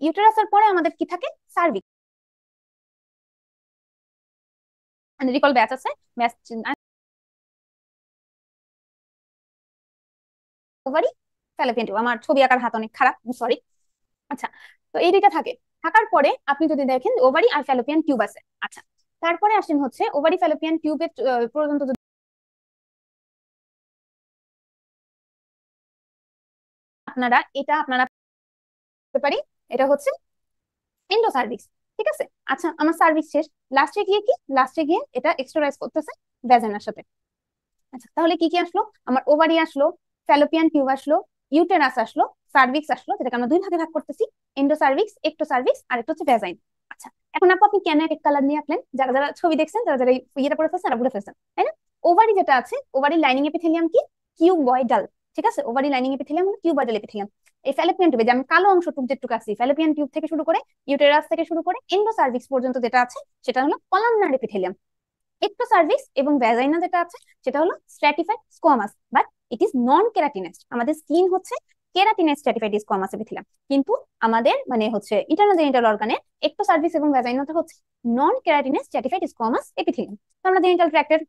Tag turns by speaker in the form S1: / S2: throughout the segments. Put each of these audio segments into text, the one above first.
S1: ইউটেরাসের পরে আমাদের কি থাকে? সার্ভিক্স। রিকল ব্যাচ আছে, ব্যাচ ওভারি, ফ্যালোপিয়ান টিউব। আমার ছবি আঁকার হাত অনেক খারাপ, সরি। আচ্ছা, তো এই দুইটা থাকে। থাকার পরে আপনি যদি দেখেন ওভারি আর ফ্যালোপিয়ান টিউব আছে। আচ্ছা, তারপরে আসেন হচ্ছে ওভারি ফ্যালোপিয়ান টিউবের পর্যন্ত আপনারা করতে পারি, এটা হচ্ছে এন্ডো সার্ভিক্স। ঠিক আছে। আচ্ছা, আমার সার্ভিক্স শেষ, লাস্টে গিয়ে কি? লাস্টে গিয়ে এটা এক্সট্রারাইজ করতেছে ভ্যাজাইনার সাথে। আচ্ছা, তাহলে কি কি আসলো? আমার ওভারি আসলো, ফ্যালোপিয়ান টিউব আসলো, ইউটেরাস আসলো, সার্ভিক্স আসলো, যেটাকে আমরা দুই ভাগে ভাগ করতেছি, এন্ডো সার্ভিক্স, একটো সার্ভিক্স, আর একটা হচ্ছে ভ্যাজাইন। আচ্ছা, এখন আপনি কেন এক কালার নিয়ে আঁকলেন? যারা যারা ছবি দেখছেন, যারা যারা ইয়েটা পড়ে ফেলছেন, তারা বুঝে ফেলছেন, তাই না? ওভারি যেটা আছে, ওভারি লাইনিং এপিথেলিয়াম কি? কিউবয়েডাল। ঠিক আছে, ওভারি লাইনিং এপিথেলিয়াম হলো কিউবয়েডাল এপিথেলিয়াম। এই ফ্যালোপিয়ান টিউবে যে আমি কালো অংশটুক যেটুকু আছে, ফ্যালোপিয়ান টিউব থেকে শুরু করে ইউটেরাস থেকে শুরু করে এন্ডো সার্ভিক্স পর্যন্ত যেটা আছে, সেটা হলো কলামনার এপিথেলিয়াম। একটো সার্ভিক্স এবং ভ্যাজাইনা যেটা আছে, সেটা হলো stratified squamous, but it is non keratinised. আমাদের স্কিন হচ্ছে কেরাটিনাইজড স্ট্র্যাটিফাইড স্কোয়ামাস এপিথেলিয়াম, কিন্তু আমাদের মানে হচ্ছে ইন্টারনাল জেনিটাল অর্গানে একটো সার্ভিক্স এবং ভ্যাজাইনাটা হচ্ছে নন কেরাটিনাইজড স্ট্র্যাটিফাইড স্কোয়ামাস এপিথেলিয়াম। তো আমরা জেনিটাল ট্র্যাক্টের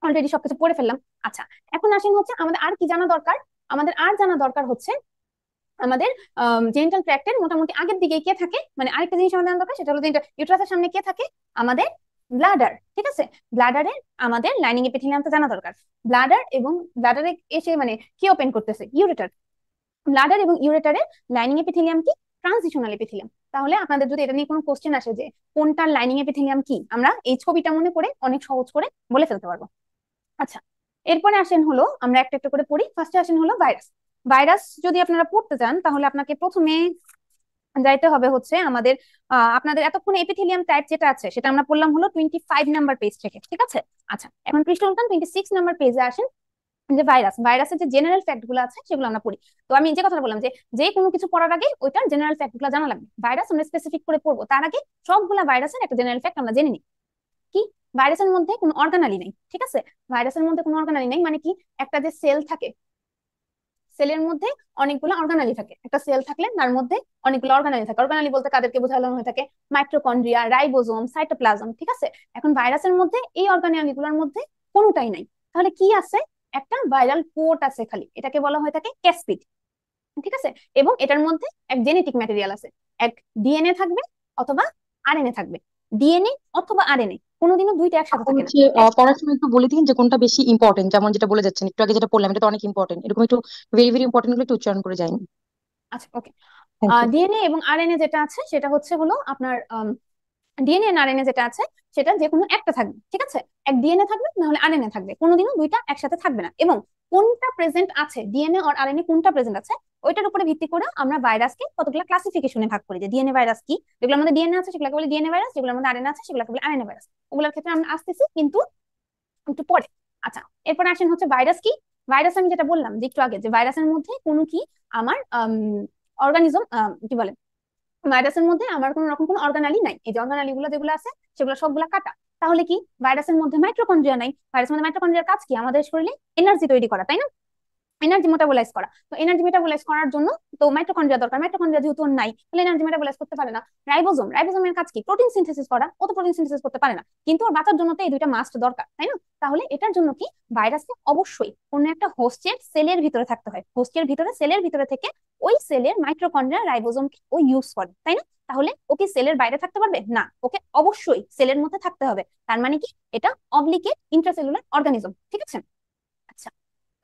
S1: অলরেডি সবকিছু পড়ে ফেললাম। আচ্ছা, এখন আসেন হচ্ছে আমাদের আর কি জানা দরকার? আমাদের আর জানা দরকার হচ্ছে আমাদের জেনিটাল ট্র্যাক্টের মোটামুটি আগের দিকে কে থাকে, মানে আরেকটা জিনিস আমাদের জানা দরকার, সেটা হলো ইউট্রাসের সামনে কে থাকে? আমাদের ব্লাডার। ঠিক আছে, ব্লাডারের আমাদের লাইনিং এপিথেলিয়ামটা জানা দরকার। ব্লাডার এবং ব্লাডারে এসে মানে কি ওপেন করতেছে? ইউরেটার। ব্লাডার এবং ইউরেটারের লাইনিং এপিথেলিয়াম কি? Transitional epithelium. তাহলে আপনাদের যদি এটা নিয়ে কোনো কোশ্চেন আসে যে কোনটার লাইনিং এপিথেলিয়াম কি, আমরা এই ছবিটা মনে করে অনেক সহজ করে বলে ফেলতে পারবো। আচ্ছা, এরপরে আসেন হলো আমরা একটা একটা করে পড়ি। ফার্স্টে আসেন হলো ভাইরাস। ভাইরাস যদি আপনারা পড়তে চান, তাহলে আপনাকে প্রথমে যাইতে হবে হচ্ছে আমাদের আপনাদের এতক্ষণ এপিথেলিয়াম টাইপ যেটা আছে, সেটা আমরা পড়লাম হলো 25 নাম্বার পেজ থেকে। ঠিক আছে। আচ্ছা, এখন পৃষ্ঠ উল্টান 26 নাম্বার পেজে আসেন, যে ভাইরাসের যে জেনারেল ফ্যাক্ট গুলো আছে সেগুলো আমরা পড়ি। তো আমি যে কথাটা বললাম, যে যে কোনো কিছু পড়ার আগে ওইটার জেনারেল ফ্যাক্ট গুলো জানা লাগবে। ভাইরাস আমরা স্পেসিফিক করে পড়বো, তার আগে সবগুলা ভাইরাসের একটা জেনারেল ফ্যাক্ট আমরা জেনে নিই। কি? ভাইরাসের মধ্যে কোনো অর্গানালি নেই। ঠিক আছে, ভাইরাসের মধ্যে কোনো অর্গানালি নেই মানে কি? একটা যে সেল থাকে, সেলের মধ্যে অনেকগুলো অর্গানালি থাকে। একটা সেল থাকলে তার মধ্যে অনেকগুলো অর্গানালি থাকে। অর্গানালি বলতে কাদেরকে বোঝানো হয়ে থাকে? Mitochondria, ribosome, cytoplasm. ঠিক আছে, এখন ভাইরাসের মধ্যে এই অর্গানালি গুলোর মধ্যে কোনোটাই নাই। তাহলে কি আছে? একটা ভাইরাল কোট আছে খালি, এটাকে বলা হয়ে থাকে ক্যাসপিড। ঠিক আছে, এবং এটার মধ্যে এক জেনেটিক ম্যাটেরিয়াল আছে, এক ডিএনএ থাকবে অথবা আরএনএ থাকবে। ডিএনএ অথবা আরএনএ, কোনোদিনও দুইটা একসাথে
S2: আপু
S1: থাকে না।
S2: হচ্ছে পড়ার সময় একটু বলে দিন যে কোনটা বেশি ইম্পর্টেন্ট, যেমন যেটা বলে যাচ্ছেন একটু আগে যেটা বললাম এটা তো অনেক ইম্পর্টেন্ট, এরকম একটু ভেরি ভেরি ইম্পর্টেন্ট গুলো একটু উচ্চারণ করে যায়নি।
S1: আচ্ছা, ওকে।
S2: Thank you.
S1: ডিএনএ এবং আরএনএ যেটা আছে, সেটা হচ্ছে হলো আপনার ডিএনএ আর আরএনএ যেটা আছে, সেটা যে কোনো একটা থাকবে। ঠিক আছে, এক ডিএনএ থাকবে, না হলে আরএনএ থাকবে, কোনোদিনও দুইটা একসাথে থাকবে না। এবং কোনটা প্রেজেন্ট আছে, ডিএনএ আর আরএনএ কোনটা প্রেজেন্ট আছে, ওইটার উপরে ভিত্তি করে আমরা ভাইরাসকে কতগুলো ক্লাসিফিকেশনে ভাগ করি। যে ডিএনএ ভাইরাস কি, যেগুলো আমাদের ডিএনএ আছে সেগুলোকে বলে ডিএনএ ভাইরাস, যেগুলো আমাদের আরএনএ আছে সেগুলোকে বলে আরএনএ ভাইরাস। ওগুলোর ক্ষেত্রে আমরা আসতেছি কিন্তু একটু পরে। আচ্ছা, এরপর আসেন হচ্ছে ভাইরাস কি। ভাইরাস আমি যেটা বললাম যে একটু আগে, যে ভাইরাসের মধ্যে কোনো কি আমার অর্গানিজম কি বলে, ভাইরাসের মধ্যে আমার কোনো রকম কোনো অর্গানালি নাই। এই যে অর্গানালি গুলো যেগুলো আছে, সেগুলো সবগুলা কাটা। তাহলে কি? ভাইরাসের মধ্যে মাইক্রোকন্ড্রিয়া নাই। ভাইরাসের মধ্যে মাইক্রোকন্ড্রিয়ার কাজ কি? আমাদের শরীরে এনার্জি তৈরি করা, তাই না? এনার্জি মেটাবলাইজ করা। তো এনার্জি মেটাবলাইজ করার জন্য তো মাইটোকন্ড্রিয়া দরকার। মাইটোকন্ড্রিয়া যেহেতু ওর নাই, তাহলে এনার্জি মেটাবলাইজ করতে পারে না। রাইবোজোমের কাজ কি? প্রোটিন সিনথেসিস করা। ও তো প্রোটিন সিনথেসিস করতে পারে না, কিন্তু ওর বাঁচার জন্য তো এই দুইটা মাস্ট দরকার, তাই না? তাহলে এটার জন্য কি? ভাইরাসকে অবশ্যই কোনো একটা হোস্টের সেলের ভিতরে থাকতে হয়। হোস্টের ভিতরে, সেলের ভিতরে থেকে ওই সেলের মাইটোকন্ড্রিয়া রাইবোজোমকে ও ইউজ করে, তাই না? তাহলে ও কি সেলের বাইরে থাকতে পারবে না? ওকে অবশ্যই সেলের মধ্যে থাকতে হবে। তার মানে কি? এটা অবলিকেট ইন্ট্রাসেলুলার অর্গানিজম। ঠিক আছে। আচ্ছা,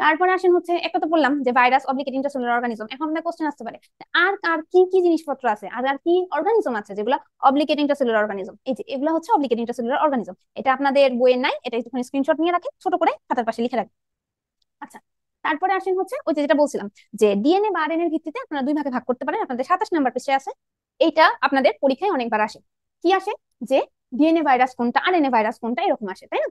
S1: তারপরে আসেন হচ্ছে, একটা তো বললাম যে ভাইরাস অবলিগেট ইন্টারসেলুলার অর্গানিজম। এখন আপনার কোশ্চেন আসতে পারে, আর আর কি কি জিনিসপত্র আছে, আর আর কি অর্গানিজম আছে যেগুলো অবলিগেট ইন্টারসেলুলার অর্গানিজম? এই যে এগুলো হচ্ছে অবলিগেট ইন্টারসেলুলার অর্গানিজম। এটা আপনাদের বইয়ে নাই, এটা একটুখানি স্ক্রিনশট নিয়ে রাখেন, ছোট করে খাতার পাশে লিখে রাখেন। আচ্ছা, তারপরে আসেন হচ্ছে ওই যে যেটা বলছিলাম, যে ডিএনএ বা আরএনএ এর ভিত্তিতে আপনারা দুই ভাগে ভাগ করতে পারেন। আপনাদের 27 নাম্বার পৃষ্ঠায় আছে। এইটা আপনাদের পরীক্ষায় অনেকবার আসে। কি আসে? যে ডিএনএ ভাইরাস কোনটা, আরএনএ ভাইরাস কোনটা, এরকম আসে, তাই না?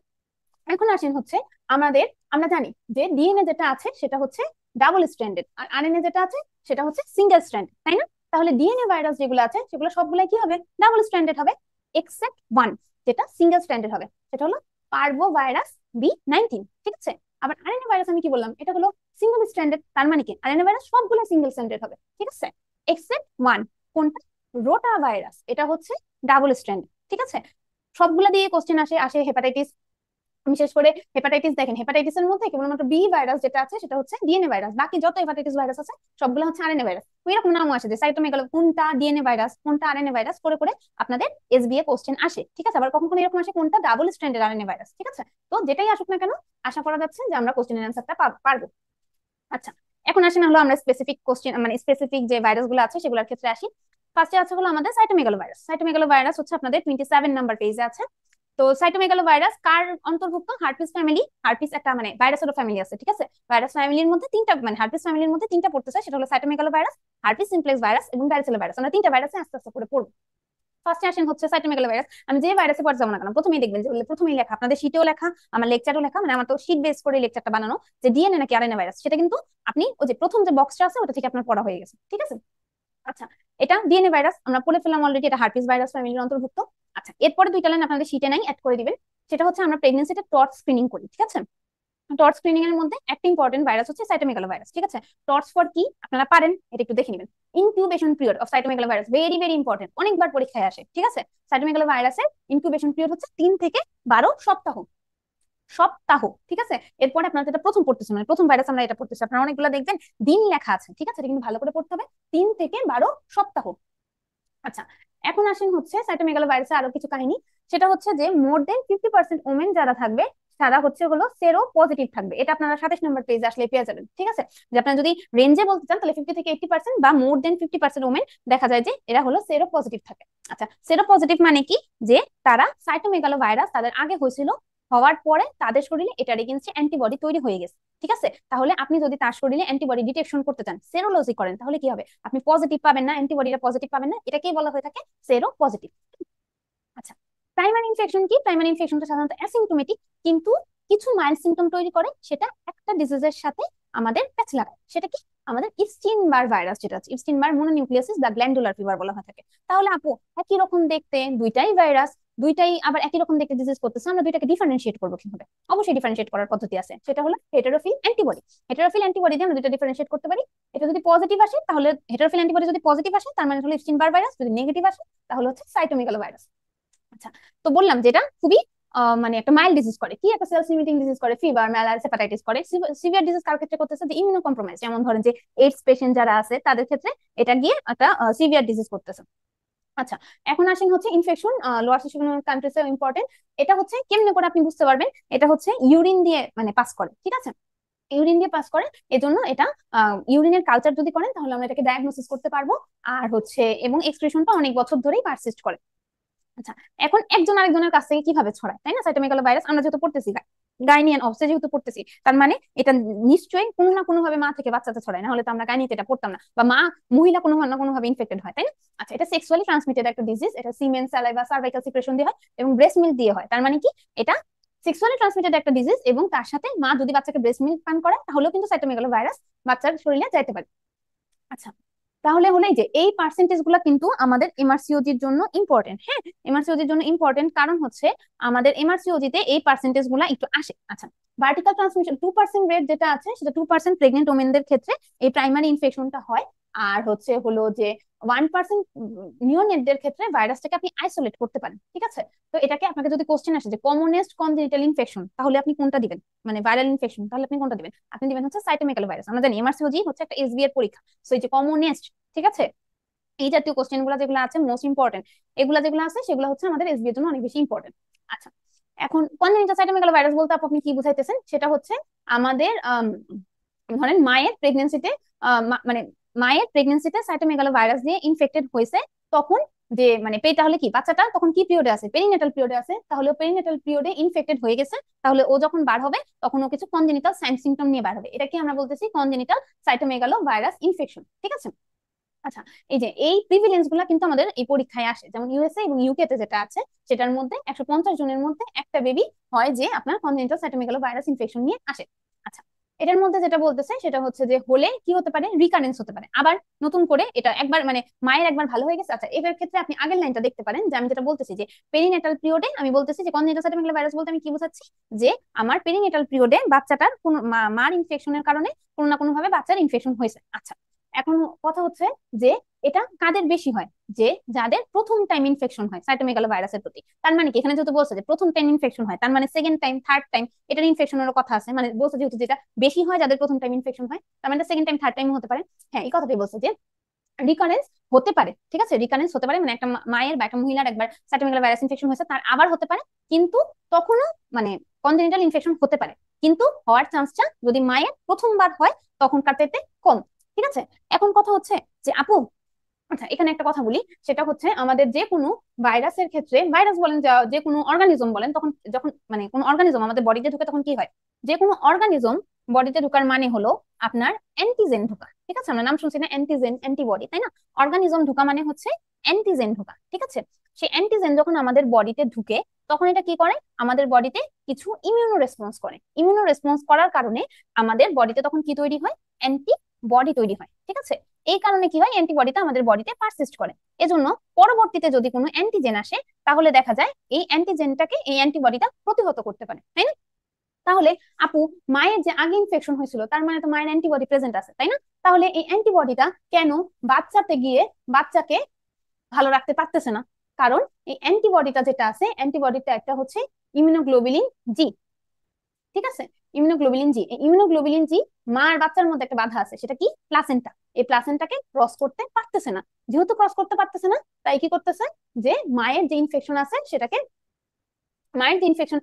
S1: এখন আসেন হচ্ছে আমাদের, আমরা জানি যে ডিএনএ যেটা আছে সেটা হচ্ছে ডাবল স্ট্র্যান্ডেড, আর আরএনএ যেটা আছে সেটা হচ্ছে সিঙ্গেল স্ট্র্যান্ড, তাই না? তাহলে ডিএনএ ভাইরাস যেগুলো আছে সেগুলো সবগুলাই কি হবে? ডাবল স্ট্র্যান্ডেড হবে, এক্সেপ্ট ওয়ান, যেটা সিঙ্গেল স্ট্র্যান্ডেড হবে, সেটা হলো পার্ভো ভাইরাস B19। ঠিক আছে। আবার আরএনএ ভাইরাস আমি কি বললাম? এটা হলো সিঙ্গেল স্ট্র্যান্ডেড। তার মানে কি? আরএনএ ভাইরাস সবগুলো সিঙ্গেল স্ট্র্যান্ডেড হবে। ঠিক আছে, এক্সেপ্ট ওয়ান। কোনটা? রোটা ভাইরাস এটা হচ্ছে ডাবল স্ট্র্যান্ড, ঠিক আছে। সবগুলা দিয়ে কোশ্চেন আসে আসে হেপাটাইটিস, বিশেষ করে হেপাটাইটিস দেখেন, হেপাটাইটিসের মধ্যে কেবলমাত্র বি ভাইরাস যেটা আছে সেটা হচ্ছে ডিএনএ ভাইরাস, বাকি যত হেপাটাইটিস ভাইরাস আছে সবগুলো হচ্ছে আরএনএ ভাইরাস। এরকম নামও আসে যে সাইটোমেগালো কোনটা ডিএনএ ভাইরাস কোনটা আরএনএ ভাইরাস করে করে আপনাদের এসবিএ কোশ্চেন আসে, ঠিক আছে। আবার কখন কখন এরকম আসে কোনটা ডাবল স্ট্র্যান্ডেড আরএনএ ভাইরাস, ঠিক আছে। তো যেটাই আসুক না কেন আশা করা যাচ্ছে যে আমরা কোশ্চেনের অ্যান্সারটা পারবো। আচ্ছা, এখন আসি না হলো আমরা স্পেসিফিক কোশ্চেন মানে স্পেসিফিক যে ভাইরাস গুলো আছে সেগুলোর ক্ষেত্রে আসি। ফার্স্টে আছে হলো আমাদের সাইটোমেগালো ভাইরাস। সাইটোমেগালো ভাইরাস হচ্ছে আপনাদের 27 নাম্বার পেজে আছে। তো সাইটোমেগালো ভাইরাস কার অন্তর্ভুক্ত? Herpes family. হার্পিস একটা মানে ভাইরাসেরও ফ্যামিলি আছে, ঠিক আছে। ভাইরাস ফ্যামিলির মধ্যে তিনটা মানে হার্পিস ফ্যামিলির মধ্যে তিনটা পড়তেছে, সেটা হলো cytomegalo virus, herpes simplex virus এবং ভ্যারিসেলা ভাইরাস। আমরা তিনটা ভাইরাসে আস্তে আস্তে করে পড়বো। ফার্স্টে আসেন হচ্ছে সাইটোমেগালো ভাইরাস। আমি যে ভাইরাসে পড়তে যাবো না কেন প্রথমেই দেখবেন যে প্রথমেই লেখা, আপনাদের শীটেও লেখা আমার লেকচারও লেখা, মানে আমার তো শীট বেস করে লেকচারটা বানানো, যে ডিএনএ নাকি আরএনএ ভাইরাস সেটা কিন্তু আপনি ওই যে প্রথম যে বক্সটা আছে ওটা থেকে আপনার পড়া হয়ে গেছে, ঠিক আছে। আচ্ছা, এটা ডিএনএ ভাইরাস আমরা পড়ে ফেললাম অলরেডি, এটা হার্পিস ভাইরাস ফ্যামিলির অন্তর্ভুক্ত। আচ্ছা, এরপরে দুইটা লাইন আপনাদের শীটে নাই, অ্যাড করে দিবেন। সেটা হচ্ছে আমরা প্রেগন্যান্সিতে টর্চ স্ক্রিনিং করি, ঠিক আছে। টর্চ স্ক্রিনিং এর মধ্যে একটা ইম্পর্টেন্ট ভাইরাস হচ্ছে সাইটোমেগালো ভাইরাস, ঠিক আছে। টর্চ ফর কি আপনারা পারেন এটা একটু দেখে নেবেন। Incubation period of cytomegalo virus very very important, অনেকবার পরীক্ষায় আসে, ঠিক আছে। সাইটোমেগালো ভাইরাসের ইনকিউবেশন পিরিয়ড হচ্ছে 3 থেকে 12 সপ্তাহ। সপ্তাহ, ঠিক আছে। এরপরে আপনারা যেটা প্রথম পড়তেছেন মানে প্রথম ভাইরাস আমরা এটা পড়তেছি, আপনারা অনেকগুলো দেখবেন দিন লেখা আছে, ঠিক আছে। এটা কিন্তু ভালো করে পড়তে হবে, 3 থেকে 12 সপ্তাহ। আচ্ছা, এখন আসেন হচ্ছে সাইটোমেগালো ভাইরাসের আরো কিছু কাহিনী। সেটা হচ্ছে যে মোর দেন 50% ওমেন যারা থাকবে তারা হচ্ছে হলো সেরো পজিটিভ থাকবে। এটা আপনারা 27 নম্বর পেজে আসলে পেয়ে যাবেন, ঠিক আছে। যে আপনারা যদি রেঞ্জে বলতে চান তাহলে 50 থেকে 80% বা মোর দেন 50% ওমেন দেখা যায় যে এরা হলো সেরো পজিটিভ থাকে। আচ্ছা, সেরো পজিটিভ মানে কি? যে তারা সাইটোমেগালো ভাইরাস তাদের আগে হয়েছিল, হওয়ার পরে তাদের শরীরে এটার এগেইনস্টে অ্যান্টিবডি তৈরি হয়ে গেছে, ঠিক আছে। তাহলে আপনি যদি তার শরীরে অ্যান্টিবডি ডিটেকশন করতে চান, সেরোলজি করেন, তাহলে কি হবে? আপনি পজিটিভ পাবেন না, অ্যান্টিবডিটা পজিটিভ পাবেন না, এটাকেই বলা হয়ে থাকে সেরো পজিটিভ। আচ্ছা, প্রাইমারি ইনফেকশন কি? প্রাইমারি ইনফেকশনটা সাধারণত অ্যাসিম্পটোমেটিক, কিন্তু কিছু মাইল্ড সিমটম তৈরি করে, সেটা একটা ডিজিজের সাথে আমাদের প্যাচ লাগায়। সেটা কি? আমাদের ইপস্টিন বার ভাইরাস যেটা আছে, ইপস্টিন বার মোনোনিউক্লিয়াসিস বা গ্ল্যান্ডুলার ফিভার বলা হয়ে থাকে। তাহলে আপু একই রকম দেখতে দুইটাই ভাইরাস, দুইটাই আবার একই রকম দেখতে ডিজিজ করতেছে, আমরা দুইটাকে ডিফারেন্সিয়েট করবো কিভাবে? অবশ্যই ডিফারেন্সিয়েট করার পদ্ধতি আছে, সেটা হলো হেটেরোফিল অ্যান্টিবডি। হেটেরোফিল অ্যান্টিবডি দিয়ে আমরা দুইটা ডিফারেন্সিয়েট করতে পারি। এটা যদি পজিটিভ আসে তাহলে হেটেরোফিল অ্যান্টিবডি যদি পজিটিভ আসে তার মানে হলো ইপস্টিন বার ভাইরাস, যদি নেগেটিভ আসে তাহলে হচ্ছে সাইটোমেগালো ভাইরাস। আচ্ছা, তো বললাম যেটা খুবই মানে একটা মাইল্ড ডিজিজ করে, কি একটা সেলস লিমিটিং ডিজিজ করে, ফিভার ম্যালারিয়া হেপাটাইটিস করে। সিভিয়ার ডিজিজ কার ক্ষেত্রে করতেছে? যে ইমিউনো কম্প্রোমাইজ, যেমন ধরেন যে এইডস পেশেন্ট যারা আছে তাদের ক্ষেত্রে এটা গিয়ে একটা সিভিয়ার ডিজিজ করতেছে। আচ্ছা, এখন আসেন হচ্ছে ইনফেকশন লোয়ার সোশিওইকোনমিক কান্ট্রিজে ইম্পর্টেন্ট। এটা হচ্ছে কেমনে করে আপনি বুঝতে পারবেন? এটা হচ্ছে ইউরিন দিয়ে মানে পাস করে, ঠিক আছে। ইউরিন দিয়ে পাস করে, এজন্য এটা ইউরিনের কালচার যদি করেন তাহলে আমরা এটাকে ডায়াগনোসিস করতে পারবো। আর হচ্ছে এবং এক্সক্রিশনটা অনেক বছর ধরেই পারসিস্ট করে। আচ্ছা, এখন একজন আরেকজনের কাছ থেকে কিভাবে ছড়ায়, তাই না? সাইটোমেগালো ভাইরাস আমরা যেহেতু পড়তেছি, গাইনিয়ান অবস্থা যেহেতু পড়তেছি, তার মানে এটা নিশ্চয়ই কোনো না কোনো ভাবে মা থেকে বাচ্চাতে ছড়ায়, না হলে তো আমরা গাইনিতে এটা পড়তাম না, বা মা মহিলা কোনো না কোনো ভাবে ইনফেক্টেড হয়, তাই না? আচ্ছা, এটা সেক্সুয়ালি ট্রান্সমিটেড একটা ডিজিজ, এটা সিমেন স্যালাইভা সার্ভাইকাল সিক্রেশন দিয়ে হয় এবং ব্রেস্ট মিল্ক দিয়ে হয়। তার মানে কি? এটা সেক্সুয়ালি ট্রান্সমিটেড একটা ডিজিজ, এবং তার সাথে মা যদি বাচ্চাকে ব্রেস্ট মিল্ক পান করে তাহলেও কিন্তু সাইটোমেগালো ভাইরাস বাচ্চার শরীরে যাইতে পারে। আচ্ছা, তাহলে হলো এই যে এই পার্সেন্টেজ গুলা কিন্তু আমাদের এমআরসিওজির জন্য ইম্পর্টেন্ট। হ্যাঁ, এমআরসিওজির জন্য ইম্পর্টেন্ট, কারণ হচ্ছে আমাদের এমআরসিওজিতে এই পার্সেন্টেজ গুলা একটু আসে। আচ্ছা, ভার্টিকাল ট্রান্সমিশন 2% রেট যেটা আছে সেটা 2% প্রেগনেন্ট ওমেনদের ক্ষেত্রে এই প্রাইমারি ইনফেকশনটা হয়। আর হচ্ছে হলো যে 1% নিওনেটদের ক্ষেত্রে ভাইরাসটাকে আপনি আইসোলেট করতে পারেন, ঠিক আছে। তো এটাকে আপনাকে যদি কোশ্চেন আসে যে কমনেস্ট কনজেনিটাল ইনফেকশন, তাহলে আপনি কোনটা দিবেন? মানে ভাইরাল ইনফেকশন, তাহলে আপনি কোনটা দিবেন? আপনি দিবেন হচ্ছে সাইটোমেগালো ভাইরাস। আমরা জানি এমআরসিওজি হচ্ছে একটা এসবি এর পরীক্ষা, সো এই যে কমনেস্ট, ঠিক আছে। এই জাতীয় কোশ্চেন গুলো যেগুলো আছে মোস্ট ইম্পর্টেন্ট, এগুলা যেগুলো আছে সেগুলো হচ্ছে আমাদের এসবি এর জন্য অনেক বেশি ইম্পর্টেন্ট। আচ্ছা, এখন কনজেনিটাল সাইটোমেগালো ভাইরাস বলতে আপনি কি বুঝাইতেছেন? সেটা হচ্ছে আমাদের ধরেন মায়ের প্রেগনেন্সিতে মানে মায়ের প্রেগনেন্সিতে সাইটোমেগালো ভাইরাস দিয়ে ইনফেক্টেড হয়েছে, তখন যে মানে তাহলে কি বাচ্চাটা তখন কি পিরিয়ডে আছে? পেরিনেটাল পিরিয়ডে আছে, তাহলে পেরিনেটাল পিরিয়ডে ইনফেক্টেড হয়ে গেছে, তাহলে ও যখন বার হবে তখন ও কিছু কনজেনিটাল সাইন সিমটম নিয়ে বার হবে। এটা কি আমরা বলতেছি কনজেনিটাল সাইটোমেগালো ভাইরাস ইনফেকশন, ঠিক আছে। আচ্ছা, এই যে এই প্রিভিলেন্স গুলা কিন্তু আমাদের এই পরীক্ষায় আসে, যেমন ইউএসএ এবং ইউকে তে যেটা আছে সেটার মধ্যে 150 জনের মধ্যে একটা বেবি হয় যে আপনার কনজেনিটাল সাইটোমেগালো ভাইরাস ইনফেকশন নিয়ে আসে। আচ্ছা, এটার মধ্যে যেটা বলতেছে সেটা হচ্ছে যে হলে কি হতে পারে? রিকারেন্স হতে পারে, আবার নতুন করে এটা একবার মানে মায়ের একবার ভালো হয়ে গেছে। আচ্ছা, এটার ক্ষেত্রে আপনি আগের লাইনটা দেখতে পারেন, যে আমি যেটা বলতেছি যে পেরিনেটাল পিরিয়ডে আমি বলতেছি যে কনজেনিটাল সাইটোমেগালো ভাইরাস বলতে আমি কি বোঝাচ্ছি? যে আমার পেরিনেটাল পিরিয়ডে বাচ্চাটার কোন মার ইনফেকশনের কারণে কোনো না কোনো ভাবে বাচ্চার ইনফেকশন হয়েছে। আচ্ছা, এখন কথা হচ্ছে যে এটা কাদের বেশি হয়, যে যাদের প্রথম টাইম ইনফেকশন হয় সাইটোমেগালো ভাইরাসের প্রতি। তার মানে কি, এখানে যেহেতু বলছে যে প্রথম টাইম ইনফেকশন হয়, তার মানে সেকেন্ড টাইম থার্ড টাইম এটার ইনফেকশনের কথা আছে, মানে বলছে যেহেতু যেটা বেশি হয় যাদের প্রথম টাইম ইনফেকশন হয়, তার মানে সেকেন্ড টাইম থার্ড টাইম হতে পারে। হ্যাঁ, এই কথাটাই বলছে যে রিকারেন্স হতে পারে। ঠিক আছে, রিকারেন্স হতে পারে, মানে একটা মায়ের বা একটা মহিলার একবার সাইটোমেগালো ভাইরাস ইনফেকশন হয়েছে, তার আবার হতে পারে, কিন্তু তখনও মানে কনজেনিটাল ইনফেকশন হতে পারে, কিন্তু হওয়ার চান্সটা যদি মায়ের প্রথমবার হয় তখনকার চাইতে কম। ঠিক আছে, এখন কথা হচ্ছে যে আপু, আচ্ছা এখানে একটা কথা বলি, সেটা হচ্ছে আমাদের যে কোনো ভাইরাসের ক্ষেত্রে, ভাইরাস বলেন যে কোনো অর্গানিজম বলেন, তখন যখন মানে কোনো অর্গানিজম আমাদের বডিতে ঢুকে তখন কি হয়, যে কোনো অর্গানিজম বডিতে ঢোকার মানে হলো আপনার অ্যান্টিজেন ঢোকা। ঠিক আছে, আমরা নাম শুনছি না, অ্যান্টিজেন, অ্যান্টিবডি, তাই না? অর্গানিজম ঢোকা মানে হচ্ছে অ্যান্টিজেন ঢোকা। ঠিক আছে, সেই অ্যান্টিজেন যখন আমাদের বডিতে ঢুকে তখন এটা কি করে, আমাদের বডিতে কিছু ইমিউনো রেসপন্স করে। ইমিউনো রেসপন্স করার কারণে আমাদের বডিতে তখন কি তৈরি হয়, অ্যান্টিবডি তৈরি হয়। ঠিক আছে, এই কারণে কি হয়, অ্যান্টিবডিটা আমাদের বডিতে পারসিস্ট করে। এজন্য পরবর্তীতে যদি কোনো অ্যান্টিজেন আসে তাহলে দেখা যায় এই অ্যান্টিজেনটাকে এই অ্যান্টিবডিটা প্রতিহত করতে পারে, তাই না? তাহলে আপু, মায়ের যে আগে ইনফেকশন হয়েছিল তার মানে তো মায়ের অ্যান্টিবডি প্রেজেন্ট আছে, তাই না? তাহলে এই অ্যান্টিবডিটা কেন বাচ্চাতে গিয়ে বাচ্চাকে ভালো রাখতে পারতেছে না? কারণ এই অ্যান্টিবডিটা যেটা আছে, অ্যান্টিবডিটা একটা হচ্ছে ইমিউনোগ্লোবুলিন জি। ঠিক আছে, ইমিউনোগ্লোবুলিন জি, এই ইমিউনোগ্লোবুলিন জি মা আর বাচ্চার মধ্যে একটা বাধা আছে, সেটা কি, প্লাসেন্টা। এই প্লাসেন্টাকে ক্রস করতে পারতেছে না। যেহেতু ক্রস করতে পারতেছে না, তাই কি করতেছে, যে মায়ের যে ইনফেকশন আছে সেটাকে, মায়ের যে ইনফেকশন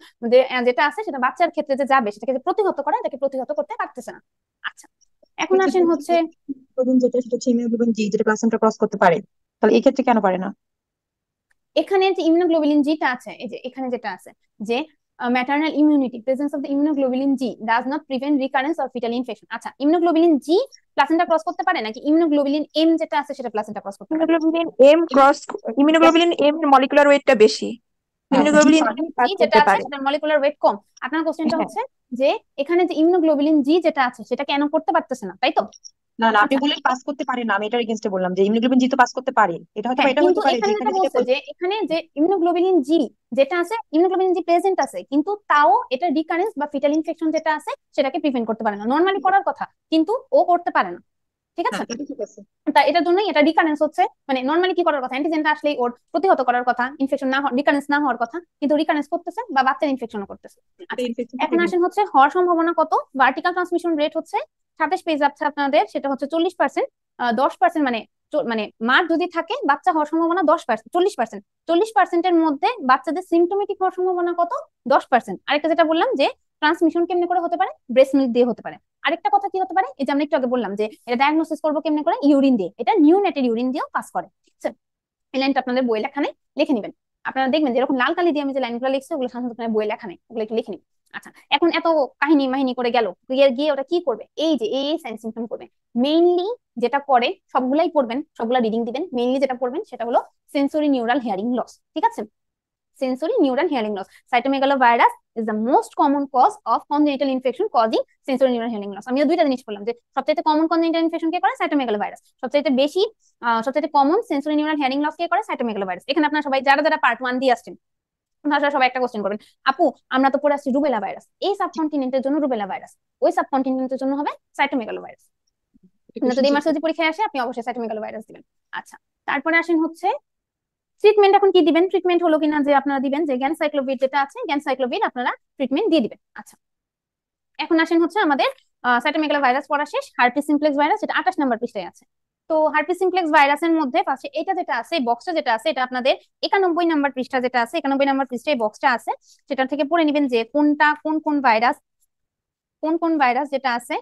S1: যেটা আছে সেটা বাচ্চার ক্ষেত্রে যে যাবে সেটাকে যে প্রতিহত করে, এটাকে প্রতিহত করতে পারতেছে না। আচ্ছা, এখন আসেন হচ্ছে,
S2: যেটা সেটা হচ্ছে হিমোগ্লোবিন জি, যেটা প্লাসেন্টা ক্রস করতে পারে, তাহলে এই ক্ষেত্রে কেন পারে না?
S1: এখানে যে ইমিউনোগ্লোবুলিন জিটা আছে, এই যে এখানে যেটা আছে যে maternal immunity, presence of the immunoglobulin G does not prevent recurrence of fetal infection. আচ্ছা, ইমিউনোগ্লোবুলিন জি প্লাসেন্টা ক্রস করতে পারে নাকি ইমিউনোগ্লোবুলিন এম যেটা আছে সেটা প্লাসেন্টা ক্রস করতে পারে?
S3: Immunoglobulin M cross, immunoglobulin M এর মলিকুলার ওয়েটটা বেশি,
S2: হ্যাঁ, জি
S3: ইমিউনোগ্লোবুলিন
S2: পারে।
S3: ই
S1: জি
S3: পাস
S1: যেটা
S3: করতে
S1: আছে
S3: পারে।
S1: সেটার মলিকুলার ওয়েট কম। আপনার কোশ্চেনটা
S3: হ্যাঁ,
S1: হচ্ছে যে এখানে যে ইমিউনোগ্লোবুলিন জি যেটা আছে সেটা কেন করতে পারতেছে না, তাই তো?
S2: না না, আপনি
S1: আচ্ছা,
S2: বললেন পাস করতে পারে না, আমি এটার এগেনস্টে বললাম যে ইমিউনোগ্লোবিন জি তো পাস করতে পারে। এটা হয়তো বা
S1: হ্যাঁ,
S2: এটা
S1: কিন্তু
S2: হতে পারে যে
S1: এখানে
S2: এখানে
S1: যেটা
S2: যেটা
S1: বলছে যে এখানে যে ইমিউনোগ্লোবুলিন জি যেটা আছে, ইমিউনোগ্লোবুলিন জি প্রেজেন্ট আছে, কিন্তু তাও এটা রিকারেন্স বা ফিটাল ইনফেকশন যেটা আছে সেটাকে প্রিভেন্ট করতে পারে না। নর্মালি করার কথা, কিন্তু ও করতে পারে না। ঠিক আছে,
S2: হ্যাঁ, এটা ঠিক আছে।
S1: তা এটার জন্যই এটা রিকারেন্স হচ্ছে, মানে নর্মালি কি করার কথা, অ্যান্টিজেনটা আসলেই ওর প্রতিহত করার কথা, ইনফেকশন না রিকারেন্স না হওয়ার কথা, কিন্তু রিকারেন্স করতেছে বা বাচ্চার ইনফেকশনও করতেছে।
S2: এটা
S1: আচ্ছা,
S2: ইনফেকশনটা
S1: এখন
S2: প্রিভেন্ট।
S1: আসেন হচ্ছে হওয়ার সম্ভাবনা কত, ভার্টিক্যাল ট্রান্সমিশন রেট হচ্ছে 27 পেজ আছে আপনাদের, সেটা হচ্ছে 40%। 10% মানে মানে মার যদি থাকে বাচ্চা হওয়ার সম্ভাবনা 10%, 40%। 40%-এর মধ্যে বাচ্চাদের সিমটোমেটিক হওয়ার সম্ভাবনা কত, 10%। আরেকটা যেটা বললাম যে ট্রান্সমিশন কেমনে করে হতে পারে, ব্রেস্ট মিল্ক দিয়ে হতে পারে। আরেকটা কথা কি হতে পারে, এই যে আমরা একটু আগে বললাম যে এটা ডায়াগনোসিস করবো কেমনে করে, ইউরিন দিয়ে, এটা নিউনেটের ইউরিন দিয়েও পাস করে। ঠিক আছে, এই লাইনটা আপনাদের বই লেখানে লিখে নিবেন। আপনারা দেখবেন যে এরকম লাল কালি দিয়ে আমি যে লাইনগুলো লিখছি ওগুলো সাধারণত আপনার বই লেখা নেই, ওগুলো একটু লিখে নিন। আচ্ছা, এখন এত কাহিনী মাহিনী করে গেল, গিয়ে গিয়ে ওটা কি করবে, এই যে এই সাইন সিমটম করবে মেইনলি, যেটা করে সবগুলাই পড়বেন, সবগুলা রিডিং দিবেন, মেইনলি যেটা পড়বেন সেটা হলো সেন্সরি নিউরাল হিয়ারিং লস। ঠিক আছে, sensory neural hearing loss. Cytomegalovirus is the most common cause of congenital infection causing sensory neural hearing loss. আমি দুইটা জিনিস বললাম যে সবচেয়ে কমন congenital infection কে করে, সাইটোমেগালোভাইরাস। সবচেয়ে বেশি সবচেয়ে common sensory neural hearing loss কে করে, সাইটোমেগালোভাইরাস। এখানে আপনারা সবাই যারা যারা পার্ট 1 দিয়ে আসছেন আপনারা সবাই একটা কোশ্চেন করবেন, আপু আমরা তো পড়ে আসছি রুবেলা ভাইরাস, এই সাবকন্টিনেন্টের জন্য রুবেলা ভাইরাস, ওই সাবকন্টিনেন্টের জন্য হবে সাইটোমেগালোভাইরাস। যদি ইমার্জেন্সি পরীক্ষায় আসে আপনি অবশ্যই সাইটোমেগালোভাইরাস দিবেন। আচ্ছা, তারপরে আসেন হচ্ছে ট্রিটমেন্ট। এখন কি দিবেন, ট্রিটমেন্ট হলো কিনা যে আপনারা দিবেন যে গ্যানসাইক্লোভির যেটা আছে, গ্যানসাইক্লোভির আপনারা ট্রিটমেন্ট দিয়ে দিবেন। আচ্ছা, এখন আসেন হচ্ছে আমাদের সাইটোমেগালো ভাইরাস পড়া শেষ, হার্পিস সিমপ্লেক্স ভাইরাস, এটা 28 নম্বর পৃষ্ঠায় আছে। তো হার্পিস সিমপ্লেক্স ভাইরাসের মধ্যে ফার্স্টে এটা যেটা আছে, বক্সটা যেটা আছে, এটা আপনাদের 91 নম্বর পৃষ্ঠা যেটা আছে, 91 নম্বর পৃষ্ঠায় বক্সটা আছে, সেটা থেকে পড়ে নেবেন যে কোনটা কোন কোন ভাইরাস, কোন কোন ভাইরাস যেটা আছে।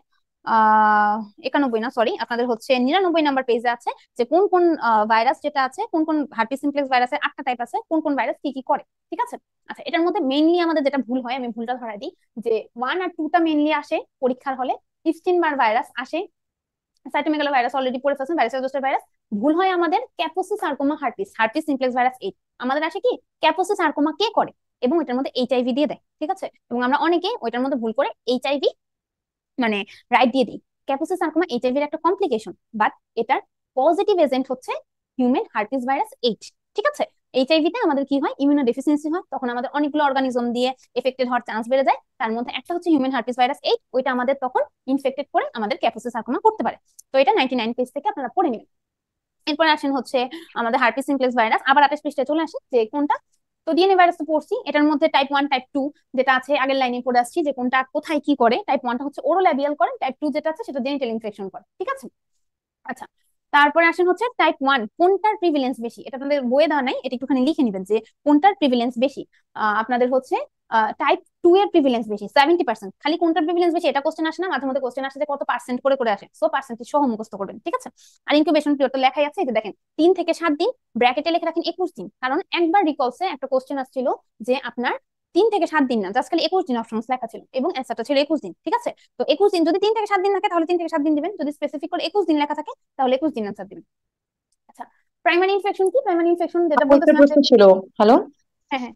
S1: 91 না, সরি, আপনাদের হচ্ছে 99 নাম্বার পেজে আছে যে কোন কোন ভাইরাস যেটা আছে, কোন কোন হার্পিস সিমপ্লেক্স ভাইরাসের 8টা টাইপ আছে, কোন কোন ভাইরাস কি কি করে। ঠিক আছে, আচ্ছা, এটার মধ্যে মেইনলি আমাদের যেটা ভুল হয়, আমি ভুলটা ধরাই দিই, যে 1 আর 2টা মেইনলি আসে পরীক্ষার হলে, ইপস্টিন বার ভাইরাস আসে, সাইটোমেগালো ভাইরাস অলরেডি পড়ে ফেলছেন, ভাইরাস জোস্টার ভাইরাস। ভুল হয় আমাদের ক্যাপোসি sarcoma herpes, herpes simplex virus 8 আমাদের আসে কি, ক্যাপোসি সার্কোমা কে করে, এবং এটার মধ্যে এইচআইভি দিয়ে দেয়। ঠিক আছে, এবং আমরা অনেকে ওইটার মধ্যে ভুল করে এইচআইভি মানে রাইট দিয়ে দিই। ক্যাপোসি সার্কোমা এইচআইভির একটা কমপ্লিকেশন, বাট এটার পজিটিভ এজেন্ট হচ্ছে হিউম্যান হার্পিস ভাইরাস 8। ঠিক আছে, এইচআইভিতে আমাদের কি হয়, ইমিউনো ডেফিসিয়েন্সি হয়, তখন আমাদের অনেকগুলো অর্গানিজম দিয়ে এফেক্টেড হওয়ার চান্স বেড়ে যায়, তার মধ্যে একটা হচ্ছে হিউম্যান হার্পিস ভাইরাস 8, ওইটা আমাদের তখন ইনফেক্টেড করে আমাদের ক্যাপোসি সার্কোমা করতে পারে। তো এটা 99 পেজ থেকে আপনারা পড়ে নেবেন। এরপর আসেন হচ্ছে আমাদের হার্পিস সিমপ্লেক্স ভাইরাস। আবার 28 পৃষ্ঠায় চলে আসে যে কোনটা। তো ডিএনএ ভাইরাস তো পড়ছি, এটার মধ্যে টাইপ 1 টাইপ 2 যেটা আছে আগের লাইনে পড়ে আসছি যে কোনটা কোথায় কি করে। টাইপ 1টা হচ্ছে ওরোল্যাবিয়াল করে, টাইপ 2 যেটা আছে সেটা জেনিটাল ইনফেকশন করে, ঠিক আছে। আচ্ছা, তারপরে আসেন হচ্ছে টাইপ 1 কোনটার প্রিভিলেন্স বেশি, এটা আপনাদের বইয়ে দেওয়া নাই, এটা একটুখানি লিখে নিবেন যে কোনটার প্রিভিলেন্স বেশি। আপনাদের হচ্ছে টাইপ 2 এর প্রিভিলেন্স বেশি 70%। খালি কোনটার প্রিভিলেন্স বেশি এটা কোশ্চেন আসে না, মাঝে মধ্যে কোশ্চেন আসে যে কত পার্সেন্ট করে করে আসে, সো পার্সেন্টেজ সহ মুখস্থ করবেন, ঠিক আছে। আর ইনকিউবেশন পিরিয়ড তো লেখাই আছে, এই যে দেখেন 3 থেকে 7 দিন, ব্র্যাকেটে লিখে রাখেন 21 দিন, কারণ একবার রিকলসে একটা কোশ্চেন আসছিল যে আপনার 3 থেকে 7 দিন না, জাস্ট খালি 21 দিন অপশনস লেখা ছিল এবং অ্যান্সারটা ছিল 21 দিন, ঠিক আছে। তো 21 দিন যদি 3 থেকে 7 দিন থাকে তাহলে 3 থেকে 7 দিন দিবেন, যদি স্পেসিফিক করে 21 দিন লেখা থাকে তাহলে 21 দিন অ্যান্সার দিবেন। আচ্ছা, প্রাইমারি ইনফেকশন কি? প্রাইমারি ইনফেকশন যেটা
S2: একটা
S1: বলতেছিলাম যে
S2: প্রশ্ন ছিল। হ্যালো,
S1: হ্যাঁ হ্যাঁ,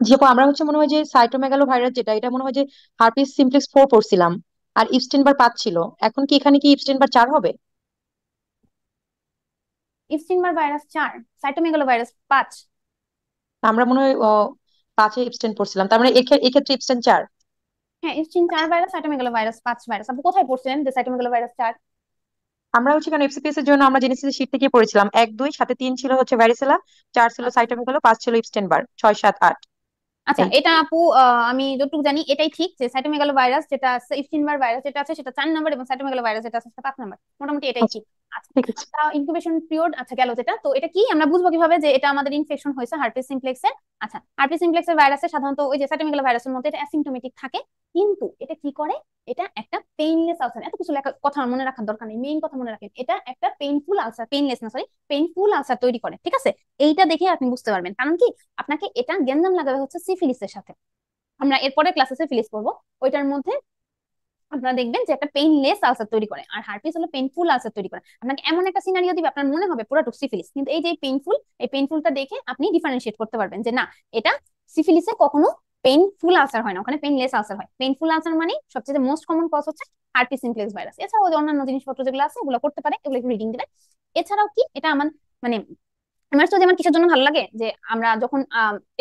S2: যে আপু, আমরা হচ্ছে মনে হয় যে সাইটোমেগালো ভাইরাস যেটা, এটা মনে হয় যে হার্পিস সিমপ্লেক্স 4 পড়ছিলাম, আর ইপস্টেইন-বার 5 ছিল। এখন কি এখানে কি ইপস্টেইন-বার 4 হবে?
S1: ইপস্টিন-বার ভাইরাস 4, সাইটোমেগালো ভাইরাস 5।
S2: আমরা মনে হয় 5-এ ইপস্টেইন পড়ছিলাম, তার মানে এক্ষেত্রে ইপস্টেইন 4।
S1: হ্যাঁ, ইপস্টিন 4 ভাইরাস, সাইটোমেগালো ভাইরাস 5 ভাইরাস। আপনি কোথায় পড়ছিলেন যে সাইটোমেগালো ভাইরাস 4?
S2: আমরা হচ্ছে কারণ এফসিপিএস এর জন্য আমরা জেনেসিস শীট থেকে পড়েছিলাম 1 2, সাথে 3 ছিল হচ্ছে ভ্যারিসেলা, 4 ছিল
S1: আচ্ছা
S2: সাইটোমেগালো, 5 ছিল ইপস্টেইন-বার, 6 7 8।
S1: আচ্ছা, এটা আপু আমি যতটুকু জানি এটাই ঠিক যে সাইটোমেগালো ভাইরাস যেটা আছে, ইপস্টিন-বার ভাইরাস যেটা আছে সেটা 4 নাম্বার এবং সাইটোমেগালো ভাইরাস যেটা আছে সেটা 5 নাম্বার, মোটামুটি এটাই
S2: আচ্ছা,
S1: ঠিক। আচ্ছা,
S2: ঠিক আছে।
S1: ইনকিউবেশন পিরিয়ড আচ্ছা গেল যেটা, তো এটা কি আমরা বুঝবো কিভাবে যে এটা আমাদের ইনফেকশন হয়েছে হার্পিস সিমপ্লেক্সের? আচ্ছা, হার্পিস সিমপ্লেক্সের ভাইরাসে সাধারণত ওই যে সাইটোমেগালো ভাইরাসের মধ্যে এটা অ্যাসিম্পটোমেটিক থাকে, কিন্তু এটা কি করে, এটা একটা পেইনলেস আলসার। এত কিছু লেখা কথা মনে রাখার দরকার নেই, মেইন কথা মনে রাখেন, এটা একটা পেইনফুল আলসার, পেইনলেস না সরি, পেইনফুল আলসার তৈরি করে, ঠিক আছে। এইটা দেখে আপনি বুঝতে পারবেন, কারণ কি আপনাকে এটা গ্যাঞ্জাম লাগাবে হচ্ছে সিফিলিসের সাথে। আমরা এরপরে ক্লাসে সিফিলিস করবো, ওইটার মধ্যে আপনারা দেখবেন যে একটা পেইনলেস আলসার তৈরি করে, আর হার্পিস হলো পেইনফুল আলসার তৈরি করে। আপনাকে এমন একটা সিনারিও দিবে আপনার মনে হবে পুরোটা সিফিলিস, কিন্তু এই যে পেইনফুল, এই পেইনফুলটা দেখে আপনি ডিফারেন্সিয়েট করতে পারবেন যে না, এটা সিফিলিসে কখনো পেইনফুল আলসার হয় না, ওখানে পেইনলেস আলসার হয়। পেইনফুল আলসার মানে সবচেয়ে মোস্ট কমন কজ হচ্ছে হার্পিস সিমপ্লেক্স ভাইরাস। এছাড়াও যে অন্যান্য জিনিসপত্র যেগুলো আছে ওগুলো করতে পারে, এগুলো একটু রিডিং দিবেন। এছাড়াও কি এটা আমার মানে আমার তো যেমন কিসের জন্য ভালো লাগে যে আমরা যখন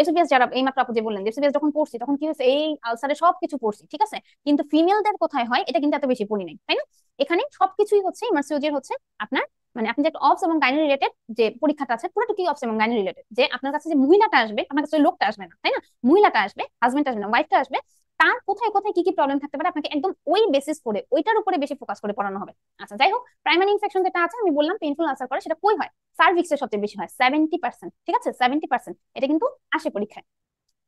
S1: এসওপিএস যারা এইমাত্র আপু যে বললেন এসওপিএস যখন পড়ছি তখন কি হয়েছে, এই আলসারে সবকিছু পড়ছি, ঠিক আছে, কিন্তু ফিমেলদের কোথায় হয় এটা কিন্তু এত বেশি পড়ি নাই, তাই না। এখানে সবকিছুই হচ্ছে ইমার্সিওলজির হচ্ছে আপনার মানে আপনি যে অবস এবং গাইনি রিলেটেড যে পরীক্ষাটা আছে পুরোটা কি অবস এবং গাইনি রিলেটেড, যে আপনার কাছে যে মহিলাটা আসবে আপনার কাছে ওই লোকটা আসবে না, তাই না, মহিলাটা আসবে, হাজবেন্ড আসবে না, ওয়াইফটা আসবে, তার কোথায় কোথায় কি কি প্রবলেম থাকতে পারে আপনাকে একদম ওই বেসিস করে ওইটার উপরে বেশি ফোকাস করে পড়ানো হবে। আচ্ছা যাই হোক, প্রাইমারি ইনফেকশন যেটা আছে আমি বললাম পেইনফুল আলসার করে, সেটা কই হয়, সার্ভিক্সে সবচেয়ে বেশি হয় 70%, ঠিক আছে 70%, এটা কিন্তু আসে পরীক্ষায়।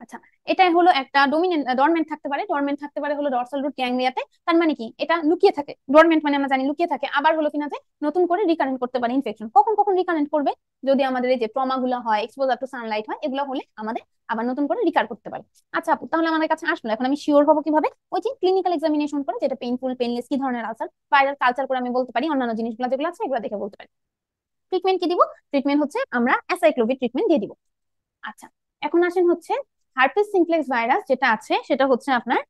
S1: আচ্ছা, এটাই হলো একটা ডোমিনেন্ট ডরমেন্ট থাকতে পারে, ডরমেন্ট থাকতে পারে হলো ডরসাল রুট গ্যাংলিয়াতে। তার মানে কি এটা লুকিয়ে থাকে, ডরমেন্ট মানে আমরা জানি লুকিয়ে থাকে, আবার হলো কিনা যে নতুন করে রিকারেন্ট করতে পারে ইনফেকশন। কখন কখন রিকারেন্ট করবে, যদি আমাদের এই যে ট্রমা গুলো হয়, এক্সপোজার টু সানলাইট হয়, এগুলো হলে আমাদের আবার নতুন করে রিকার করতে পারে। আচ্ছা আপু, তাহলে আমাদের কাছে আসলো, এখন আমি শিওর হবো কিভাবে, ওই যে ক্লিনিক্যাল এক্সামিনেশন করে যেটা পেইনফুল পেইনলেস কি ধরনের আলসার, ভাইরাল কালচার করে আমি বলতে পারি, অন্যান্য জিনিসগুলো যেগুলো আছে এগুলো দেখে বলতে পারি। ট্রিটমেন্ট কি দিব, ট্রিটমেন্ট হচ্ছে আমরা অ্যাসাইক্লোভির ট্রিটমেন্ট দিয়ে দিব। আচ্ছা, এখন আসেন হচ্ছে হার্পিস সিমপ্লেক্স ভাইরাস যেটা আছে সেটা হচ্ছে আপনার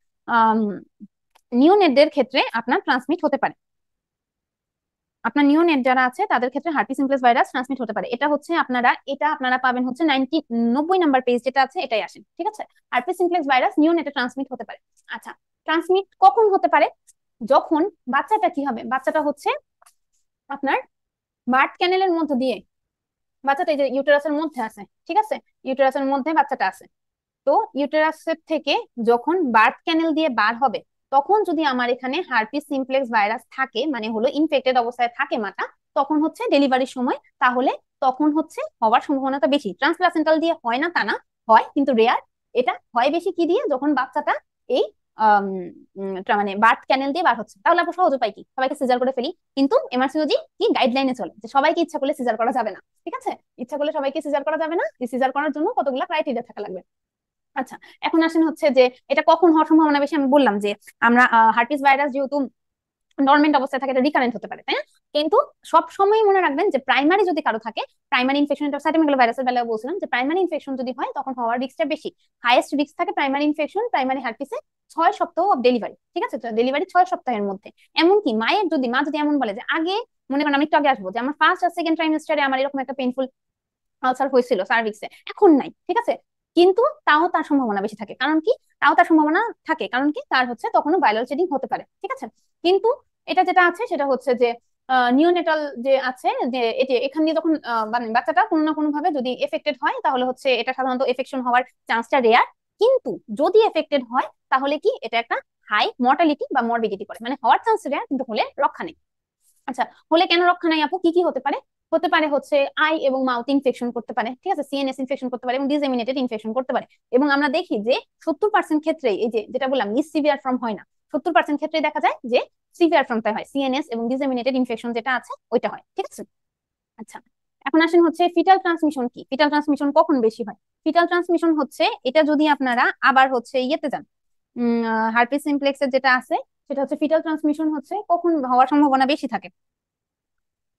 S1: নিওনেটদের ক্ষেত্রে আপনার ট্রান্সমিট হতে পারে। আপনার নিওনেট যারা আছে তাদের ক্ষেত্রে হার্পিস সিমপ্লেক্স ভাইরাস ট্রান্সমিট হতে পারে। এটা আপনারা পাবেন হচ্ছে 90 নাম্বার পেজ যেটা আছে এটাই আসেন, ঠিক আছে। হার্পিস সিমপ্লেক্স ভাইরাস নিওনেটে ট্রান্সমিট হতে পারে। আচ্ছা, ট্রান্সমিট কখন হতে পারে, যখন বাচ্চাটা কি হবে, বাচ্চাটা হচ্ছে আপনার বার্থ ক্যানেলের মধ্য দিয়ে, বাচ্চাটা এই যে ইউটেরাসের মধ্যে আছে, ঠিক আছে, ইউটেরাসের মধ্যে বাচ্চাটা আছে, তো ইউটেরাসের থেকে যখন বার্থ ক্যানেল দিয়ে বার হবে তখন যদি আমার এখানে হার্পিস সিমপ্লেক্স ভাইরাস থাকে, মানে হলো ইনফেক্টেড অবস্থায় থাকে মাটা, তখন হচ্ছে ডেলিভারির সময়, তাহলে তখন হচ্ছে হওয়ার সম্ভাবনাটা বেশি। ট্রান্সপ্লাসেন্টাল দিয়ে হয় না তা না, হয় কিন্তু রেয়ার। এটা হয় বেশি কি দিয়ে, যখন বাচ্চাটা এই মানে বার্থ ক্যানেল দিয়ে বার হচ্ছে। তাহলে আমরা সহজ উপায় কি, সবাইকে সিজার করে ফেলি, কিন্তু এমআরসিওজি কি গাইডলাইনে চলে যে সবাইকে ইচ্ছা করলে সিজার করা যাবে না, ঠিক আছে, ইচ্ছা করলে সবাইকে সিজার করা যাবে না, সিজার করার জন্য কতগুলো ক্রাইটেরিয়া থাকা লাগবে। আচ্ছা, এখন আসেন হচ্ছে যে এটা কখন হওয়ার সম্ভাবনা বেশি, আমি বললাম যে আমরা হার্পিস ভাইরাস যেহেতু নরমেন্ট অবস্থায় থাকে এটা রিকারেন্ট হতে পারে, তাই না, কিন্তু সব সময় মনে রাখবেন যে প্রাইমারি যদি কারো থাকে, প্রাইমারি ইনফেকশন, এটা সাইটোমেগালো ভাইরাসের বেলায় বলছিলাম যে প্রাইমারি ইনফেকশন যদি হয় তখন হওয়ার রিস্কটা বেশি, হাইয়েস্ট রিস্ক থাকে প্রাইমারি ইনফেকশন, প্রাইমারি হার্পিসে 6 সপ্তাহ অফ ডেলিভারি, ঠিক আছে, ডেলিভারি 6 সপ্তাহের মধ্যে। এমনকি মায়ের যদি মা যদি এমন বলে যে আগে, মনে করেন আমি একটু আগে আসবো, যে আমার ফার্স্ট আর সেকেন্ড ট্রাইমেস্টারে আমার এরকম একটা পেইনফুল আলসার হয়েছিল সার্ভিক্সে, এখন নাই, ঠিক আছে, কিন্তু তাও তার সম্ভাবনা বেশি থাকে, কারণ কি, তাও তার সম্ভাবনা থাকে কারণ কি, তার হচ্ছে তখনও ভাইরাল চেডিং হতে পারে, ঠিক আছে। কিন্তু এটা যেটা আছে সেটা হচ্ছে যে নিওনেটাল যে আছে, যে এটি এখান দিয়ে যখন মানে বাচ্চাটা কোনো না কোনো ভাবে যদি এফেক্টেড হয়, তাহলে হচ্ছে এটা সাধারণত এফেকশন হওয়ার চান্সটা রেয়ার। কিন্তু যদি এফেক্টেড হয় তাহলে কি এটা একটা হাই মর্টালিটি বা মরবিডিটি করে, মানে হওয়ার চান্স রেয়ার কিন্তু হলে রক্ষা নেই। আচ্ছা, হলে কেন রক্ষা নাই আপু? কি কি হতে পারে? হতে পারে হচ্ছে আই এবং মাউথ ইনফেকশন করতে পারে, ঠিক আছে, সিএনএস ইনফেকশন করতে পারে এবং ডিসেমিনেটেড ইনফেকশন করতে পারে। এবং আমরা দেখি যে 70% ক্ষেত্রেই এই যে যেটা বললাম মিস সিভিয়ার ফর্ম হয় না, 70% ক্ষেত্রেই দেখা যায় যে সিভিয়ার ফর্মটা হয়, সিএনএস এবং ডিসেমিনেটেড ইনফেকশন যেটা আছে ওইটা হয়, ঠিক আছে। আচ্ছা, এখন আসেন হচ্ছে ফিটাল ট্রান্সমিশন কি, ফিটাল ট্রান্সমিশন কখন বেশি হয়? ফিটাল ট্রান্সমিশন হচ্ছে এটা যদি আপনারা আবার হচ্ছে ইয়েতে যান, হার্পিস সিমপ্লেক্সের যেটা আছে সেটা হচ্ছে ফিটাল ট্রান্সমিশন হচ্ছে কখন হওয়ার সম্ভাবনা বেশি থাকে।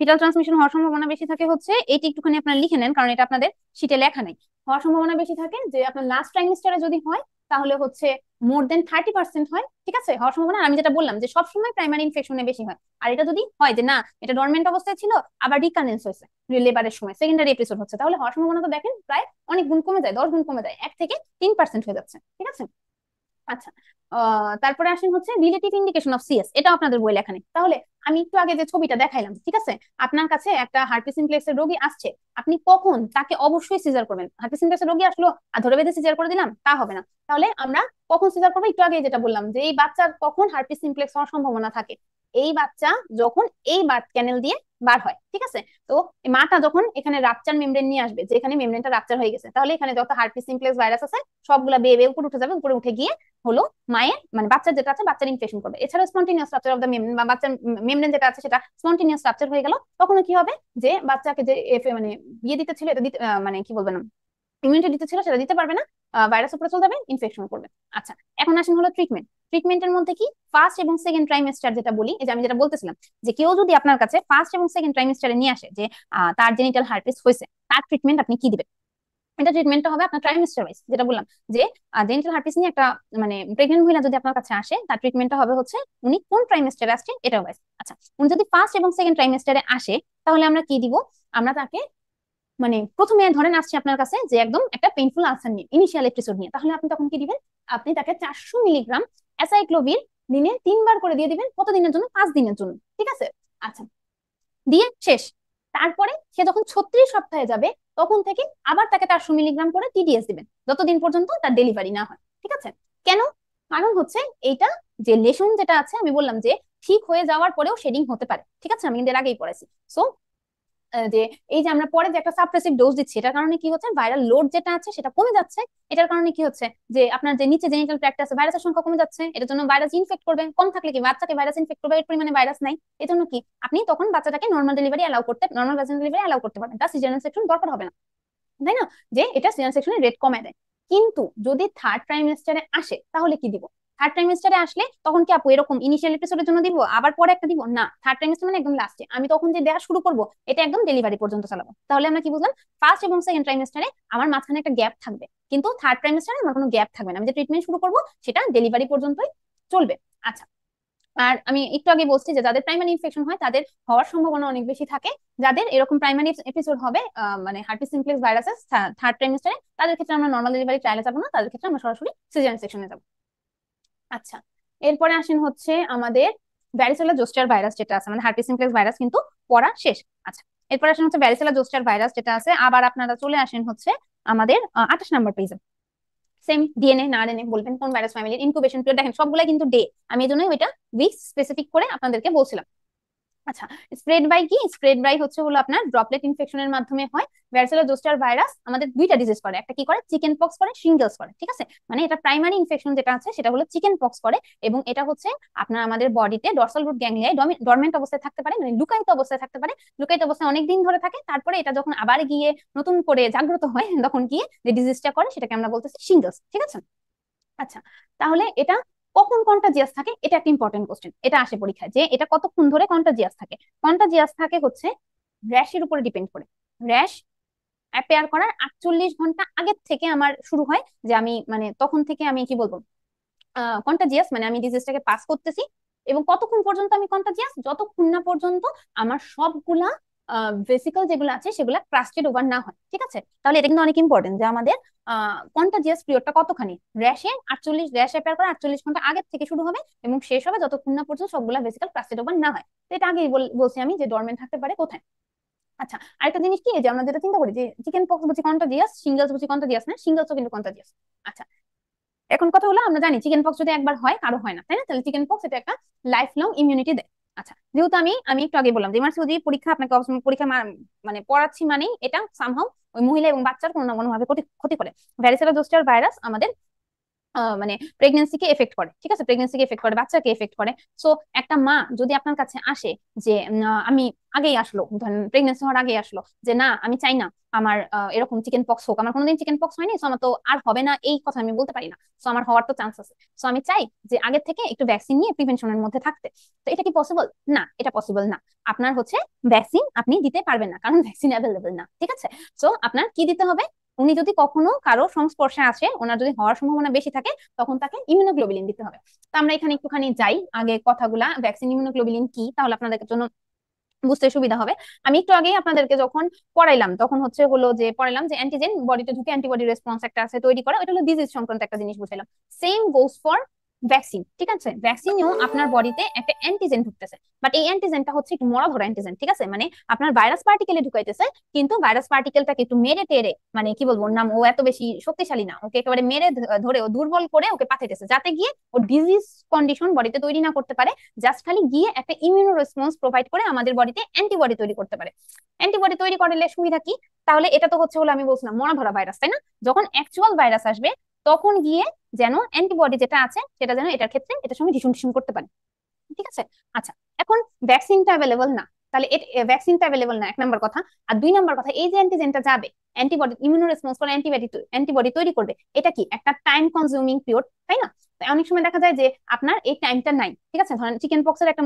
S1: ফিটাল ট্রান্সমিশন হওয়ার সম্ভাবনা বেশি থাকে হচ্ছে, এটি একটুখানি আপনারা লিখে নেন কারণ এটা আপনাদের শীটে লেখা নেই। হওয়ার সম্ভাবনা বেশি থাকে যে আপনার লাস্ট ট্রাইমিস্টারে যদি হয় তাহলে হচ্ছে মোর দেন 30% হয়, ঠিক আছে, হওয়ার সম্ভাবনা। আমি যেটা বললাম যে সবসময় প্রাইমারি ইনফেকশনে বেশি হয়, আর এটা যদি হয় যে না এটা ডরমেন্ট অবস্থায় ছিল আবার রিকানেন্স হয়েছে লেবারের সময়, সেকেন্ডারি এপিসোড হচ্ছে, তাহলে হওয়ার সম্ভাবনা তো দেখেন প্রায় অনেক গুণ কমে যায়, 10 গুণ কমে যায়, 1 থেকে 3% হয়ে যাচ্ছে, ঠিক আছে। আচ্ছা, তারপরে আসেন হচ্ছে রিলেটিভ ইন্ডিকেশন অফ সিএস, এটা আপনাদের বই লেখা নেই। তাহলে আমি একটু আগে যে ছবিটা দেখাইলাম, ঠিক আছে, আপনার কাছে একটা হার্পিস সিমপ্লেক্সের রোগী আসছে, আপনি কখন তাকে অবশ্যই সিজার করবেন। হার্পিস সিমপ্লেক্সের রোগী আসলো আর ধরে বেঁধে সিজার করে দিলাম তা হবে না। তাহলে আমরা কখন সিজার করবো? একটু আগে যেটা বললাম যে এই বাচ্চার কখন হার্পিস সিমপ্লেক্স হওয়ার সম্ভাবনা থাকে, এই বাচ্চা যখন এই বার্থ ক্যানেল দিয়ে বার হয়, ঠিক আছে। তো মাটা যখন এখানে রাপচার মেমব্রেন নিয়ে আসবে, যে এখানে মেমব্রেনটা রাপচার হয়ে গেছে, তাহলে এখানে যত হার্পিস সিমপ্লেক্স ভাইরাস আছে সবগুলা বেয়ে বেয়ে উপরে উঠে যাবে, উপরে উঠে গিয়ে হলো মায়ের মানে বাচ্চার যেটা আছে বাচ্চার ইনফেকশন করবে। এছাড়া spontaneous rupture of the membrane বা বাচ্চার মেমব্রেন যেটা আছে সেটা স্পন্টেনিয়াস রাপচার হয়ে গেল, তখন কি হবে যে বাচ্চাকে যে মানে বিয়ে দিতে ছিল এটা দিতে মানে কি বলবো না ইমিউনিটি দিতে ছিল সেটা দিতে পারবে না, ভাইরাস উপরে চলে যাবে, ইনফেকশন করবে। আচ্ছা, এখন আসেন হলো ট্রিটমেন্ট। ট্রিটমেন্টের মধ্যে কি ফার্স্ট এবং সেকেন্ড ট্রাইমেস্টার যেটা বলি, এই যে আমি যেটা বলতেছিলাম যে কেউ যদি আপনার কাছে ফার্স্ট এবং সেকেন্ড ট্রাইমেস্টারে নিয়ে আসে যে তার জেনিটাল হার্পিস হয়েছে, তার ট্রিটমেন্ট আপনি কি দিবেন? এটা ট্রিটমেন্টটা হবে আপনার ট্রাইমেস্টার ওয়াইজ, যেটা বললাম যে জেনিটাল হার্পিস নিয়ে একটা মানে প্রেগনেন্ট মহিলা যদি আপনার কাছে আসে, তার ট্রিটমেন্টটা হবে হচ্ছে উনি কোন ট্রাইমেস্টারে আসছে এটা ওয়াইজ। আচ্ছা, উনি যদি ফার্স্ট এবং সেকেন্ড ট্রাইমেস্টারে আসে তাহলে আমরা কি দিব? আমরা তাকে মানে প্রথমে ধরেন আসছে আপনার কাছে যে একদম একটা পেইনফুল আলসার নিয়ে, ইনিশিয়াল এপিসোড নিয়ে, তাহলে আপনি তখন কি দিবেন? আপনি তাকে 400 মিলিগ্রাম অ্যাসাইক্লোভির দিনে 3 বার করে দিয়ে দিবেন। কতদিনের জন্য? 5 দিনের জন্য, ঠিক আছে। আচ্ছা, দিয়ে শেষ। তারপরে সে যখন 36 সপ্তাহে যাবে তখন থেকে আবার তাকে 400 মিলিগ্রাম করে টিডিএস দিবেন যতদিন পর্যন্ত তার ডেলিভারি না হয়, ঠিক আছে। কেন? কারণ হচ্ছে এইটা যে লেশন যেটা আছে আমি বললাম যে ঠিক হয়ে যাওয়ার পরেও শেডিং হতে পারে, ঠিক আছে, আমি কিন্তু এর আগেই পড়াইছি। সো যে এই যে আমরা পরে যে একটা সাপ্রেসিভ ডোজ দিচ্ছি এটার কারণে কি হচ্ছে? ভাইরাল লোড যেটা আছে সেটা কমে যাচ্ছে। এটার কারণে কি হচ্ছে? যে আপনার যে নিচে জেনিটাল ট্র্যাক্ট আছে ভাইরাসের সংখ্যা কমে যাচ্ছে, এটার জন্য ভাইরাস ইনফেক্ট করবে, কম থাকলে কি বাচ্চাকে ভাইরাস ইনফেক্ট করবে, এর পরিমাণে ভাইরাস নাই, এজন্য কি আপনি তখন বাচ্চাটাকে নর্মাল ডেলিভারি অ্যালাউ করতে, নর্মাল ভ্যাজাইনাল ডেলিভারি অ্যালাউ করতে পারবেন, তার সিজারিয়ান সেকশন দরকার হবে না, তাই না? যে এটা সিজারিয়ান সেকশনের রেট কমায় দেয়। কিন্তু যদি থার্ড ট্রাইমেস্টারে আসে তাহলে কি দিব? থার্ড ট্রাইমেস্টারে আসলে তখন কি আপু এরকম ইনিশিয়াল এপিসোডের জন্য দিব আবার পরে একটা দিব? না, থার্ড ট্রাইমেস্টার মানে একদম লাস্টে, আমি তখন যে দেওয়া শুরু করব এটা একদম ডেলিভারি পর্যন্ত চালাবো। তাহলে আমরা কি বুঝলাম? ফার্স্ট এবং সেকেন্ড ট্রাইমেস্টারে আমার মাঝখানে একটা গ্যাপ থাকবে, কিন্তু থার্ড ট্রাইমেস্টারে আমার কোনো গ্যাপ থাকবে না, আমি যে ট্রিটমেন্ট শুরু করব সেটা ডেলিভারি পর্যন্তই চলবে। আচ্ছা, আর আমি একটু আগে বলছি যে যাদের প্রাইমারি ইনফেকশন হয় তাদের হওয়ার সম্ভাবনা অনেক বেশি থাকে, যাদের এরকম প্রাইমারি এপিসোড হবে মানে হার্পিস সিমপ্লেক্স ভাইরাসেস থার্ড ট্রাইমেস্টারে, তাদের ক্ষেত্রে আমরা নর্মাল ডেলিভারি ট্রায়ালে যাবো না, তাদের ক্ষেত্রে আমরা সরাসরি সিজারিয়ান সেকশনে যাবো। আচ্ছা, এরপরে আসেন হচ্ছে আমাদের ব্যারিসেলা জোস্টার ভাইরাস যেটা আছে, মানে হার্পিস সিমপ্লেক্স ভাইরাস কিন্তু পড়া শেষ। আচ্ছা, এরপর আসেন হচ্ছে ব্যারিসেলা জোস্টার ভাইরাস যেটা আছে, আবার আপনারা চলে আসেন হচ্ছে আমাদের 28 নম্বর পেজে। সেম ডিএনএ না আরএনএ বলবেন কোন ভাইরাস ফ্যামিলির, ইনকিউবেশন পিরিয়ড দেখেন সবগুলা কিন্তু ডে, আমি এই জন্যই ওইটা উইক স্পেসিফিক করে আপনাদেরকে বলছিলাম। আচ্ছা, স্প্রেড বাই কি? স্প্রেড বাই হচ্ছে হলো আপনার ড্রপলেট ইনফেকশনের মাধ্যমে হয়। ভ্যারিসেলা জোস্টার ভাইরাস আমাদের দুইটা ডিজিজ করে, একটা কি করে চিকেন পক্স করে, শিঙ্গেলস করে, ঠিক আছে। মানে এটা প্রাইমারি ইনফেকশন যেটা আছে সেটা হলো চিকেন পক্স করে, এবং এটা হচ্ছে আপনার আমাদের বডিতে ডর্সাল রুট গ্যাংলিয়ায় ডরমেন্ট অবস্থায় থাকতে পারে, মানে লুকায়িত অবস্থায় থাকতে পারে, লুকায়িত অবস্থায় অনেক দিন ধরে থাকে, তারপরে এটা যখন আবার গিয়ে নতুন করে জাগ্রত হয় তখন গিয়ে যে ডিজিজটা করে সেটাকে আমরা বলতেছি শিঙ্গেলস, ঠিক আছে। আচ্ছা, তাহলে এটা কখন কন্টাজিয়াস থাকে এটা একটা ইম্পর্টেন্ট কোশ্চেন, এটা আসে পরীক্ষায় যে এটা কতক্ষণ ধরে কন্টাজিয়াস থাকে। কন্টাজিয়াস থাকে হচ্ছে র্যাশের উপরে ডিপেন্ড করে। র্যাশ অ্যাপেয়ার করার 48 ঘন্টা আগের থেকে আমার শুরু হয়, যে আমি মানে তখন থেকে আমি কি বলবো কন্টাজিয়াস, মানে আমি ডিজিজটাকে পাস করতেছি। এবং কতক্ষণ পর্যন্ত আমি কন্টাজিয়াস? যতক্ষণ না পর্যন্ত আমার সবগুলা ভেসিকল যেগুলো আছে সেগুলো ক্রাস্টেড ওভার না হয়, ঠিক আছে? তাহলে এটা কিন্তু অনেক ইম্পর্টেন্ট যে আমাদের কন্টাজিয়াস পিরিয়ডটা কতখানি। র্যাশ অ্যাপিয়ার করে 48 ঘন্টা আগের থেকে শুরু হবে এবং শেষ হবে যতক্ষণ না পর্যন্ত সবগুলা ভেসিকল ক্রাস্টেড ওভার না হয়। তো এটা আগেই বলছি আমি যে ডরমেন্ট থাকতে পারে কোথায়। আচ্ছা, আরেকটা জিনিস কি যে আমরা যেটা চিন্তা করি যে চিকেন পক্স বুঝি কন্টাজিয়াস, সিঙ্গেলস বুঝি কন্টাজিয়াস না, সিঙ্গেলসও কিন্তু কন্টাজিয়াস। আচ্ছা, এখন কথা হলো আমরা জানি চিকেন পক্স যদি একবার হয় কারো হয় না, তাই না? তাহলে চিকেন পক্স এটা একটা লাইফ লং ইমিউনিটি দেয়। আচ্ছা, যেহেতু আমি একটু আগে বললাম যে ইমার্সিওলজি পরীক্ষা আপনাকে পরীক্ষা মানে পড়াচ্ছি মানেই এটা সামহাউ ওই মহিলা এবং বাচ্চার কোনো না কোনো ভাবে ক্ষতি করে। ভ্যারিসেলা জোস্টার ভাইরাস আমাদের মানে প্রেগনেন্সিকে এফেক্ট করে, ঠিক আছে? প্রেগনেন্সিকে এফেক্ট করে, বাচ্চাকে এফেক্ট করে। সো একটা মা যদি আপনার কাছে আসে যে আমি আগেই আসলো, ধরেন প্রেগনেন্সি হওয়ার আগে আসলো যে না আমি চাই না আমার এরকম চিকেন পক্স হোক, আমার কোনোদিন চিকেন পক্স হয়নি, সো আমার তো আর হবে না এই কথা আমি বলতে পারি না, সো আমার হওয়ার তো চান্স আছে, সো আমি চাই যে আগের থেকে একটু ভ্যাকসিন নিয়ে প্রিভেনশনের মধ্যে থাকতে। তো এটা কি পসিবল? না, এটা পসিবল না। আপনার হচ্ছে ভ্যাকসিন আপনি দিতে পারবেন না, কারণ ভ্যাকসিন অ্যাভেলেবেল না, ঠিক আছে? সো আপনার কি দিতে হবে? উনি যদি কখনো কারো সংস্পর্শে আসে, ওনার যদি হওয়ার সম্ভাবনা বেশি থাকে, তখন তাকে ইমিউনোগ্লোবুলিন দিতে হবে। তো আমরা এখানে একটুখানি যাই আগে কথাগুলা, ভ্যাকসিন ইমিউনোগ্লোবুলিন কি, তাহলে আপনাদের জন্য বুঝতে সুবিধা হবে। আমি একটু আগেই আপনাদেরকে যখন পড়াইলাম তখন হলো যে পড়াইলাম যে অ্যান্টিজেন বডিতে ঢুকে অ্যান্টিবডি রেসপন্স একটা আছে তৈরি করা, ওটা হলো ডিজিজ সংক্রান্ত একটা জিনিস বুঝাইলাম। সেম গোস ফর ভ্যাকসিন, ঠিক আছে? ভ্যাকসিনেও আপনার বডিতে একটা অ্যান্টিজেন ঢুকতেছে, বাট এই অ্যান্টিজেনটা হচ্ছে একটু মরা ধরা অ্যান্টিজেন, ঠিক আছে? মানে আপনার ভাইরাস পার্টিকেলে ঢুকাইতেছে, কিন্তু ভাইরাস পার্টিকেলটাকে একটু মেরে টেরে, মানে কি বলবো, নাম ও এত বেশি শক্তিশালী না, ওকে একেবারে মেরে ধরে ও দুর্বল করে ওকে পাঠাইতেছে, যাতে গিয়ে ও ডিজিজ কন্ডিশন বডিতে তৈরি না করতে পারে, জাস্ট খালি গিয়ে একটা ইমিউনো রেসপন্স প্রোভাইড করে আমাদের বডিতে অ্যান্টিবডি তৈরি করতে পারে। অ্যান্টিবডি তৈরি করলে সুবিধা কি? তাহলে এটা তো হলো আমি বলছিলাম মরা ধরা ভাইরাস, তাই না? যখন অ্যাকচুয়াল ভাইরাস আসবে তখন গিয়ে যেন অ্যান্টিবডি যেটা আছে সেটা যেন এটার ক্ষেত্রে এটার সঙ্গে ঢিসুম করতে পারে, ঠিক আছে? আচ্ছা, এখন ভ্যাকসিনটা অ্যাভেলেবল না, তাহলে ভ্যাকসিনটা অ্যাভেলেবল না, এক নম্বর কথা। আর দুই নম্বর কথা, এই যে অ্যান্টিজেনটা যাবে, অ্যান্টিবডি ইমিউনো রেসপন্স করে অ্যান্টিবডি তৈরি করবে, এটা কি একটা টাইম কনজিউমিং পিরিয়ড, তাই না? অনেক সময় দেখা যায় যে আপনার এই টাইমটা নাই, ঠিক আছে? ধরেন চিকেন পক্সের একটা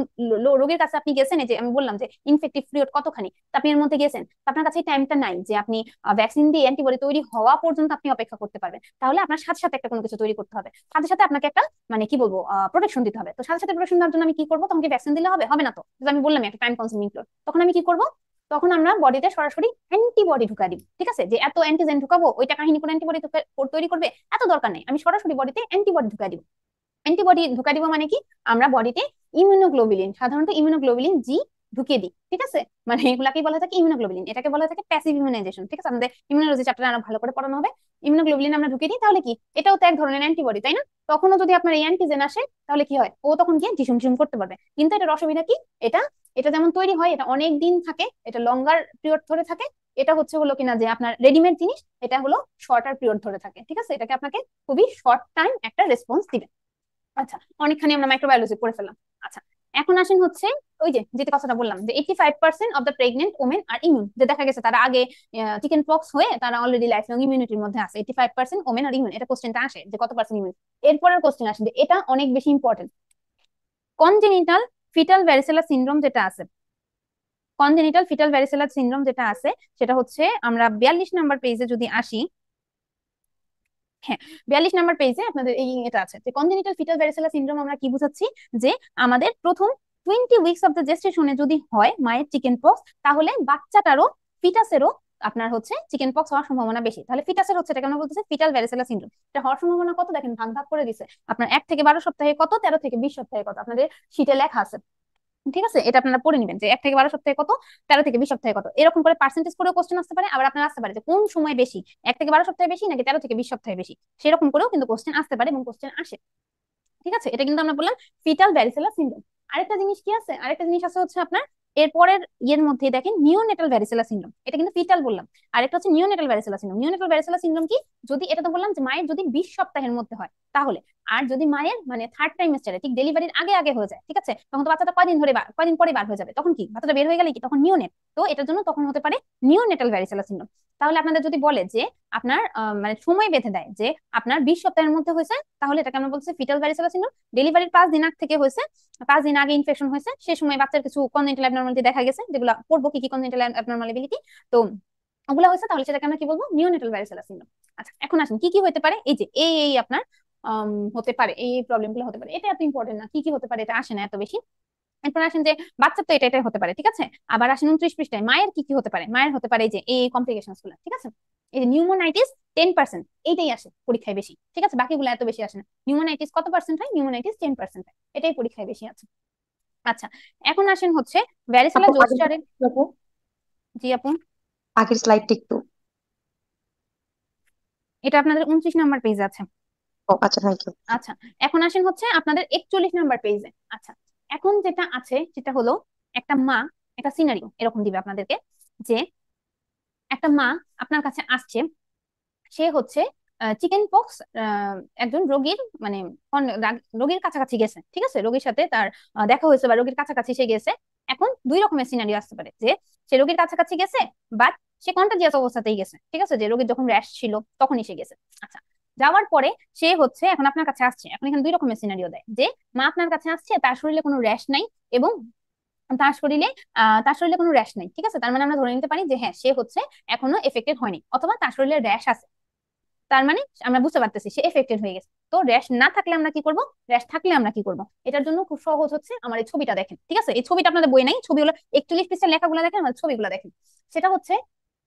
S1: রোগীর কাছে আপনি গেছেন, এই যে আমি বললাম যে ইনফেক্টিভ পিরিয়ড কতখানি, তা আপনি এর মধ্যে গেছেন, আপনার কাছে এই টাইমটা নাই যে আপনি ভ্যাকসিন দিয়ে অ্যান্টিবডি তৈরি হওয়া পর্যন্ত আপনি অপেক্ষা করতে পারবেন। তাহলে আপনার সাথে সাথে একটা কোনো কিছু তৈরি করতে হবে, সাথে সাথে আপনাকে একটা মানে কি বলবো প্রোটেকশন দিতে হবে। তো সাথে সাথে প্রোটেকশন দেওয়ার জন্য আমি কি করবো? তখন কি ভ্যাকসিন দিলে হবে? হবে না তো, আমি বললাম একটা টাইম কনজিউমিং পিরিয়ড। তখন আমি কি করবো? তখন আমরা বডিতে সরাসরি অ্যান্টিবডি ঢুকাই দিব, ঠিক আছে? যে এত অ্যান্টিজেন ঢুকাবো, ওইটা কাহিনী করে অ্যান্টিবডি তৈরি করবে এত দরকার নেই, আমি সরাসরি বডিতে অ্যান্টিবডি ঢুকাই দিব। অ্যান্টিবডি ঢুকাই দিব মানে কি? আমরা বডিতে ইমিউনোগ্লোবুলিন, সাধারণত ইমিউনোগ্লোবুলিন জি ঢুকিয়ে দিই, ঠিক আছে? মানে এগুলাকে বলা থাকে ইমিউনোগ্লোবুলিন, এটাকে বলা থাকে প্যাসিভ ইমিউনাইজেশন, ঠিক আছে? আমাদের ইমিউনোলজি চ্যাপ্টারে আরো ভালো করে পড়ানো হবে। ইমিউনোগ্লোবুলিন আমরা ঢুকিয়ে দিই, তাহলে কি এটাও তো এক ধরনের অ্যান্টিবডি, তাই না? তখনও যদি আপনার এই অ্যান্টিজেন আসে তাহলে কি হয়? ও তখন গিয়ে ঢিসুম করতে পারবে। কিন্তু এটার অসুবিধা কি? এটা এটা যেমন তৈরি হয় এটা অনেক দিন থাকে, এটা লঙ্গার পিরিয়ড ধরে থাকে। এটা হলো কিনা যে আপনার রেডিমেড জিনিস, এটা হলো শর্টার পিরিয়ড ধরে থাকে, ঠিক আছে? এটাকে আপনাকে খুবই শর্ট টাইম একটা রেসপন্স দিবে। আচ্ছা, অনেকখানি আমরা মাইক্রোবায়োলজি পড়ে ফেললাম। আচ্ছা, এখন আসেন হচ্ছে ওই যে যেটা কথাটা বললাম যে 85% of the pregnant women are immune, যে দেখা গেছে তারা আগে চিকেন পক্স হয়ে তারা অলরেডি লাইফ লং ইমিউনিটির মধ্যে আছে। 85% ওমেন আর ইমিউন, এটা কোশ্চেনটা আসে যে কত পার্সেন্ট ইমিউন। এরপরের কোশ্চেন আসে যে এটা অনেক বেশি important, congenital fetal varicella syndrome যেটা আছে, কনজেনিটাল ফিটাল ভ্যারিসেলা সিনড্রোম যেটা আছে সেটা হচ্ছে আমরা 42 নাম্বার পেজে যদি আসি, হ্যাঁ 42 নাম্বার পেজে আপনাদের এই এটা আছে যে কনজেনিটাল ফিটাল ভ্যারিসেলা সিনড্রোম আমরা কি বুঝাচ্ছি? যে আমাদের প্রথম 20 উইকস অফ দ্য জেস্টেশনে যদি হয় মায়ের চিকেন পক্স, তাহলে বাচ্চাটারও ফিটাসেরও আপনার হচ্ছে চিকেন পক্স হওয়ার সম্ভাবনা বেশি। তাহলে ফিটাসের হচ্ছে এটা কেন বলতেছে ফিটাল ভ্যারিসেলা সিনড্রোম, এটা হওয়ার সম্ভাবনা কত? দেখেন ভাগ ভাগ করে দিছে আপনার 1 থেকে 12 সপ্তাহে কত, 13 থেকে 20 সপ্তাহে কত, আপনাদের শীটে লেখা আছে, ঠিক আছে? এটা আপনারা পড়ে নেবেন যে 1 থেকে 12 সপ্তাহে কত, 13 থেকে 20 সপ্তাহে কত, এরকম করে পার্সেন্টেজ করেও কোশ্চেন আসতে পারে। আবার আপনার আসতে পারে যে কোন সময় বেশি, 1 থেকে 12 সপ্তাহে বেশি নাকি 13 থেকে 20 সপ্তাহে বেশি, সেরকম করেও কিন্তু কোশ্চেন আসতে পারে এবং কোশ্চেন আসে, ঠিক আছে? এটা কিন্তু আমরা বললাম ফিটাল ভ্যারিসেলা সিনড্রোম। আরেকটা জিনিস কি আছে? আরেকটা জিনিস আছে হচ্ছে আপনার এরপরের ইয়ের মধ্যে দেখেন নিওনেটাল ভ্যারিসেলা সিনড্রোম, এটা কিন্তু ফিটাল বললাম। আরেকটা হচ্ছে neonatal varicella syndrome. Neonatal varicella syndrome কি? যদি এটা তো বললাম যে মায়ের যদি 20 সপ্তাহের মধ্যে হয় তাহলে, আর যদি মায়ের মানে থার্ড ট্রাইমেস্টারে ঠিক ডেলিভারির আগে আগে হয়ে যায়, ঠিক আছে, তখন তো বাচ্চাটা কয়দিন পরে বার হয়ে যাবে, তখন কি বাচ্চাটা বের হয়ে গেলে কি তখন নিওনেট, তো এটার জন্য তখন হতে পারে নিওনেটাল ভ্যারিসেলা সিনড্রোম। তাহলে আপনাদের যদি বলে যে আপনার মানে সময় বেঁধে দেয় যে আপনার 20 সপ্তাহের মধ্যে হয়েছে, তাহলে এটাকে আমরা বলছি ফিটাল ভ্যারিসেলা সিনড্রোম। ডেলিভারির 5 দিন আগ থেকে হয়েছে, 5 দিন আগে ইনফেকশন হয়েছে, সে সময় বাচ্চার কিছু কনজেনিটাল অ্যাবনরমালিটি দেখা গেছে, যেগুলো পড়বো কি কি কনজেনিটাল অ্যাবনরমালিটি, তো ওগুলো হয়েছে, তাহলে সেটাকে আমরা কি বলবো? Neonatal varicella syndrome. আচ্ছা, এখন আসেন কি কি হতে পারে। এই যে এই আপনার হতে পারে এই প্রবলেম গুলো হতে পারে, এটা এত ইম্পর্টেন্ট না কি কি হতে পারে, এটা আসে না এত বেশি। এরপর আসেন যে বাচ্চার তো এটাই হতে পারে, ঠিক আছে। আবার আসেন 29 পৃষ্ঠায় মায়ের কি কি হতে পারে। মায়ের হতে পারে এই যে এই কমপ্লিকেশন গুলো, ঠিক আছে। এই যে নিউমোনাইটিস 10%, এইটাই আসে পরীক্ষায় বেশি, ঠিক আছে। বাকিগুলো এত বেশি আসে না। নিউমোনাইটিস কত পার্সেন্ট হয়? নিউমোনাইটিস 10% হয়, এটাই পরীক্ষায় বেশি আছে। আচ্ছা, এখন আসেন হচ্ছে ভ্যারিসেলা
S2: আপু আগের
S1: জোস্টারের।
S2: আপু
S1: জি আপু,
S2: আগের স্লাইডটা একটু।
S1: এটা আপনাদের 29 নাম্বার পেজে আছে।
S2: ও আচ্ছা, থ্যাংক ইউ।
S1: আচ্ছা, এখন আসেন হচ্ছে আপনাদের 41 নাম্বার পেজে। আচ্ছা, এখন যেটা আছে সেটা হলো একটা মা, একটা সিনারিও এরকম দিবে আপনাদেরকে যে একটা মা আপনার কাছে আসছে, সে হচ্ছে চিকেন পক্স একজন রোগীর মানে রোগীর কাছাকাছি গেছে, ঠিক আছে। রোগীর সাথে তার দেখা হয়েছে বা রোগীর কাছাকাছি সে গেছে। এখন দুই রকমের সিনারিও আসতে পারে, যে সে রোগীর কাছাকাছি গেছে বাট সে কন্টাজিয়াস অবস্থাতেই গেছে, ঠিক আছে, যে রোগীর যখন র্যাশ ছিল তখনই সে গেছে। আচ্ছা, যাওয়ার পরে সে হচ্ছে এখন আপনার কাছে আসছে। এখন এখানে দুই রকমের সিনারিও দেয়, যে মা আপনার কাছে আসছে, তার শরীরে কোনো র্যাশ নাই এবং তার শরীরে কোনো র্যাশ নাই, ঠিক আছে। তার মানে আমরা ধরে নিতে পারি যে হ্যাঁ, সে হচ্ছে এখনো এফেক্টেড হয়নি, অথবা তার শরীরে র্যাশ আছে, তার মানে আমরা বুঝতে পারতেছি সে এফেক্টেড হয়ে গেছে। তো র্যাশ না থাকলে আমরা কি করব, র্যাশ থাকলে আমরা কি করব, এটার জন্য খুব সহজ হচ্ছে আমার এই ছবিটা দেখেন, ঠিক আছে। এই ছবিটা আপনাদের বই নাই, ছবিগুলো 41 পৃষ্ঠার লেখাগুলো দেখেন, আমাদের ছবিগুলো দেখেন। সেটা হচ্ছে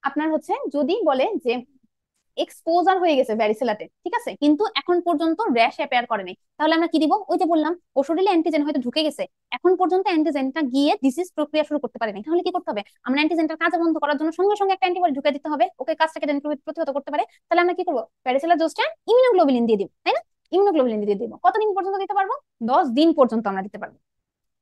S1: আপনার হচ্ছে যদি বলে যে এক্সপোজার হয়ে গেছে ভ্যারিসেলাতে, ঠিক আছে, কিন্তু এখন পর্যন্ত র্যাশ অ্যাপিয়ার করে নাই, তাহলে আমরা কি দিব? ওই যে বললাম ও শরীরে অ্যান্টিজেন হয়তো ঢুকে গেছে, এখন পর্যন্ত অ্যান্টিজেনটা গিয়ে ডিজিজ প্রক্রিয়া শুরু করতে পারেনি, তাহলে কি করতে হবে? আমরা অ্যান্টিজেনটার কাজ বন্ধ করার জন্য সঙ্গে সঙ্গে একটা অ্যান্টিবডি ঢুকে দিতে হবে, ওকে কাজটাকে যেন প্রতিহত করতে পারে। তাহলে আমরা কি করবো? ভ্যারিসেলা জোস্টার ইমিউনোগ্লোবুলিন দিয়ে দিব, তাই না? ইমিউনোগ্লোবুলিন দিয়ে দিব। কতদিন পর্যন্ত দিতে পারবো? 10 দিন পর্যন্ত আমরা দিতে পারবো।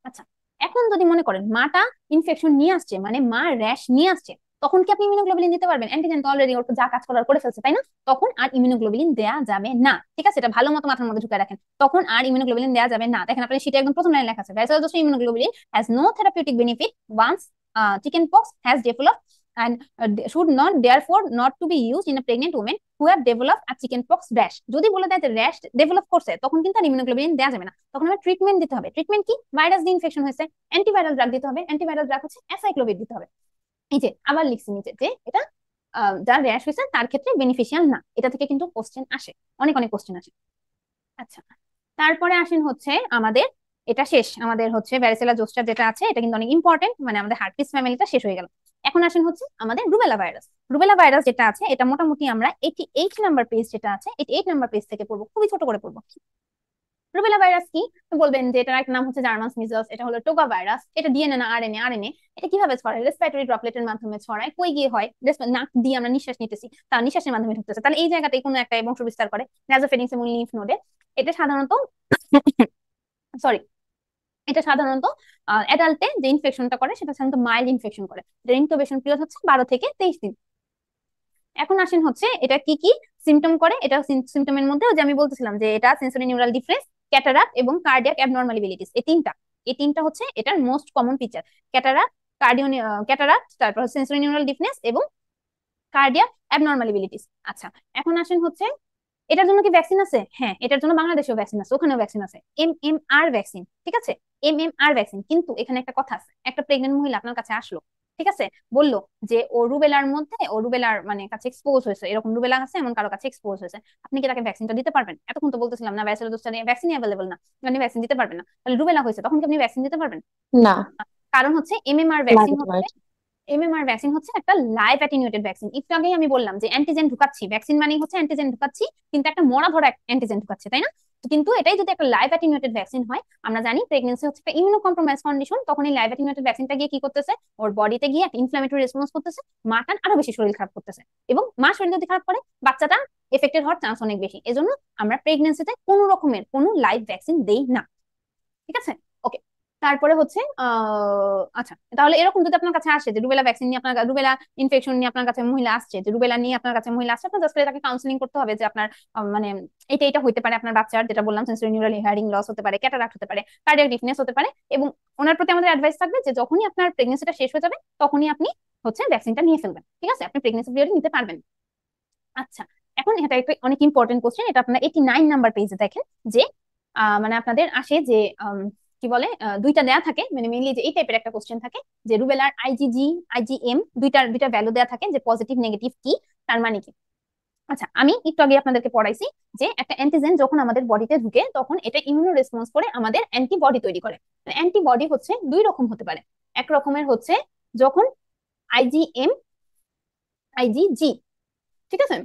S1: আচ্ছা, এখন যদি মনে করেন মাটা ইনফেকশন নিয়ে আসছে, মানে মা র্যাশ নিয়ে আসছে, তখন কি আপনি ইমিউনোগ্লোবুলিন দিতে পারবেন? অ্যান্টিজেন তো অলরেডি ওর যা কাজ করার করে ফেলছে, তাই না? তখন আর ইমিউনোগ্লোবুলিন দেয়া যাবে না, ঠিক আছে। এটা ভালো মতো মাথার মধ্যে ঢুকে রাখেন, তখন আর ইমিউনোগ্লোবুলিন দেয়া যাবে না। দেখেন আপনার সেটা একদম প্রথম লাইনে লেখা আছে, varicella zoster immunoglobulin has no therapeutic benefit once chicken pox has developed and should not therefore not to be used in a pregnant woman who have developed a chicken pox rash। যদি বলে দেয় যে rash develop করছে, তখন কিন্তু আর immunoglobulin দেওয়া যাবে না, তখন আমার ট্রিটমেন্ট দিতে হবে। ট্রিটমেন্ট কি? ভাইরাস দিয়ে ইনফেকশন হয়েছে, অ্যান্টিভাইরাল ড্রাগ দিতে হবে। অ্যান্টিভাইরাল ড্রাগ হচ্ছে অ্যাসাইক্লোভির দিতে হবে। এই যে আবার লিখছি নিচে যে এটা যার র্যাশ হয়েছে তার ক্ষেত্রে বেনিফিশিয়াল না। এটা থেকে কিন্তু কোশ্চেন আসে, অনেক অনেক কোশ্চেন আসে। আচ্ছা, তারপরে আসেন হচ্ছে আমাদের এটা শেষ, আমাদের হচ্ছে ভ্যারিসেলা জোস্টার যেটা আছে এটা কিন্তু অনেক ইম্পর্টেন্ট, মানে আমাদের হার্পিস ফ্যামিলিটা শেষ হয়ে গেল। এখন আসেন হচ্ছে আমাদের রুবেলা ভাইরাস। রুবেলা ভাইরাস যেটা আছে এটা মোটামুটি আমরা 88 নাম্বার পেজ যেটা আছে 88 নাম্বার পেজ থেকে পড়বো, খুবই ছোট করে পড়বো। রুবেলা ভাইরাস কি? বলবেন যে এটার একটা নাম হচ্ছে জার্মানস মিজলস, এটা হলো টোগা ভাইরাস। এটা ডিএনএ না আরএনএ? আরএনএ। এটা কিভাবে ছড়ায়? রেসপিরেটরি ড্রপলেটের মাধ্যমে ছড়ায়। কই গিয়ে হয়? নাক দিয়ে আমরা নিঃশ্বাস নিতেছি, তার নিঃশ্বাসের মাধ্যমে ঢুকতেছে, তাহলে এই জায়গাতে কোনো একটা বংশ বিস্তার করে নাসোফেরিংস এবং লিম্ফ নোডে। এটা সাধারণত সরি, এটা সাধারণত অ্যাডাল্টে যে ইনফেকশনটা করে সেটা সাধারণত মাইল্ড ইনফেকশন করে। এটার ইনকিউবেশন পিরিয়ড হচ্ছে 12 থেকে 23 দিন। এখন আসেন হচ্ছে এটা কি কি সিমটম করে। এটা সিমটমের মধ্যে যে আমি বলতেছিলাম যে এটা সেন্সরি নিউরাল ডিফারেন্স, ক্যাটারাক্ট এবং কার্ডিয়াক অ্যাবনরমালিটিস, এই তিনটা হচ্ছে এটার most common feature. Cataract, cataract, তারপর সেন্সরি নিউরাল ডিফারেন্স এবং কার্ডিয়াক অ্যাবনরমালিটিস। আচ্ছা, এখন আসেন হচ্ছে এটার জন্য কি ভ্যাকসিন আছে? হ্যাঁ, এটার জন্য বাংলাদেশেও ভ্যাকসিন আছে, ওখানেও ভ্যাকসিন আছে, MMR ভ্যাকসিন, ঠিক আছে, MMR ভ্যাকসিন। কিন্তু এখানে একটা কথা আছে, একটা প্রেগনেন্ট মহিলা আপনার কাছে আসলো, ঠিক আছে, বললো যে ও রুবেলার মানে কাছে এক্সপোজ হয়েছে, এরকম রুবেলা আছে এমন কারো কাছে এক্সপোজ হয়েছে, আপনি কি তাকে ভ্যাকসিনটা দিতে পারবেন? এতক্ষণ তো বলতেছিলাম না ভ্যারিসেলা জোস্টার ভ্যাকসিন অ্যাভেলেবল না, আপনি ভ্যাকসিন দিতে পারবেন না, তাহলে রুবেলা হয়েছে তখন কি আপনি ভ্যাকসিন দিতে পারবেন?
S2: না,
S1: কারণ হচ্ছে এমএমআর ভ্যাকসিন
S2: লাগবে
S1: হচ্ছে
S2: না।
S1: একটা লাইভ অ্যাটিনিউটেড ভ্যাকসিন। একটু আগেই আমি বললাম যে অ্যান্টিজেন ঢুকাচ্ছি, ভ্যাকসিন মানেই হচ্ছে অ্যান্টিজেন ঢুকাচ্ছি, কিন্তু একটা মরা ধরা অ্যান্টিজেন ঢুকাচ্ছে, তাই না? কিন্তু এটাই যদি একটা লাইভ অ্যাটিনিউটেড ভ্যাকসিন হয়, আমরা জানি প্রেগনেন্সি হচ্ছে একটা ইমিউনো কম্প্রোমাইজ কন্ডিশন, তখন এই লাইভ অ্যাটিনিউটেড ভ্যাকসিনটা গিয়ে কি করতেছে, ওর বডিতে গিয়ে একটা ইনফ্লামেটরি রেসপন্স করতেছে, মাটার আরো বেশি শরীর খারাপ করতেছে, এবং মা শরীর যদি খারাপ করে বাচ্চাটা এফেক্টেড হওয়ার চান্স অনেক বেশি। এজন্য আমরা প্রেগনেন্সিতে কোনো রকমের কোনো লাইভ ভ্যাকসিন দেই না, ঠিক আছে। ওকে, তারপরে হচ্ছে আচ্ছা, তাহলে এরকম যদি আপনার কাছে আসে যে রুবেলা ভ্যাকসিন নিয়ে আপনার রুবেলা ইনফেকশন নিয়ে আপনার কাছে মহিলা আসছে, যে রুবেলা নিয়ে আপনার কাছে মহিলা আসছে, আপনার জাস্ট তাকে কাউন্সিলিং করতে হবে যে আপনার মানে এটা হইতে পারে আপনার বাচ্চার, যেটা বললাম সেন্সরি নিউরাল হিয়ারিং লস হতে পারে, ক্যাটারাক্ট হতে পারে, কার্ডিয়াক ডিফনেস হতে পারে, এবং ওনার প্রতি আমাদের অ্যাডভাইস থাকবে যে যখনই আপনার প্রেগনেন্সিটা শেষ হয়ে যাবে তখনই আপনি হচ্ছে ভ্যাকসিনটা নিয়ে ফেলবেন, ঠিক আছে, আপনি প্রেগনেন্সি পিরিয়ডে নিতে পারবেন। আচ্ছা, এখন এটা একটা অনেক ইম্পর্টেন্ট কোশ্চেন, এটা আপনার 89 নাম্বার পেজে দেখেন যে মানে আপনাদের আসে যে কি বলে দুইটা দেয়া থাকে, মানে মেইনলি যে এই টাইপের একটা কোশ্চেন থাকে যে রুবেলার আইজিজি আইজিএম দুইটা ভ্যালু দেয়া থাকে, যে পজিটিভ নেগেটিভ কি, তার মানে কি। আচ্ছা, আমি একটু আগে আপনাদেরকে পড়াইছি যে একটা অ্যান্টিজেন যখন আমাদের বডিতে ঢুকে তখন এটা ইমিউনো রেসপন্স করে আমাদের অ্যান্টিবডি তৈরি করে। অ্যান্টিবডি হচ্ছে দুই রকম হতে পারে। এক রকমের হচ্ছে যখন আইজিএম, আইজিজি, ঠিক আছে।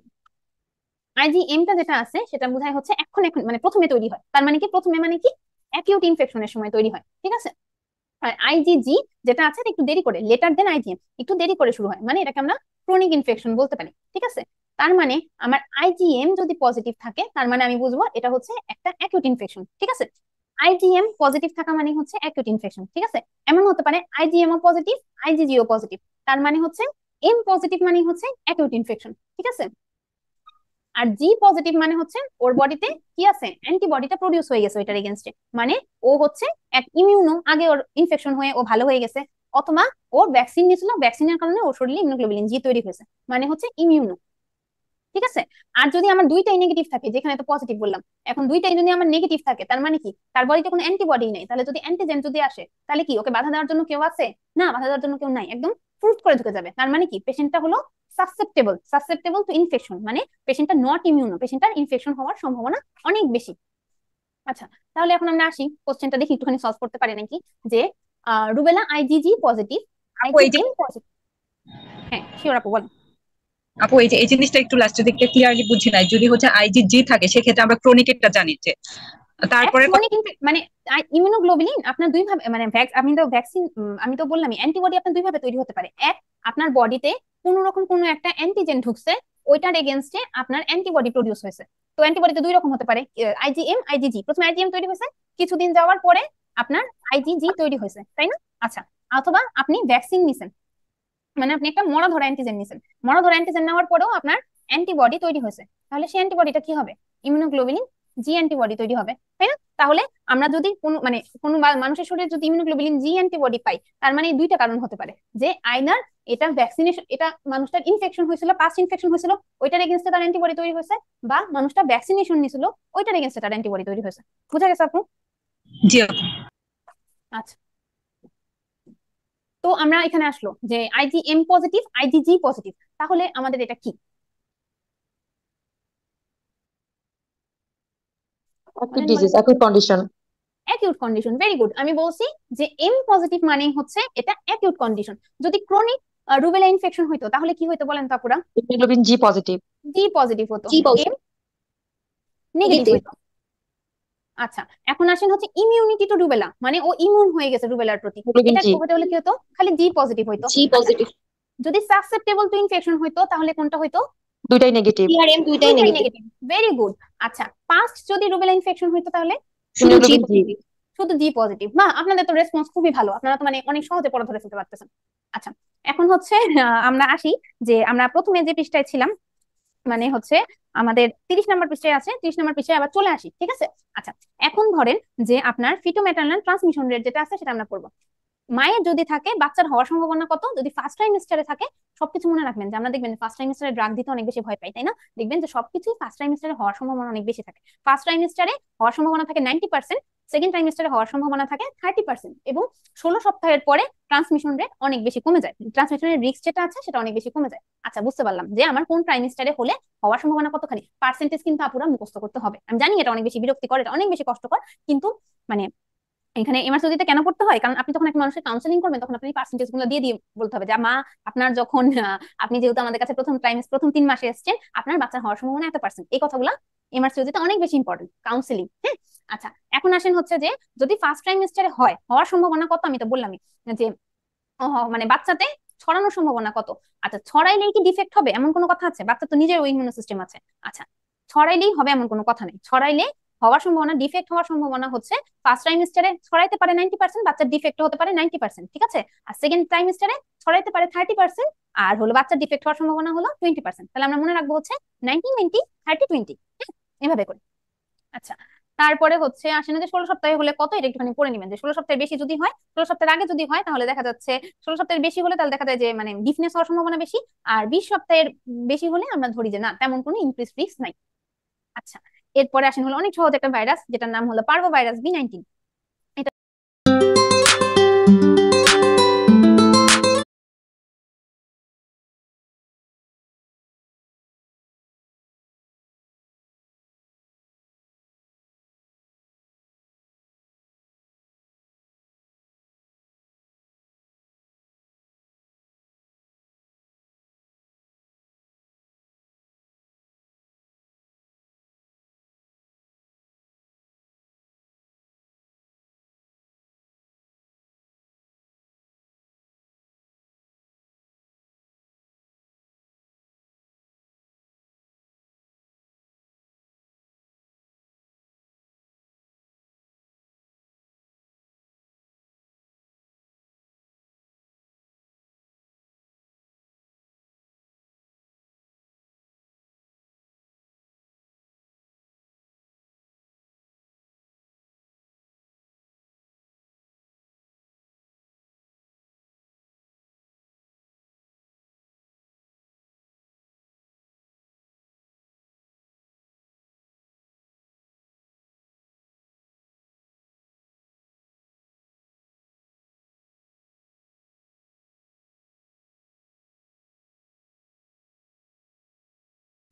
S1: আইজিএমটা যেটা আছে সেটা বোঝায় হচ্ছে এখন এখন মানে প্রথমে তৈরি হয়, তার মানে কি প্রথমে মানে কি অ্যাকিউট ইনফেকশনের সময় তৈরি হয়, ঠিক আছে। আর আইজিজি যেটা আছে এটা একটু দেরি করে, লেটার দেন আইজিএম, একটু দেরি করে শুরু হয়, মানে এটাকে আমরা ক্রনিক ইনফেকশন বলতে পারি, ঠিক আছে। তার মানে আমার আইজিএম যদি পজিটিভ থাকে তার মানে আমি বুঝবো এটা হচ্ছে একটা অ্যাকিউট ইনফেকশন, ঠিক আছে। আইজিএম পজিটিভ থাকা মানে হচ্ছে অ্যাকিউট ইনফেকশন, ঠিক আছে। এমন হতে পারে আইজিএম ও পজিটিভ, আইজিজি ও পজিটিভ, তার মানে হচ্ছে এম পজিটিভ মানে হচ্ছে অ্যাকিউট ইনফেকশন, ঠিক আছে। আর জি পজিটিভ মানে হচ্ছে ওর বডিতে কি আছে, অ্যান্টিবডিটা প্রডিউস হয়ে গেছে ওইটার এগেনস্টে, মানে ও হচ্ছে এক ইমিউনো, আগে ওর ইনফেকশন হয়ে ও ভালো হয়ে গেছে, অথবা ওর ভ্যাকসিন নিয়েছিল, ভ্যাকসিনের কারণে ওর শরীরে ইমিউনোগ্লোবুলিন জি তৈরি হয়েছে, মানে হচ্ছে ইমিউনো, ঠিক আছে। আর যদি আমার দুইটাই নেগেটিভ থাকে, যেখানে তো পজিটিভ বললাম, এখন দুইটাই যদি আমার নেগেটিভ থাকে তার মানে কি তার বডিতে কোনো অ্যান্টিবডি নেই, তাহলে যদি অ্যান্টিজেন যদি আসে তাহলে কি ওকে বাধা দেওয়ার জন্য কেউ আছে? না, বাধা দেওয়ার জন্য কেউ নাই, একদম ফ্রুট করে ঢুকে যাবে। তার মানে কি পেশেন্টটা হলো সাসেপ্টেবল, সাসেপ্টেবল টু ইনফেকশন, মানে পেশেন্টটা নট ইমিউনো, পেশেন্টটার ইনফেকশন হওয়ার সম্ভাবনা অনেক বেশি। আচ্ছা, তাহলে এখন আমরা আসি কোশ্চেনটা দেখি একটুখানি সলভ করতে পারি নাকি, যে রুবেলা আইজিজি পজিটিভ,
S4: আপু এই যে
S1: আইজিএম পজিটিভ। হ্যাঁ শিওর আপু বলেন।
S4: আপু এই যে এই জিনিসটা একটু লাস্টের দিকে ক্লিয়ারলি বুঝি নাই। যদি হচ্ছে আইজিজি থাকে সেক্ষেত্রে আমরা ক্রনিকেরটা জানি যে তারপরে
S1: ক্রনিক মানে ইমিউনোগ্লোবুলিন আপনার দুই ভাবে, মানে আমি তো ভ্যাকসিন, আমি তো বললামই অ্যান্টিবডি আপনার দুই ভাবে তৈরি হতে পারে। এক, আপনার বডিতে কোনো রকম কোনো একটা অ্যান্টিজেন ঢুকছে, ওইটার এগেনস্টে আপনার অ্যান্টিবডি প্রডিউস হয়েছে। তো অ্যান্টিবডি তো দুই রকম হতে পারে, আইজিএম, আইজিজি। প্রথমে আইজিএম তৈরি হয়েছে, কিছুদিন যাওয়ার পরে আপনার আইজিজি তৈরি হয়েছে, তাই না? আচ্ছা, অথবা আপনি ভ্যাকসিন নিছেন, মানে আপনি একটা মরা ধরা অ্যান্টিজেন নিছেন, মরা ধরা অ্যান্টিজেন নেওয়ার পরেও আপনার অ্যান্টিবডি তৈরি হয়েছে, তাহলে সেই অ্যান্টিবডিটা কি হবে? ইমিউনোগ্লোবুলিন জি অ্যান্টিবডি তৈরি হবে, তাই না? তাহলে আমরা যদি কোনো মানে কোনো মানুষের শরীরে যদি ইমিউনোগ্লোবুলিন জি অ্যান্টিবডি পাই, তার মানে এই দুইটা কারণ হতে পারে, যে আইদার এটা ভ্যাকসিনেশন, এটা মানুষটার ইনফেকশন হয়েছিল, পাস্ট ইনফেকশন হয়েছিল, ওইটার এগেনস্টে তার অ্যান্টিবডি তৈরি হয়েছে, বা মানুষটা ভ্যাকসিনেশন নিছিল, ওইটার এগেনস্টে তার অ্যান্টিবডি তৈরি হয়েছে। বুঝা গেছে আপু?
S4: জি আপু।
S1: আচ্ছা, তো আমরা এখানে আসলো যে আইজিএম পজিটিভ, আইজিজি পজিটিভ, তাহলে আমাদের এটা কি?
S2: Acute disease, acute condition.
S1: Acute condition, very good. আমি বলছি যে এম পজিটিভ মানেই হচ্ছে এটা অ্যাকিউট কন্ডিশন। যদি ক্রনিক রুবেলা ইনফেকশন হইতো তাহলে কি হইতো বলেন তো আপুরা?
S2: ইমিউনোগ্লোবিন জি পজিটিভ।
S1: জি পজিটিভ হতো,
S2: জি
S1: এম নেগেটিভ হইতো। আচ্ছা, এখন আসেন হচ্ছে ইমিউনিটি টু রুবেলা, মানে ও ইমিউন হয়ে গেছে রুবেলার প্রতি, এটা
S2: জি
S1: হতে হলে কি হতো? খালি জি পজিটিভ হইতো।
S2: জি পজিটিভ।
S1: যদি সাসেপ্টেবল টু ইনফেকশন হইতো তাহলে কোনটা হইতো?
S2: দুইটাই নেগেটিভ।
S1: সিআরএম দুইটাই নেগেটিভ, ভেরি গুড। আচ্ছা, পাস্ট যদি রুবেলা ইনফেকশন হইতো তাহলে
S2: শুধু জি পজিটিভ।
S1: শুধু জি পজিটিভ। না, আপনাদের তো রেসপন্স খুবই ভালো, আপনারা তো মানে অনেক সহজে পড়া ধরে ফেলতে পারতেছেন। আচ্ছা, এখন হচ্ছে আমরা আসি যে আমরা প্রথমে যে পৃষ্ঠায় ছিলাম, মানে হচ্ছে আমাদের 30 নম্বর পৃষ্ঠায় আছে, 30 নম্বর পৃষ্ঠায় আবার চলে আসি, ঠিক আছে। আচ্ছা, এখন ধরেন যে আপনার ফিটোম্যাটার্নাল ট্রান্সমিশন রেট যেটা আছে সেটা আমরা পড়বো। মায়ের যদি থাকে বাচ্চার হওয়ার সম্ভাবনা কত? যদি ফার্স্ট ট্রাইমেস্টারে থাকে, সবকিছু মনে রাখবেন যে আমরা দেখবেন যে ফার্স্ট ট্রাইমেস্টারে ড্রাগ দিতে অনেক বেশি ভয় পাই, তাই না? দেখবেন যে সবকিছু ফার্স্ট ট্রাইমেস্টারে হওয়ার সম্ভাবনা অনেক বেশি থাকে। ফার্স্ট ট্রাইমেস্টারে হওয়ার সম্ভাবনা থাকে 90%, সেকেন্ড ট্রাইমেস্টারে হওয়ার সম্ভাবনা থাকে 30%, এবং 16 সপ্তাহের পরে ট্রান্সমিশন রেট অনেক বেশি কমে যায়, ট্রান্সমিশনের রিস্ক যেটা আছে সেটা অনেক বেশি কমে যায়। আচ্ছা, বুঝতে পারলাম যে আমার কোন ট্রাইমেস্টারে হলে হওয়ার সম্ভাবনা কতখানি। পার্সেন্টেজ কিন্তু আপুরা মুখস্থ করতে হবে, আমি জানি এটা অনেক বেশি বিরক্তিকর, এটা অনেক বেশি কষ্টকর, কিন্তু মানে এখানে এমআরসিতে কেন পড়তে হয়? কারণ আপনি যখন একটা মানুষের কাউন্সেলিং করবেন তখন আপনি পার্সেন্টেজ গুলো দিয়ে দিয়ে বলতে হবে যে মা, আপনার যখন আপনি যেহেতু আমাদের কাছে প্রথম 3 মাসে এসেছেন, আপনার বাচ্চা হওয়ার সম্ভাবনা এত%, এই কথাগুলো এমআরসিতে অনেক বেশি ইম্পর্টেন্ট, কাউন্সেলিং। হ্যাঁ, আচ্ছা, এখন আসেন হচ্ছে যে যদি ফার্স্ট ট্রাইমেস্টারে হয় হওয়ার সম্ভাবনা কত? আমি তো বললামই যে মানে বাচ্চাতে ছড়ানোর সম্ভাবনা কত। আচ্ছা, ছড়াইলেই কি ডিফেক্ট হবে এমন কোনো কথা আছে? বাচ্চা তো নিজের ইমিউন সিস্টেম আছে। আচ্ছা, ছড়াইলেই হবে এমন কোনো কথা নেই। ছড়াইলে হওয়ার সম্ভাবনা, ডিফেক্ট হওয়ার সম্ভাবনা হচ্ছে ফার্স্ট ট্রাইমেস্টারে ছড়াইতে পারে 90%, বাচ্চার ডিফেক্ট হতে পারে 90%, ঠিক আছে। আর সেকেন্ড ট্রাইমেস্টারে ছড়াইতে পারে 30%, আর হলো বাচ্চার ডিফেক্ট হওয়ার সম্ভাবনা হলো 20%। তাহলে আমরা মনে রাখবো হচ্ছে 90 90 30 20, এভাবে করে। আচ্ছা, তারপরে হচ্ছে আসে না যে 16 সপ্তাহে হলে কত, এটা একটুখানি পড়ে নেবেন যে 16 সপ্তাহের বেশি যদি হয়, 16 সপ্তাহের আগে যদি হয় তাহলে দেখা যাচ্ছে 16 সপ্তাহের বেশি হলে তাহলে দেখা যায় যে মানে ডিফনেস হওয়ার সম্ভাবনা বেশি, আর 20 সপ্তাহের বেশি হলে আমরা ধরি যে না, তেমন কোনো ইনক্রিজ রিস্ক নাই। আচ্ছা, এরপরে আসেন হলো অনেক সহজ একটা ভাইরাস যেটার নাম হলো পার্ভো ভাইরাস B19।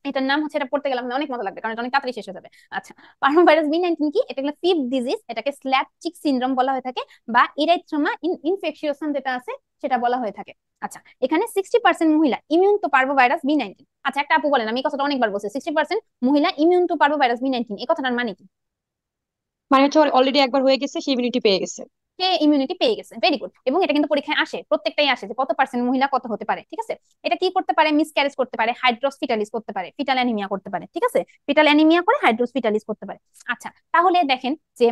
S1: এটার নাম হচ্ছে, এটা পড়তে গেলে আমাদের অনেক মজা লাগবে কারণ এটা অনেক তাড়াতাড়ি শেষ হয়ে যাবে। আচ্ছা, পার্ভোভাইরাস B19 কি? এটা হলো ফিফথ ডিজিজ, এটাকে স্ল্যাপচিক সিনড্রোম বলা হয়ে থাকে বা ইরাইথ্রোমা ইনফেকশিয়াসন যেটা আছে সেটা বলা হয়ে থাকে। আচ্ছা, এখানে 60% মহিলা ইমিউন টু পার্ভোভাইরাস B19। আচ্ছা, একটা আপু বলেন, আমি এই কথাটা অনেকবার বলছি, 60% মহিলা ইমিউন টু পার্ভোভাইরাস B19, এই কথাটার মানে কি?
S2: মানে হচ্ছে অলরেডি একবার হয়ে গেছে, সে ইমিউনিটি পেয়ে গেছে।
S1: সে ইমিউনিটি পেয়ে গেছে, ভেরি গুড। এবং এটা কিন্তু পরীক্ষায় আসে, প্রত্যেকটাই আসে যে কত পার্সেন্ট মহিলা কত হতে পারে, ঠিক আছে। এটা কি করতে পারে? মিসক্যারেজ করতে পারে, হাইড্রোসফিটালিস করতে পারে, ফিটাল অ্যানিমিয়া করতে পারে, ঠিক আছে। ফিটাল অ্যানিমিয়া করে হাইড্রোসফিটালিস করতে পারে। আচ্ছা, তাহলে দেখেন যে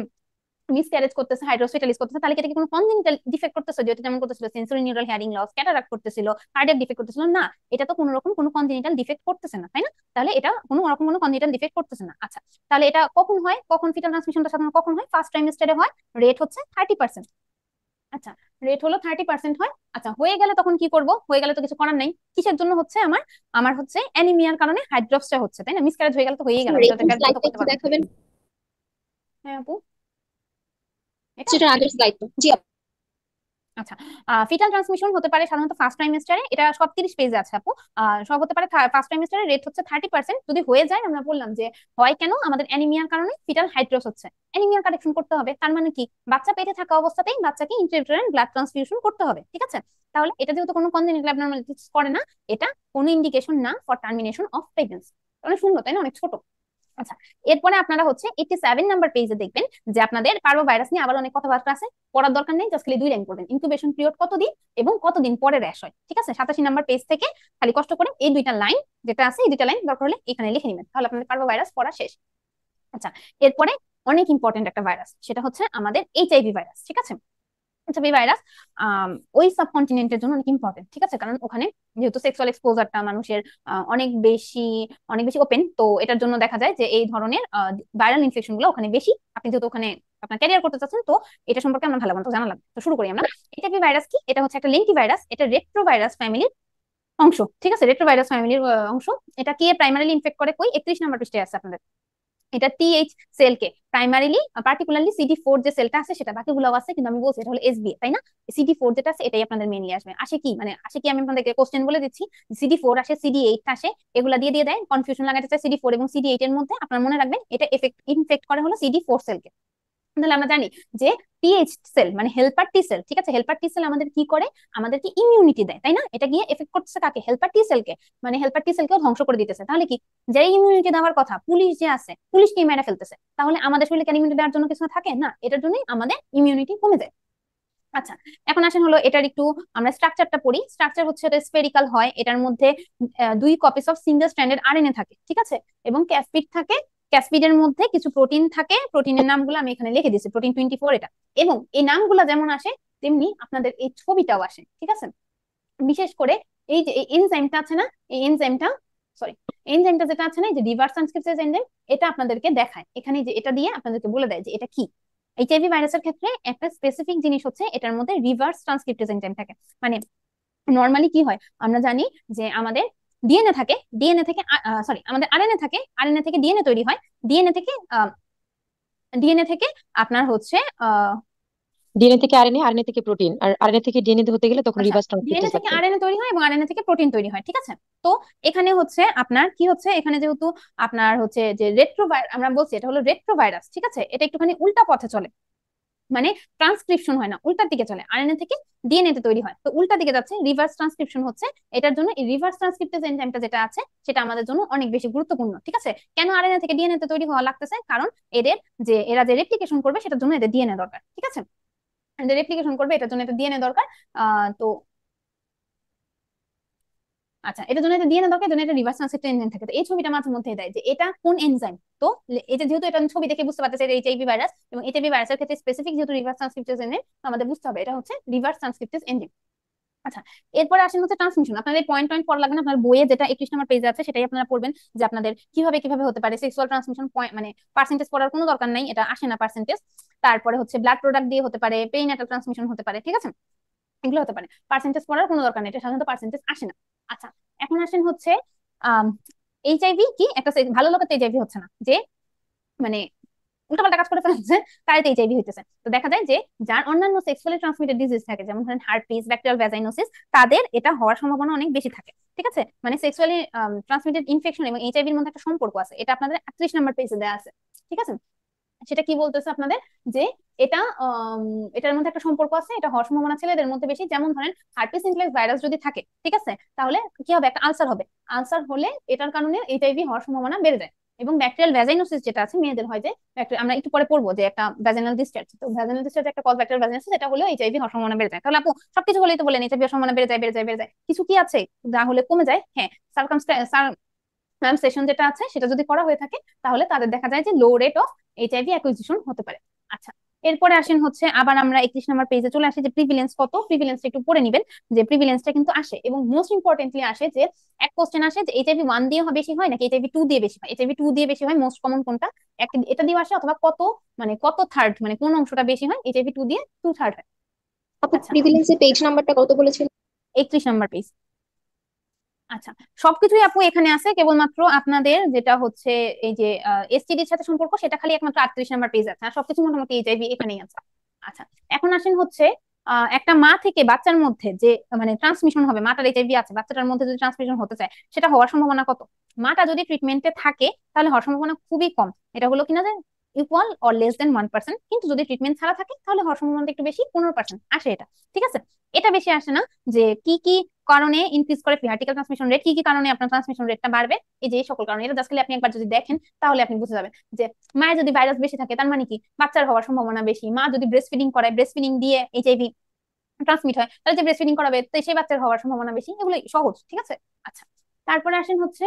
S1: মিসক্যারেজ করতেছে, হাইড্রোসফিটালিস করতেছে, তাহলে কি এটা কি কোনো কনজেনিটাল ডিফেক্ট করতেছে? যেটা যেমন করতেছিল sensory neural hearing loss, cataract করতেছিল, কার্ডিয়াক ডিফেক্ট করতেছিল না, এটা তো কোনো রকম কোনো কনজেনিটাল ডিফেক্ট করতেছে না, তাই না? তাহলে এটা কোনো রকম কোনো কনজেনিটাল ডিফেক্ট করতেছে না। আচ্ছা, তাহলে এটা কখন হয়? কখন ফিটাল ট্রান্সমিশনটা সাধারণত কখন হয়? ফার্স্ট ট্রাইমেস্টারে হয়, রেট হচ্ছে 30%। আচ্ছা, রেট হলো 30% হয়। আচ্ছা, হয়ে গেলে তখন কি করব? হয়ে গেলে তো কিছু করার নাই। কিসের জন্য হচ্ছে? আমার আমার হচ্ছে অ্যানিমিয়ার কারণে হাইড্রোসটা হচ্ছে, তাই না? মিসক্যারেজ হয়ে গেলে তো হয়েই গেল, আমি তো
S5: রেফারেন্স
S1: এটা বন্ধ
S5: স্লাইডটা
S1: করতে
S5: একটু
S1: পারবো না।
S5: দেখাবেন,
S1: হ্যাঁ আপু, এটা
S5: সেটার আগের স্লাইডটা। জি আপু।
S1: আচ্ছা, ফিটাল ট্রান্সমিশন হতে পারে সাধারণত ফার্স্ট ট্রাইমেস্টারে, এটা সব 30 পেজে আছে আপু। সব হতে পারে ফার্স্ট ট্রাইমেস্টারে, রেট হচ্ছে 30%। যদি হয়ে যায়, আমরা বললাম যে হয় কেন? আমাদের অ্যানিমিয়ার কারণে ফিটাল হাইড্রোস হচ্ছে, অ্যানিমিয়া কারেকশন করতে হবে। তার মানে কি? বাচ্চা পেটে থাকা অবস্থাতেই বাচ্চাকে ইন্ট্রাউটেরাইন ব্লাড ট্রান্সফিউশন করতে হবে, ঠিক আছে। তাহলে এটা যেহেতু কোনো কনজেনিটাল অ্যাবনরমালিটিস করে না, এটা কোনো ইন্ডিকেশন না ফর টার্মিনেশন অফ প্রেগন্যান্সি। অনেক সুন্দর, তাই না? অনেক ছোট। আচ্ছা, এরপরে আপনারা হচ্ছে 87 নাম্বার পেজে দেখবেন যে আপনাদের পার্ভোভাইরাস নিয়ে আবার অনেক কথাবার্তা আছে, পড়ার দরকার নেই, জাস্ট খালি 2 লাইন পড়বেন, ইনকিউবেশন পিরিয়ড কতদিন এবং কতদিন পরে র্যাশ হয়, ঠিক আছে। 87 নাম্বার পেজ থেকে খালি কষ্ট করে এই 2টা লাইন যেটা আছে, এই 2টা লাইন দরকার হলে এখানে লিখে নেবেন, তাহলে আপনাদের পার্ভোভাইরাস পড়া শেষ। আচ্ছা, এরপরে অনেক ইম্পর্টেন্ট একটা ভাইরাস, সেটা হচ্ছে আমাদের HIV ভাইরাস, ঠিক আছে। এইচআইভি ভাইরাস ওই সাবকন্টিনেন্টের জন্য অনেক ইম্পর্টেন্ট, ঠিক আছে, কারণ ওখানে যেহেতু সেক্সুয়াল এক্সপোজারটা মানুষের অনেক বেশি ওপেন, তো এটার জন্য দেখা যায় যে এই ধরনের ভাইরাল ইনফেকশন গুলো ওখানে বেশি। আপনি যেহেতু ওখানে আপনার ক্যারিয়ার করতে চাচ্ছেন, তো এটা সম্পর্কে আমরা ভালো মতো জানা লাগবে। তো শুরু করি আমরা। এইচআইভি ভাইরাস কি? এটা হচ্ছে একটা লেন্টি ভাইরাস, এটা রেট্রোভাইরাস ফ্যামিলির অংশ, ঠিক আছে, রেট্রোভাইরাস ফ্যামিলির অংশ। এটা কি প্রাইমারিলি ইনফেক্ট করে? কই 31 নাম্বার পৃষ্ঠায় আছে আপনাদের। এটা টিএইচ সেলকে প্রাইমারিলি, পার্টিকুলারলি CD4 যে সেলটা আছে সেটা, বাকিগুলো আছে কিন্তু আমি বলছি এটা হলো SBA, তাই না? CD4 যেটা আছে এটাই আপনাদের মেনলি আসবে। আসে কি মানে আসে কি, আমি আপনাদেরকে কোশ্চেন বলে দিচ্ছি। CD4 আসে, CD8 আসে, এগুলা দিয়ে দেয়, কনফিউশন লাগাতে চায়। CD4 এবং CD8 এর মধ্যে আপনারা মনে রাখবেন এটা ইনফেক্ট করে হলো CD4 সেলকে। তাহলে আমরা জানি যে টিএইচ সেল মানে হেল্পার টি সেল, ঠিক আছে। হেল্পার টি সেল আমাদের কি করে? আমাদেরকে ইমিউনিটি দেয়, তাই না? এটা গিয়ে এফেক্ট করতেছে কাকে? হেল্পার টি সেলকে, মানে হেল্পার টি সেলকেও ধ্বংস করে দিতেছে। তাহলে কি, যে ইমিউনিটি দেওয়ার কথা পুলিশ যে আছে, পুলিশকে মেরে ফেলতেছে, তাহলে আমাদের শরীরে কেন ইমিউনিটি দেওয়ার জন্য কিছু থাকে না? এটার জন্যই আমাদের ইমিউনিটি কমে যায়। আচ্ছা, এখন আসেন হলো এটার একটু আমরা স্ট্রাকচারটা পড়ি। স্ট্রাকচার হচ্ছে এটা স্ফেরিক্যাল হয়, এটার মধ্যে 2 copies of single stranded RNA থাকে, ঠিক আছে, এবং ক্যাসপিড থাকে। ক্যাসপিডের মধ্যে কিছু প্রোটিন থাকে, প্রোটিনের নামগুলো আমি এখানে লিখে দিচ্ছি, প্রোটিন 24 এটা। এবং এই নামগুলো যেমন আসে তেমনি আপনাদের এই ছবিটাও আসে, ঠিক আছে। বিশেষ করে এই যে এই এনজাইমটা আছে না, এই এনজাইমটা, সরি, এনজাইমটা যেটা আছে না, এই যে রিভার্স ট্রান্সক্রিপ্টেজ এনজাইম, এটা আপনাদেরকে দেখায় এখানে, যে এটা দিয়ে আপনাদেরকে বলে দেয় যে এটা কি। এইচআইভি ভাইরাসের ক্ষেত্রে একটা স্পেসিফিক জিনিস হচ্ছে এটার মধ্যে রিভার্স ট্রান্সক্রিপ্টেজ এনজাইম থাকে। মানে নর্মালি কি হয় আমরা জানি যে আমাদের ডিএনএ থাকে, ডিএনএ থেকে সরি আমাদের আরএনএ থাকে, আরএনএ থেকে ডিএনএ তৈরি হয়, ডিএনএ থেকে ডিএনএ থেকে আপনার হচ্ছে
S2: ডিএনএ থেকে আরএনএ, আরএনএ থেকে প্রোটিন, আর আরএনএ থেকে ডিএনএ হতে গেলে তখন
S1: আচ্ছা,
S2: রিভার্স
S1: ডিএনএ
S2: ট্রান্সক্রিপ্টেজ
S1: থেকে
S2: লাগবে।
S1: আরএনএ তৈরি হয় এবং আরএনএ থেকে প্রোটিন তৈরি হয়, ঠিক আছে। তো এখানে হচ্ছে আপনার কি হচ্ছে, এখানে যেহেতু আপনার হচ্ছে যে আমরা বলছি এটা হলো রেট্রোভাইরাস, ঠিক আছে, এটা একটুখানি উল্টা পথে চলে, মানে ট্রান্সক্রিপশন হয় না, উল্টার দিকে চলে, আরএনএ থেকে ডিএনএ তে তৈরি হয়, তো উল্টা দিকে যাচ্ছে, রিভার্স ট্রান্সক্রিপশন হচ্ছে। এটার জন্য এই রিভার্স ট্রান্সক্রিপ্টেজ এনজাইমটা যেটা আছে সেটা আমাদের জন্য অনেক বেশি গুরুত্বপূর্ণ, ঠিক আছে। কেন আরএনএ থেকে ডিএনএ তে তৈরি হওয়া লাগতেছে? কারণ এরা যে রেপ্লিকেশন করবে সেটার জন্য এদের ডিএনএ দরকার, ঠিক আছে। এদের রেপ্লিকেশন করবে এটার জন্য এটা ডিএনএ দরকার। তো আচ্ছা, এটার জন্য এটা ডিএনএ দরকার, জন্য এটা রিভার্স ট্রান্সক্রিপ্টেজ এনজাইম থাকে। তো এই ছবিটা মাঝে মধ্যে দেয় যে এটা কোন এনজাইম। তো এটা যেহেতু এটা ছবি দেখে বুঝতে পারতেছে এটা এইচআইভি ভাইরাস, এবং এইচআইভি ভাইরাসের ক্ষেত্রে স্পেসিফিক যেহেতু রিভার্স ট্রান্সক্রিপ্টেজ এনজাইম, আমাদের বুঝতে হবে এটা হচ্ছে রিভার্স ট্রান্সক্রিপ্টেজ এনজাইম। আচ্ছা, এরপরে আসেন হচ্ছে ট্রান্সমিশন। আপনাদের পয়েন্ট পড়া লাগবে না, আপনার বইয়ে যেটা 21 নম্বর পেজে আছে সেটাই আপনারা পড়বেন, যে আপনাদের কিভাবে কিভাবে হতে পারে সেক্সুয়াল ট্রান্সমিশন। মানে পার্সেন্টেজ পড়ার কোনো দরকার নাই, এটা আসে না পার্সেন্টেজ। তারপরে হচ্ছে ব্লাড প্রোডাক্ট দিয়ে হতে পারে, পেরিনেটাল ট্রান্সমিশন হতে পারে, ঠিক আছে, এগুলো হতে পারে। পার্সেন্টেজ পড়ার কোনো দরকার নেই, এটা সাধারণত পার্সেন্টেজ আসে না। আচ্ছা, এখন আসেন হচ্ছে এইচআইভি কি একটা ভালো লোকের তো এইচআইভি হচ্ছে না, যে মানে উল্টাপাল্টা কাজ করে ফেলছে, তার এইচআইভি হইতেছে। তো দেখা যায় যে যার অন্যান্য সেক্সুয়ালি ট্রান্সমিটেড ডিজিজ থাকে, যেমন ধরেন হার্পিস, ব্যাকটেরিয়াল ভ্যাজাইনোসিস, তাদের এটা হওয়ার সম্ভাবনা অনেক বেশি থাকে। ঠিক আছে, মানে সেক্সুয়ালি ট্রান্সমিটেড ইনফেকশন এবং এইচআইভির মধ্যে একটা সম্পর্ক আছে, এটা আপনাদের 38 নাম্বার পেজে দেওয়া আছে। ঠিক আছে, সেটা কি বলতেছে আপনাদের যে এটা এটার মধ্যে একটা সম্পর্ক আছে, এটা হওয়ার সম্ভাবনা ছেলেদের মধ্যে বেশি। যেমন ধরেন হার্পিস সিমপ্লেক্স ভাইরাস যদি থাকে, ঠিক আছে, তাহলে কি হবে, একটা আলসার হবে। আলসার হলে এটার কারণে এইচআইভি হওয়ার সম্ভাবনা বেড়ে যায়। এবং ব্যাকটেরিয়াল ভ্যাজাইনোসিস যেটা আছে মেয়েদের হয়, যে আমরা একটু পরে পড়বো যে একটা ভ্যাজাইনাল ডিসচার্জ, তো ভ্যাজাইনাল ডিসচার্জ একটা কল ব্যাকটেরিয়াল ভ্যাজাইনোসিস, এটা হলো এইচআইভি হওয়ার সম্ভাবনা বেড়ে যায়। তাহলে আপু সবকিছু হলেই তো বলেন এইচআইভি হওয়ার সম্ভাবনা বেড়ে যায়, বেড়ে যায়, বেড়ে যায়, কিছু কি আছে যা হলে কমে যায়? হ্যাঁ, ম্যাম সেশন যেটা আছে সেটা যদি করা হয়ে থাকে, তাহলে তাদের দেখা যায় যে লো রেট অফ এইচআইভি অ্যাকুইজিশন হতে পারে। আচ্ছা, এরপরে আসেন হচ্ছে আবার আমরা 31 নম্বর পেজে চলে আসি, যে প্রিভিলেন্স কত, প্রিভিলেন্সটা একটু পড়ে নিবেন, যে প্রিভিলেন্সটা কিন্তু আসে, এবং মোস্ট ইম্পর্টেন্টলি আসে যে এক কোশ্চেন আসে যে এইচআইভি 1 দিয়ে বেশি হয় নাকি এইচআইভি 2 দিয়ে বেশি হয়। এইচআইভি 2 দিয়ে বেশি হয়, মোস্ট কমন কোনটা, এটা দিয়ে আসে, অথবা কত, মানে কত থার্ড, মানে কোন অংশটা বেশি হয়, এইচআইভি 2 দিয়ে 2/3 হয়।
S5: আপু
S1: আচ্ছা,
S5: প্রিভিলেন্সের পেজ নাম্বারটা কত বলেছিল?
S1: 31 নম্বর পেজ। আচ্ছা, সবকিছুই আপু এখানে আছে, কেবলমাত্র আপনাদের যেটা হচ্ছে এই যে এসটিডির সাথে সম্পর্ক, সেটা খালি একমাত্র 38 নাম্বার পেজ আছে, আর সবকিছু মোটামুটি এইচআইভি এখানেই আছে। আচ্ছা, এখন আসেন হচ্ছে একটা মা থেকে বাচ্চার মধ্যে যে মানে ট্রান্সমিশন হবে, মাটার এইচআইভি আছে, বাচ্চাটার মধ্যে যদি ট্রান্সমিশন হতে চায়, সেটা হওয়ার সম্ভাবনা কত? মাটা যদি ট্রিটমেন্টে থাকে তাহলে হওয়ার সম্ভাবনা খুবই কম, এটা হলো কিনা যে ইকুয়াল অর লেস দেন 1%। কিন্তু যদি ট্রিটমেন্ট ছাড়া থাকে তাহলে হওয়ার সম্ভাবনা একটু বেশি, 15% আসে এটা। ঠিক আছে, এটা বেশি আসে না। যে কি কি কারণে ইনক্রিজ করে ভার্টিক্যাল ট্রান্সমিশন রেট, কি কি কারণে আপনার ট্রান্সমিশন রেটটা বাড়বে, এই যে সকল কারণে, এটা জাস্ট খালি আপনি একবার যদি দেখেন তাহলে আপনি বুঝে যাবেন যে মায়ের যদি ভাইরাস বেশি থাকে তার মানে কি বাচ্চার হওয়ার সম্ভাবনা বেশি। মা যদি ব্রেস্ট ফিডিং করায়, ব্রেস্ট ফিডিং দিয়ে এইচআইভি ট্রান্সমিট হয়, তাহলে যে ব্রেস্ট ফিডিং করাবে তো সেই বাচ্চার হওয়ার সম্ভাবনা বেশি। এগুলো সহজ। ঠিক আছে, আচ্ছা, তারপরে আসেন হচ্ছে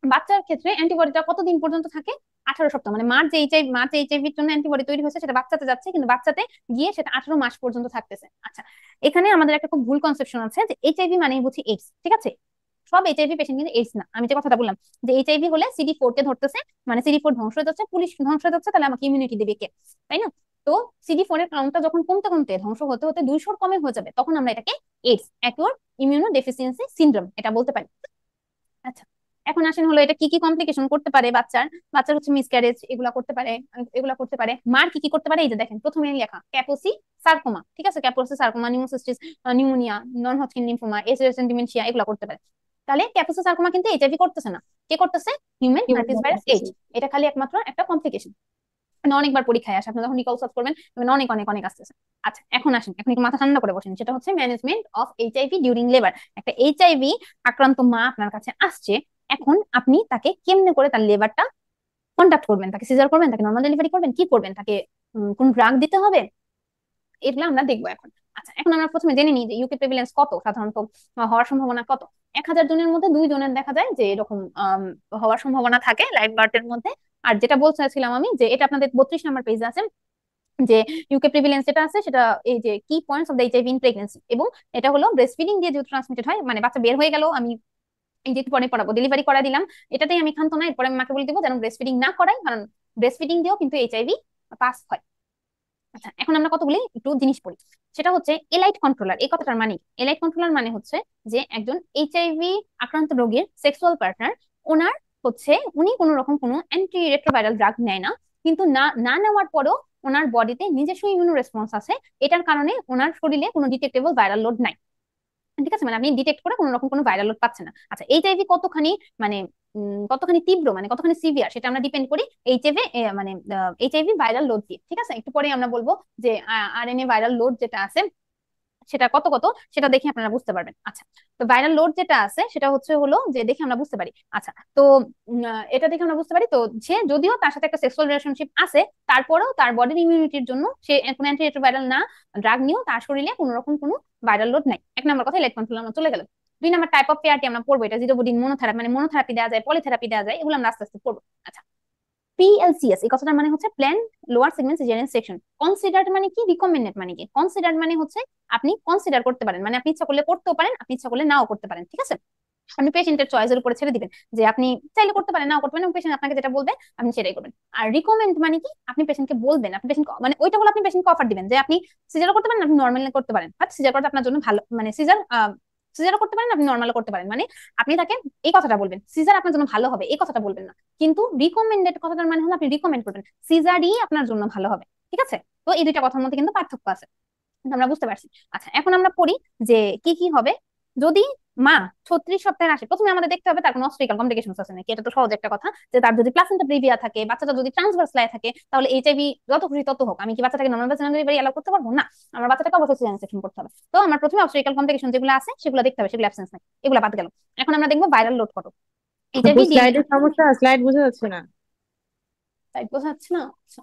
S1: বাচ্চার ক্ষেত্রে অ্যান্টিবডিটা কতদিন পর্যন্ত থাকে? 18 সপ্তাহ। মানে মার যে এইচআইভির জন্য অ্যান্টিবডি তৈরি হয়েছে সেটা বাচ্চাতে যাচ্ছে, কিন্তু বাচ্চাতে গিয়ে সেটা 18 মাস পর্যন্ত থাকতেছে। আচ্ছা, এখানে আমাদের একটা খুব ভুল কনসেপশন আছে যে এইচআইভি মানেই বুঝি এইডস। ঠিক আছে, সব এইচআইভি পেশেন্ট কিন্তু এইডস না। আমি যে কথাটা বললাম যে এইচআইভি হলে CD4 কে ধরতেছে, মানে CD4 ধ্বংস হয়ে যাচ্ছে, পুলিশ ধ্বংস হয়ে যাচ্ছে, তাহলে আমাকে ইমিউনিটি দেবে কে? তাই না? তো CD4 এর কাউন্টটা যখন কমতে কমতে ধ্বংস হতে হতে 200 কমে হয়ে যাবে, তখন আমরা এটাকে AIDS, acute immuno deficiency syndrome, এটা বলতে পারি। আচ্ছা, এখন আসেন হলো এটা কি কি কমপ্লিকেশন করতে পারে বাচ্চার। বাচ্চার হচ্ছে মিসক্যারেজ, এগুলা করতে পারে, এগুলা করতে পারে। মার কি কি করতে পারে, এই যে দেখেন প্রথমে লেখা ক্যাপোসি সার্কোমা। ঠিক আছে, ক্যাপোসি সার্কোমা, নিউমোসিস্টিস, নিউমোনিয়া, নন হজকিন লিম্ফোমা, এসোসিয়েটেড ডিমেনশিয়া, এগুলা করতে পারে। তাহলে ক্যাপোসি সার্কোমা কিন্তু এইচআইভি করতেছে না, কে করতেছে? Human herpes virus H. এটা খালি একমাত্র একটা কমপ্লিকেশন, অনেকবার পরীক্ষায় আসে, আপনি যখন রিকল সলভ করবেন অনেক অনেক অনেক আসতেছে। আচ্ছা, এখন আসেন, এখন একটু মাথা ঠান্ডা করে বসেন, সেটা হচ্ছে management of HIV during labour. একটা এইচআইভি আক্রান্ত মা আপনার কাছে আসছে, এখন আপনি তাকে কেমনে করে তার লেবারটা কন্ডাক্ট করবেন? তাকে সিজার করবেন, তাকে নর্মাল ডেলিভারি করবেন, কি করবেন, তাকে কোন ড্রাগ দিতে হবে, এগুলো আমরা দেখবো এখন। আচ্ছা, এখন আমরা প্রথমে জেনে নিই যে ইউকে প্রেভিলেন্স কত, সাধারণত হওয়ার সম্ভাবনা কত। 1000 জনের মধ্যে 2 জনের দেখা যায় যে এরকম হওয়ার সম্ভাবনা থাকে লাইভ বার্থের মধ্যে। আর যেটা বলছিলাম আমি, যে এটা আপনাদের 32 নাম্বার পেজে আছে, যে ইউকে প্রিভিলেন্স যেটা আছে সেটা এই যে কি points of the HIV in pregnancy, এবং এটা হলো ব্রেস্ট ফিডিং দিয়ে যেহেতু ট্রান্সমিটেড হয়, মানে বাচ্চা বের হয়ে গেল, আমি এই যে পরে পড়াবো, ডেলিভারি করা দিলাম, এটাতেই আমি ক্ষান্ত না, এরপরে আমি মাকে বলে দিব যেন ব্রেস্ট ফিডিং না করাই, কারণ ব্রেস্ট ফিডিং দিয়েও কিন্তু এইচআইভি পাস হয়। আচ্ছা, এখন আমরা কতগুলি একটু জিনিস পড়ি। সেটা হচ্ছে এলাইট কন্ট্রোলার। এই কথাটার মানে, এলাইট কন্ট্রোলার মানে হচ্ছে যে একজন এইচআইভি আক্রান্ত রোগীর সেক্সুয়াল পার্টনার, ওনার হচ্ছে উনি কোনো রকম কোনো অ্যান্টি রেট্রোভাইরাল ড্রাগ নেয় না, কিন্তু না না নেওয়ার পরও ওনার বডিতে নিজস্ব ইমিউনো রেসপন্স আছে, এটার কারণে ওনার শরীরে কোনো ডিটেক্টেবল ভাইরাল লোড নাই। ঠিক আছে, মানে আপনি ডিটেক্ট করে কোনো রকম কোনো ভাইরাল লোড পাচ্ছেন না। আচ্ছা, এইচআইভি কতখানি মানে কতখানি তীব্র, মানে কতখানি সিভিয়ার, সেটা আমরা ডিপেন্ড করি এইচআইভি ভাইরাল লোড দিয়ে। ঠিক আছে, একটু পরে আমরা বলবো যে আরএনএ ভাইরাল লোড যেটা আছে সেটা কত কত, সেটা দেখে আপনারা বুঝতে পারবেন। আচ্ছা, তো ভাইরাল লোড যেটা আছে সেটা হলো যে দেখে আমরা বুঝতে পারি। আচ্ছা, তো এটা দেখে আমরা বুঝতে পারি, তো সে যদিও তার সাথে একটা সেক্সুয়াল রিলেশনশিপ আছে, তারপরেও তার বডির ইমিউনিটির জন্য সে কোনো অ্যান্টিরেট্রোভাইরাল না ড্রাগ নিয়েও তার শরীরে কোনো রকম কোনো ভাইরাল লোড নাই। 1 নম্বর কথা ইলেকট্রন কন্ট্রোল আমরা চলে গেল। 2 নম্বর টাইপ অফ পেয়ারটি আমরা পড়বো, এটা জিরোবুডিন মনোথেরাপি, মানে মনোথেরাপি দেওয়া যায়, পলিথেরাপি দেওয়া যায়, এগুলো আমরা আস্তে আস্তে পড়বো। আচ্ছা, PLCS এই কথাটার মানে হচ্ছে plan lower segment caesarean section. Considered মানে কি, রিকমেন্ডেড মানে কি? কনসিডার্ড মানে হচ্ছে আপনি কনসিডার করতে পারেন, মানে আপনি ইচ্ছা করলে করতেও পারেন, আপনি ইচ্ছা করলে নাও করতে পারেন। ঠিক আছে, আপনি পেশেন্টের চয়েসের উপরে ছেড়ে দিবেন, যে আপনি চাইলে করতে পারেন, নাও করতে পারেন, এবং পেশেন্ট আপনাকে যেটা বলবে আপনি সেটাই করবেন। আর রিকমেন্ড মানে কি, আপনি পেশেন্টকে বলবেন, আপনি পেশেন্ট মানে ওইটা হলো আপনি পেশেন্টকে অফার দিবেন যে আপনি সিজার করতে পারেন, আপনি নর্মালি করতে পারেন, বাট সিজার করাটা আপনার জন্য ভালো, মানে সিজার সিজারও করতে পারেন, আপনি নর্মালও করতে পারেন। মানে আপনি তাকে এই কথাটা বলবেন, সিজার আপনার জন্য ভালো হবে এই কথাটা বলবেন না, কিন্তু রিকমেন্ডেড কথাটার মানে হলো আপনি রিকমেন্ড করবেন সিজারই আপনার জন্য ভালো হবে। ঠিক আছে, তো এই দুইটা কথার মধ্যে কিন্তু পার্থক্য আছে, কিন্তু আমরা বুঝতে পারছি। আচ্ছা, এখন আমরা পড়ি যে কি কি হবে যদি মা 36 সপ্তাহের আসে। প্রথমে আমাদের দেখতে হবে তার কোনো অস্ট্রিকাল কমপ্লিকেশনস আছে নাকি। এটা তো সহজ একটা কথা, যে তার যদি প্লাসেন্টা প্রিভিয়া থাকে, বাচ্চাটা যদি ট্রান্সভার্স লাই থাকে, তাহলে এইচআইভি যত খুশি তত হোক, আমি কি বাচ্চাটাকে নর্মাল ভ্যাজিনাল ডেলিভারি এলাও করতে পারবো না? আমার বাচ্চাটাকে অবশ্যই সিজারিয়ান সেকশন করতে হবে। তো আমার প্রথমে অস্ট্রিকাল কমপ্লিকেশন যেগুলো আছে সেগুলো দেখতে হবে, সেগুলো অ্যাবসেন্স নাই, এগুলো বাদ গেল। এখন আমরা দেখবো ভাইরাল লোড কত।
S6: আপু
S1: এইচআইভি ডিএনএ
S6: স্লাইডের সমস্যা, স্লাইড বোঝা যাচ্ছে না।
S1: তাই বোঝা যাচ্ছে না? আচ্ছা,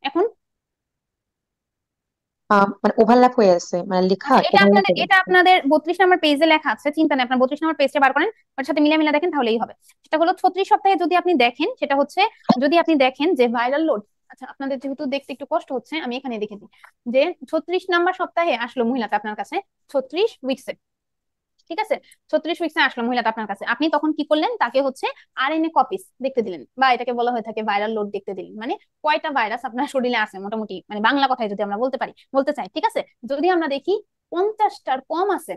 S1: এখন
S2: মানে ওভারল্যাপ হয়ে আছে, মানে লেখা
S1: আচ্ছা, এটা
S2: ওভারল্যাপ
S1: আপনাদের
S2: হয়ে
S1: এটা
S2: আছে।
S1: আপনাদের 32 নম্বর পেজে লেখা আছে, চিন্তা নেই, আপনার 32 নম্বর পেজটা বার করেন, ওর সাথে মিলে দেখেন তাহলেই হবে। সেটা হলো 36 সপ্তাহে যদি আপনি দেখেন, সেটা হচ্ছে যদি আপনি দেখেন যে ভাইরাল লোড, আচ্ছা আপনাদের যেহেতু দেখতে একটু কষ্ট হচ্ছে আমি এখানে দেখে দিই, যে 36 নাম্বার সপ্তাহে আসলো মহিলাটা আপনার কাছে, 36 উইকসে। ঠিক আছে, 36 উইকসে আসলো মহিলাটা আপনার কাছে, আপনি তখন কি করলেন, তাকে হচ্ছে আরএনএ কপিস দেখতে দিলেন, বা এটাকে বলা হয়ে থাকে ভাইরাল লোড দেখতে দিলেন। মানে কয়টা ভাইরাস আপনার শরীরে আছে মোটামুটি, মানে বাংলা কথায় যদি আমরা বলতে চাই। ঠিক আছে, যদি আমরা দেখি 50টার কম আছে,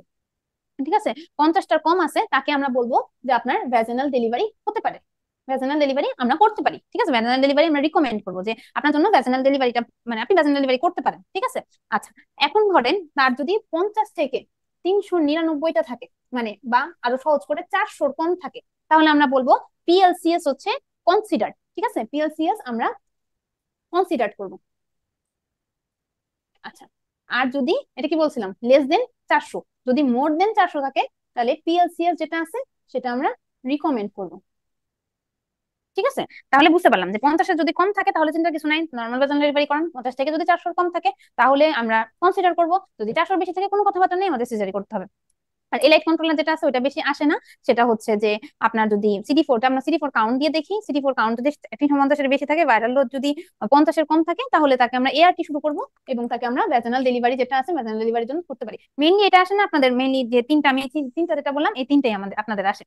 S1: ঠিক আছে, 50টার কম আছে, তাকে আমরা বলবো যে আপনার ভ্যাজিনাল ডেলিভারি হতে পারে, ভ্যাজিনাল ডেলিভারি আমরা করতে পারি। ঠিক আছে, ভ্যাজিনাল ডেলিভারি আমরা রিকমেন্ড করবো যে আপনার জন্য ভ্যাজিনাল ডেলিভারিটা, মানে আপনি ভ্যাজিনাল ডেলিভারি করতে পারেন। ঠিক আছে, আচ্ছা, এখন ধরেন তার যদি 50 থেকে 399টা থাকে, মানে বা আরো সহজ করে 400 কম থাকে, তাহলে আমরা বলবো পিএলসিএস হচ্ছে কনসিডার। ঠিক আছে, পিএলসিএস আমরা কনসিডার করবো। আচ্ছা, আর যদি এটা কি বলছিলাম লেস দেন 400, যদি মোর দেন 400 থাকে, তাহলে পিএলসিএস যেটা আছে সেটা আমরা রিকমেন্ড করব। ঠিক আছে, তাহলে বুঝতে পারলাম যে 50-এর যদি কম থাকে তাহলে চিন্তা কিছু নাই, নর্মাল ভ্যাজাল ডেলিভারি করান। 50 থেকে যদি 400 কম থাকে তাহলে আমরা কনসিডার করব, যদি 400 বেশি থাকে কোনো কথাবার্তা নেই, আমাদের সিজারি করতে হবে। আর এলাইট কন্ট্রোলার যেটা আছে ওটা বেশি আসে না, সেটা হচ্ছে যে আপনার যদি সিডি4টা আমরা সিডি4 কাউন্ট দিয়ে দেখি, সিডি4 কাউন্ট যদি 350-এর বেশি থাকে, ভাইরাল লোড যদি 50-এর কম থাকে, তাহলে তাকে আমরা এআরটি শুরু করব এবং তাকে আমরা ভ্যাজিনাল ডেলিভারি যেটা আছে ভ্যাজিনাল ডেলিভারির জন্য করতে পারি। মেইনলি এটা আসে না আপনাদের, মেইনলি যে তিনটা আমি তিনটা যেটা বললাম এই তিনটাই আমাদের আপনাদের আসে।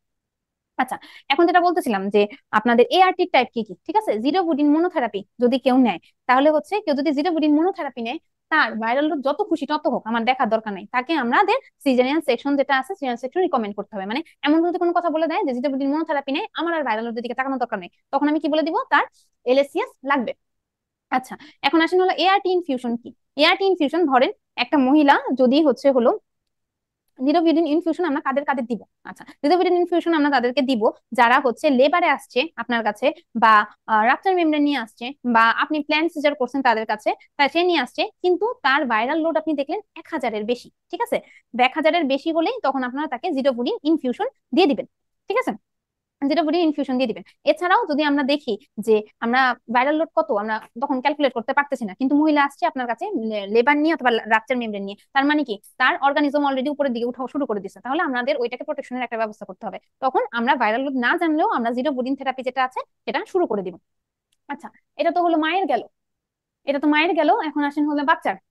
S1: আচ্ছা, এখন যেটা বলতেছিলাম যে আপনাদের এআরটি টাইপ কি কি। ঠিক আছে, জিরো বুডিন মোনোথেরাপি যদি কেউ নেয়, তাহলে হচ্ছে কেউ যদি জিরো বুডিন মোনোথেরাপি নেয়, তার ভাইরাল লোড যত খুশি তত হোক, আমার দেখার দরকার নাই, তাকে আমাদের সিজারিয়ান সেকশন যেটা আছে সিজারিয়ান সেকশন রিকমেন্ড করতে হবে। মানে এমন যদি কোনো কথা বলে দেয় যে জিরো বুডিন মোনোথেরাপি নেয়, আমার আর ভাইরাল লোডের দিকে তাকানোর দরকার নেই, তখন আমি কি বলে দিব, তার এলএসিএস লাগবে। আচ্ছা, এখন আসেন হলো এআরটি ইনফিউশন কি। এআরটি ইনফিউশন ধরেন একটা মহিলা যদি হলো জিরোভিডিন ইনফিউশন আমরা কাদের কাদের দিব। আচ্ছা, জিরোভিডিন ইনফিউশন আমরা তাদেরকে দিব যারা হচ্ছে লেবারে আসছে আপনার কাছে, বা রাপচার মেমব্রেন নিয়ে আসছে, বা আপনি প্ল্যান সিজার করছেন তাদের কাছে, তাই সে নিয়ে আসছে, কিন্তু তার ভাইরাল লোড আপনি দেখলেন 1000-এর বেশি। ঠিক আছে, 1000-এর বেশি হলেই তখন আপনারা তাকে জিরোভিডিন ইনফিউশন দিয়ে দিবেন। ঠিক আছে, যেটা বডি ইনফিউশন দিয়ে দিবেন। এছাড়াও যদি আমরা দেখি যে আমরা ভাইরাল লোড কত আমরা তখন ক্যালকুলেট করতে পারতেছি না, কিন্তু মহিলা আসছে আপনার কাছে লেবার নিয়ে অথবা রাপচার মেমব্রেন নিয়ে, তার মানে কি তার অর্গানিজম অলরেডি উপরের দিকে উঠা শুরু করে দিচ্ছে, তাহলে আমাদের ওইটাকে প্রোটেকশনের একটা ব্যবস্থা করতে হবে। তখন আমরা ভাইরাল লোড না জানলেও আমরা জিরো বুডিন থেরাপি যেটা আছে সেটা শুরু করে দিব। আচ্ছা, এটা তো হলো মায়ের গেল, এটা তো মায়ের গেল। এখন আসেন হলো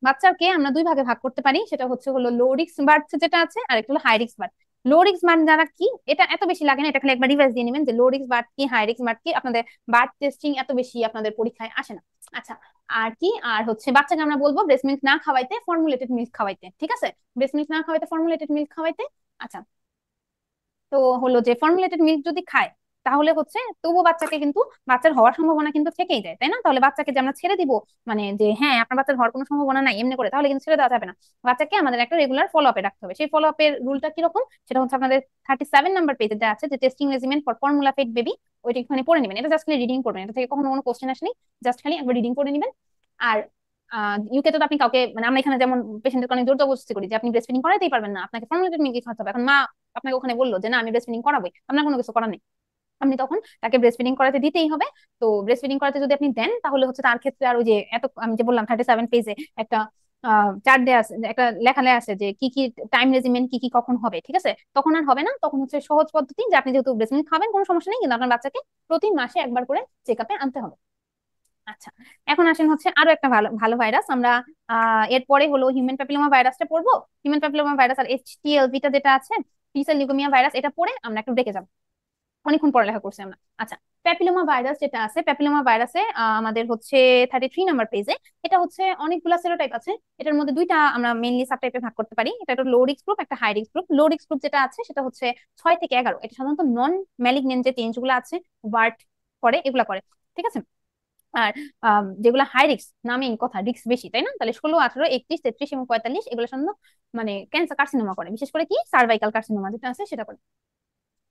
S1: বাচ্চাকে আমরা দুই ভাগে ভাগ করতে পারি, সেটা হলো লো রিস্ক বার্থ যেটা আছে, আর একটা হলো high risk birth. Low risk birth যারা কি, এটা এত বেশি লাগে না, এটা খালি একবার রিভাইজ দিয়ে নেবেন যে লো রিস্ক বার্থ কি হাই রিস্ক বার্থ কি, আপনাদের বার্থ টেস্টিং এত বেশি আপনাদের পরীক্ষায় আসে না। আচ্ছা, আর কি, আর হচ্ছে বাচ্চাকে আমরা বলবো ব্রেস্ট মিল্ক না খাওয়াইতে, ফর্মুলেটেড মিল্ক খাওয়াইতে। ঠিক আছে, ব্রেস্ট মিল্ক না খাওয়াইতে, ফর্মুলেটেড মিল্ক খাওয়াইতে। আচ্ছা, তো হলো যে ফর্মুলেটেড মিল্ক যদি খায় তাহলে হচ্ছে তবুও বাচ্চাকে কিন্তু বাচ্চার হওয়ার সম্ভাবনা কিন্তু থেকেই যায়, তাই না? তাহলে বাচ্চাকে যে আমরা ছেড়ে দিব, মানে যে হ্যাঁ আপনার বাচ্চার হওয়ার কোনো সম্ভাবনা নাই এমনি করে, তাহলে কিন্তু ছেড়ে দেওয়া যাবে না। বাচ্চাকে আমাদের একটা রেগুলার ফলো আপে রাখতে হবে। সেই ফলো আপের রুলটা কিরকম, সেটা হচ্ছে আপনাদের 37 নাম্বার পেজে যা আছে, যে testing regimen for formula fed baby, ওইটা একটুখানি পড়ে নেবেন। এটা জাস্ট খালি রিডিং করবেন, এটা থেকে কখনো কোনো কোশ্চেন আসেনি, জাস্ট খালি একবার রিডিং করে নেবেন। আর ইউকে তো আপনি কাউকে, মানে আমরা এখানে যেমন পেশেন্টের কারণে জোর জবরদস্তি করি যে আপনি ব্রেস্ট ফিডিং করাতেই পারবেন না, আপনাকে ফর্মুলেটেড মিল্ক খাওয়াতে হবে। এখন মা আপনাকে ওখানে বললো যে না আমি ব্রেস্ট ফিডিং করাবোই, আপনার কোনো কিছু করার নেই, আপনি তখন তাকে ব্রেস্ট ফিডিং করাতে দিতেই হবে। তো ব্রেস্ট ফিডিং করাতে যদি আপনি দেন, তাহলে হচ্ছে তার ক্ষেত্রে আর ওই যে এত আমি যে বললাম 37 পেজে একটা চার্ট দেয়া আছে, একটা লেখা আছে যে কি কি টাইম রেজিমেন্ট কি কি কখন হবে। ঠিক আছে, তখন আর হবে না, তখন হচ্ছে সহজ পদ্ধতি যে আপনি যেহেতু ব্রেস্ট মিল্ক খাবেন কোনো সমস্যা নেই, কিন্তু আপনার বাচ্চাকে প্রতি মাসে একবার করে চেক আপে আনতে হবে। আচ্ছা, এখন আসেন হচ্ছে আরো একটা ভালো ভালো ভাইরাস, আমরা এরপরে হলো হিউম্যান প্যাপিলোমা ভাইরাসটা পড়বো। হিউম্যান প্যাপিলোমা ভাইরাস আর এইচটিএলভিটা যেটা আছে, টি সেল লিউকেমিয়া ভাইরাস, এটা পড়ে আমরা একটু ব্রেকে যাবো, অনেকক্ষণ পড়ালেখা করছি আমরা। আচ্ছা, প্যাপিলোমা ভাইরাস যেটা আছে, প্যাপিলোমা ভাইরাসে আমাদের হচ্ছে 33 নাম্বার পেজে, এটা হচ্ছে অনেকগুলা সেরোটাইপ আছে। এটার মধ্যে দুইটা আমরা মেইনলি সাব টাইপে ভাগ করতে পারি। এটা একটা লো রিস্ক গ্রুপ, একটা high risk group. Low risk group যেটা আছে সেটা হচ্ছে 6 থেকে 11। এটা সাধারণত নন ম্যালিগনেন্ট যে চেঞ্জ গুলো আছে, ওয়ার্ড করে, এগুলা করে, ঠিক আছে। আর যেগুলো হাই রিস্ক, নামেই কথা, রিস্ক বেশি, তাই না? তাহলে 16, 18, 31, 33 এবং 45 এগুলো সাধারণত মানে ক্যান্সার কার্সিনোমা করে, বিশেষ করে কি সার্ভাইকাল কার্সিনোমা যেটা আছে সেটা করে।